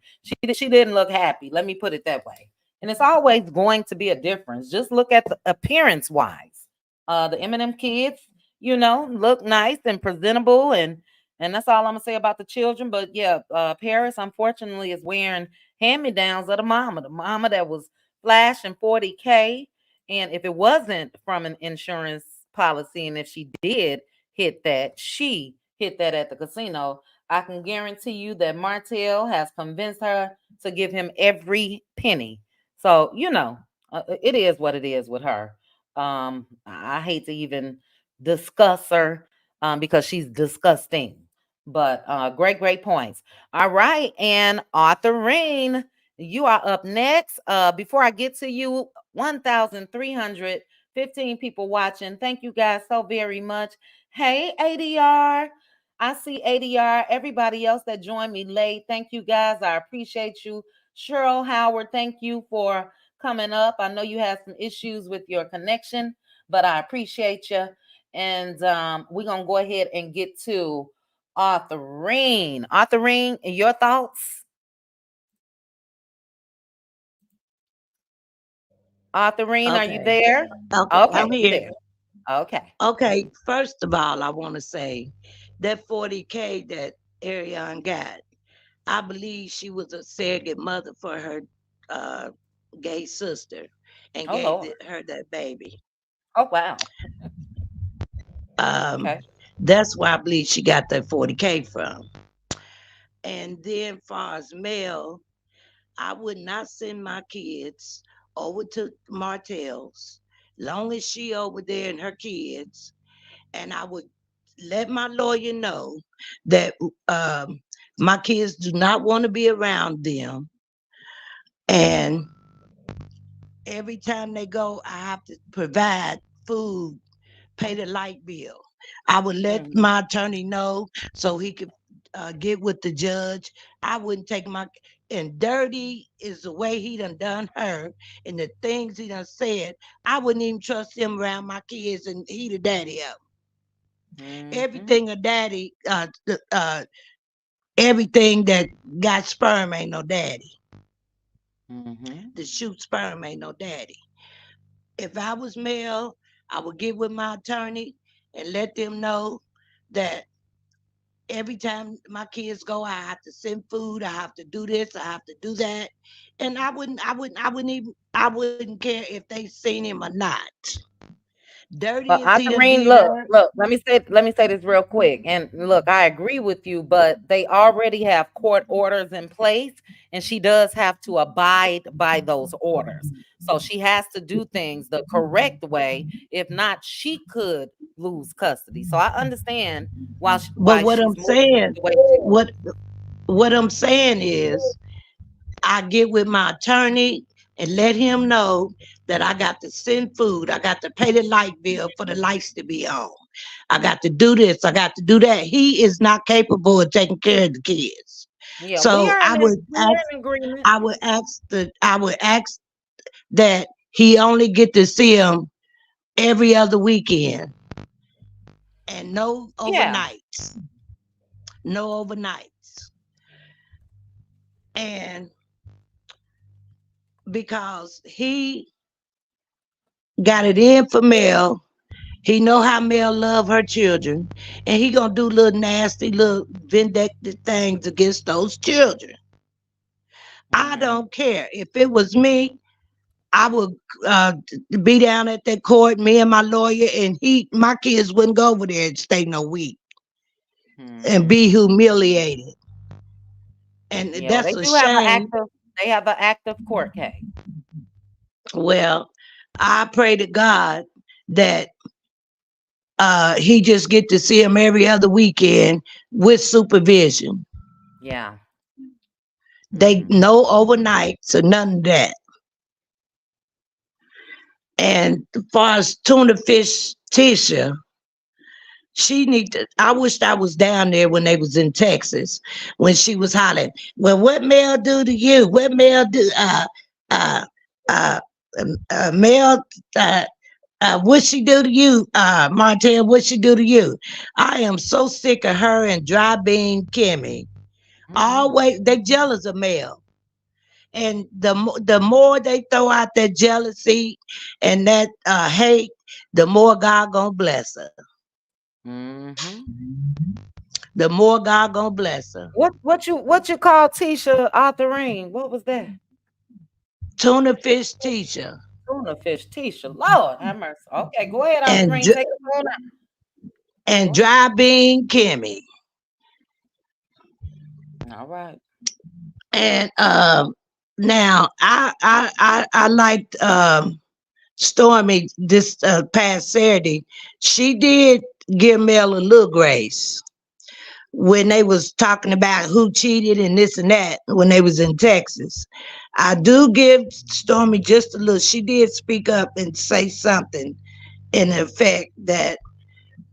She didn't look happy. Let me put it that way. And it's always going to be a difference. Just look at the appearance wise. The Eminem kids, look nice and presentable, and that's all I'm gonna say about the children. But yeah, Paris unfortunately is wearing hand-me-downs of the mama that was flashing 40K, and if it wasn't from an insurance policy, and if she did she hit that at the casino, I can guarantee you that Martell has convinced her to give him every penny. So, it is what it is with her. I hate to even discuss her because she's disgusting. But great points. All right. And Arthur Rain, you are up next. Before I get to you, 1,315 people watching. Thank you guys so very much. Hey, ADR. I see ADR. Everybody else that joined me late. Thank you guys. I appreciate you. Cheryl Howard, thank you for coming up. I know you had some issues with your connection, but I appreciate you. And we're going to go ahead and get to Arthurine. Arthurine, your thoughts? Arthurine, are you Okay. there? Okay, Okay, I'm you here. there. Okay. Okay, first of all, I want to say that 40K that Ariane got, I believe she was a surrogate mother for her uh, gay sister and Oh, gave Lord. her that baby. Oh, wow. Um, Okay. that's where I believe she got that 40K from. And then, far as Mel, I would not send my kids over to Martell's, long as she over there and her kids, and I would let my lawyer know that my kids do not want to be around them, and every time they go, I have to provide food, pay the light bill. I would let Mm-hmm. my attorney know so he could get with the judge. I wouldn't take my, and dirty is the way he done her and the things he done said. I wouldn't even trust him around my kids, and he the daddy of 'em. Mm-hmm. Everything a daddy, everything that got sperm ain't no daddy. Mm-hmm. The shoot sperm ain't no daddy. If I was male, I would get with my attorney and let them know that every time my kids go, I have to send food, I have to do this, I have to do that. And I wouldn't care if they seen him or not. Dirty as he done Irene, did look, her. look, let me say this real quick. And look, I agree with you, but they already have court orders in place, and she does have to abide by those orders. So she has to do things the correct way. If not, she could lose custody. So I understand But why she's moving the way she is. what what I'm saying is I get with my attorney and let him know that I got to send food. I got to pay the light bill for the lights to be on. I got to do this. I got to do that. He is not capable of taking care of the kids. Yeah, So we are in agreement. I would ask that he only get to see him every other weekend and no Yeah. overnights. No overnights. And because he got it in for Mel. He know how Mel love her children, and he gonna do little nasty, little vindictive things against those children. I don't care. If it was me, I would be down at that court, me and my lawyer, and my kids wouldn't go over there and stay no week and be humiliated. And Yeah, well, that's they a do have an shame. active. They have an active court case. Well, I pray to God that he just get to see him every other weekend with supervision. Yeah. They no overnights or none of that. And as far as tuna fish Tisha, she need to. I wished I was down there when they was in Texas, when she was hollering. Well, what Mel do to you? What Mel do? Uh, uh, Mel. What she do to you, Martell? What she do to you? I am so sick of her and Dry Bean Kimmy. Always they jealous of Mel. And the more they throw out that jealousy and that hate, the more God gonna bless her. The more God gonna bless her. What you call Tisha Arthurine? What was that? Tuna fish teacher. Tuna fish Tisha. Lord have mercy. Okay, go ahead, And Arthurine. Take it on out. and Dry Bean Kimmy. All right. And now I liked Stormy this past Saturday. She did give Mel a little grace when they was talking about who cheated and this and that when they was in Texas. I do give Stormy just a little. She did speak up and say something in effect that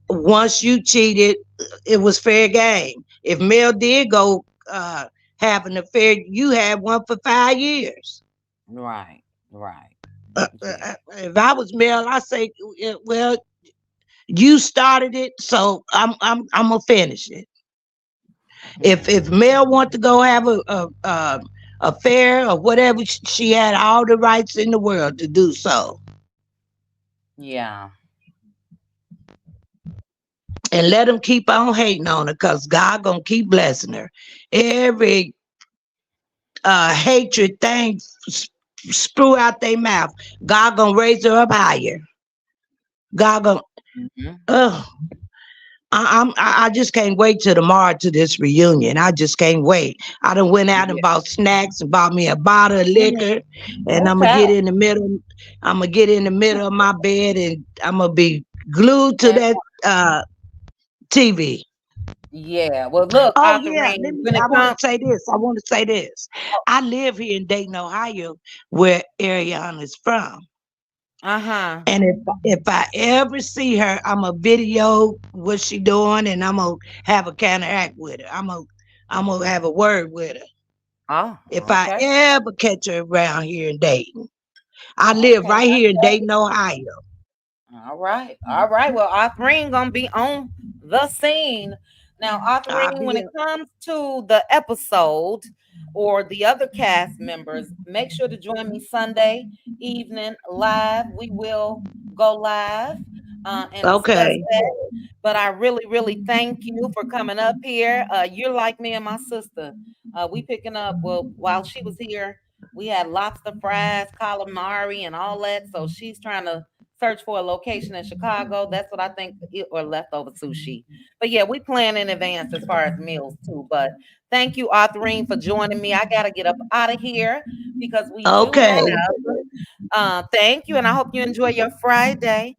once you cheated, it was fair game. If Mel did go have an affair, you had one for 5 years. Right. If I was Mel, I say, well, you started it, so I'm gonna finish it. If Mel want to go have a affair or whatever, she had all the rights in the world to do so. Yeah. And let them keep on hating on her, because God gonna keep blessing her. Every hatred thing spew out their mouth, God gonna raise her up higher. God gonna I just can't wait till tomorrow to this reunion. I just can't wait. I done went out and bought snacks and bought me a bottle of liquor, and I'm gonna get in the middle. I'm gonna get in the middle of my bed, and I'm gonna be glued to that TV. Yeah. Well, look, Oh yeah, Arthurine, when it I want comes. to say this. I want to say this. I live here in Dayton, Ohio, where Ariana is from. And if I ever see her, I'm gonna video what she doing, and I'm gonna have a counteract with her. I'm gonna have a word with her. Oh, if I okay. ever catch her around here in Dayton, I live right here in Dayton, Ohio. All right. All right. Well, Arthurine gonna be on the scene. Now, I'll Arthurine, when be it comes to the episode or the other cast members, make sure to join me Sunday evening live. We will go live and discuss okay. that. But I really, really thank you for coming up here. You're like me and my sister. We picking up, well, while she was here, we had lobster fries, calamari, and all that. So she's trying to search for a location in Chicago. That's what I think, or leftover sushi. But yeah, we plan in advance as far as meals too. But thank you, Arthurine, for joining me. I gotta get up out of here because we do Okay. have. Thank you, and I hope you enjoy your Friday.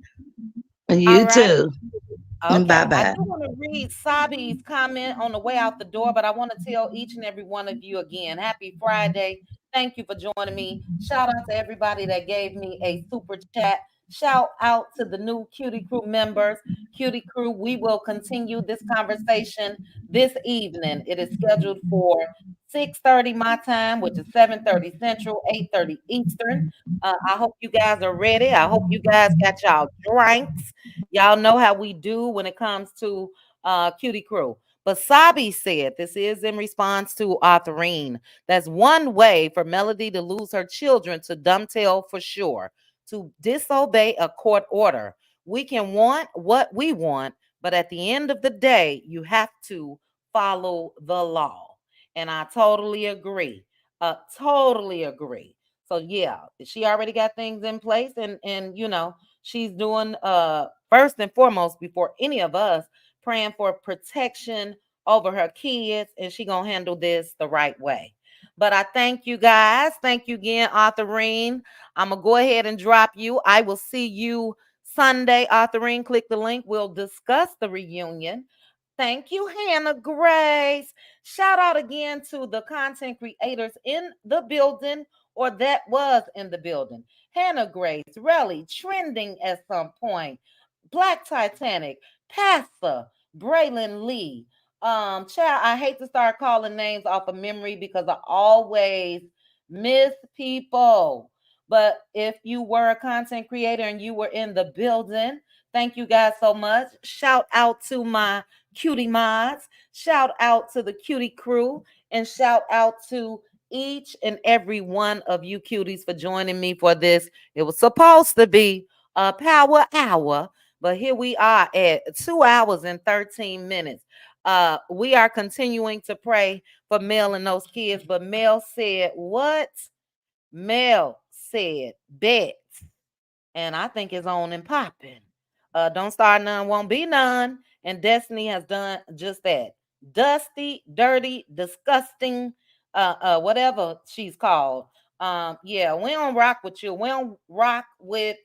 All You right. too. Bye Okay, I bye. do want to read Sabi's comment on the way out the door, but I want to tell each and every one of you again, happy Friday. Thank you for joining me. Shout out to everybody that gave me a super chat. Shout out to the new Cutie Crew members. Cutie Crew, we will continue this conversation this evening. It is scheduled for 6:30 my time, which is 7:30 Central, 8:30 Eastern. I hope you guys are ready. I hope you guys got y'all drinks. Y'all know how we do when it comes to Cutie Crew. But Sabi said, this is in response to Authorine, that's one way for Melody to lose her children to Dumbtail for sure, to disobey a court order. We can want what we want, but at the end of the day, you have to follow the law. And I totally agree. Totally agree. So yeah, she already got things in place, and you know, she's doing first and foremost before any of us praying for protection over her kids, and she gonna handle this the right way. But I thank you guys. Thank you again, Authorine. I'm gonna go ahead and drop you. I will see you Sunday. Authorine, click the link. We'll discuss the reunion. Thank you, Hannah Grace. Shout out again to the content creators in the building, or that was in the building. Hannah Grace, Relly, trending at some point. Black Titanic, Passa, Braylon Lee. Child, I hate to start calling names off of memory because I always miss people. But if you were a content creator and you were in the building, thank you guys so much. Shout out to my cutie mods. Shout out to the cutie crew. And shout out to each and every one of you cuties for joining me for this. It was supposed to be a power hour, but here we are at 2 hours and 13 minutes. We are continuing to pray for Mel and those kids, but Mel said what? Mel said bet. And I think it's on and popping. Don't start none, won't be none. And Destiny has done just that. Dusty, dirty, disgusting, whatever she's called. Yeah, we don't rock with you. We don't rock with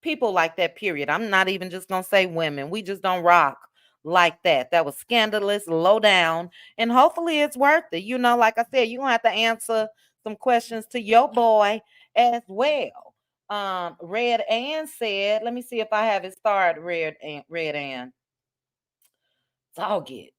people like that, period. I'm not even just gonna say women. We just don't rock like that. That was scandalous, low down, and hopefully it's worth it. You know, like I said, you're gonna have to answer some questions to your boy as well. Red Ann said, let me see if I have it started. Red Ann. Dog it.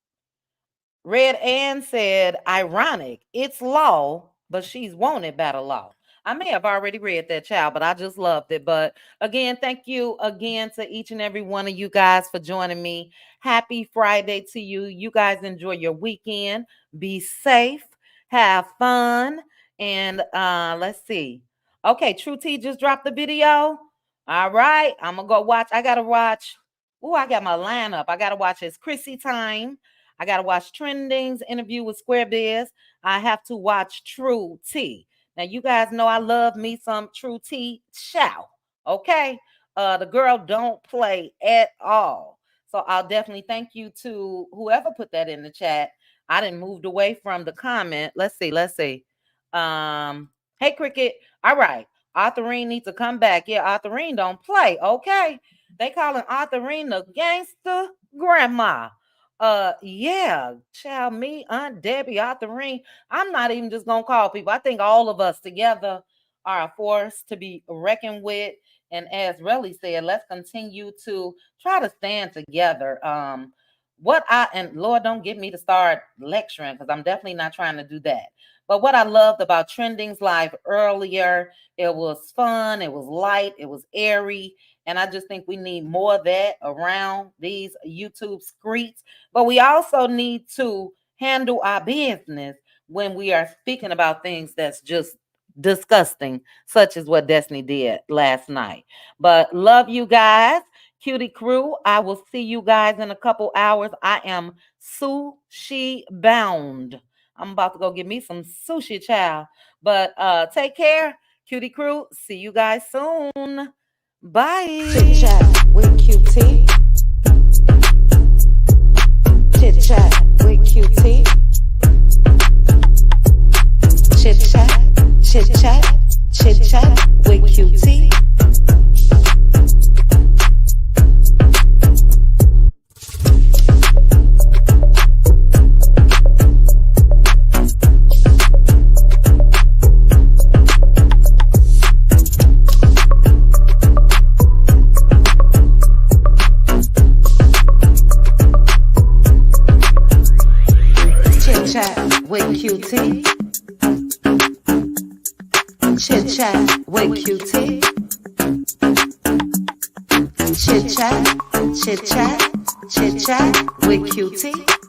Red Ann said, ironic, it's law, but she's wanted by the law. I may have already read that, child, but I just loved it. But again, thank you again to each and every one of you guys for joining me. Happy Friday to you. You guys enjoy your weekend. Be safe. Have fun. And let's see. Okay, True T just dropped the video. All right, I'm going to go watch. I got to watch. Oh, I got my lineup. I got to watch It's Chrissy Time. I got to watch Trending's interview with Square Biz. I have to watch True T. Now, you guys know I love me some True T shout, okay? The girl don't play at all. So I'll definitely thank you to whoever put that in the chat. I didn't move away from the comment. Let's see. Hey, Cricket. All right. Authorine needs to come back. Yeah, Authorine don't play, okay? They calling Authorine the gangster grandma. Yeah, child, me, Aunt Debbie, Authorine. I'm not even just gonna call people. I think all of us together are a force to be reckoned with. And as Relly said, let's continue to try to stand together. And Lord, don't get me to start lecturing because I'm definitely not trying to do that. But what I loved about Trending's live earlier, it was fun, it was light, it was airy. And I just think we need more of that around these YouTube streets. But we also need to handle our business when we are speaking about things that's just disgusting, such as what Destiny did last night. But love you guys. Cutie crew, I will see you guys in a couple hours. I am sushi bound. I'm about to go get me some sushi, child. But take care, Cutie crew. See you guys soon. Bye. Chit chat with QT. Chit chat with QT. Chit chat, chit chat, chit chat with QT. With QT. Chit chat with QT. Chit chat, chit chat, chit chat with QT.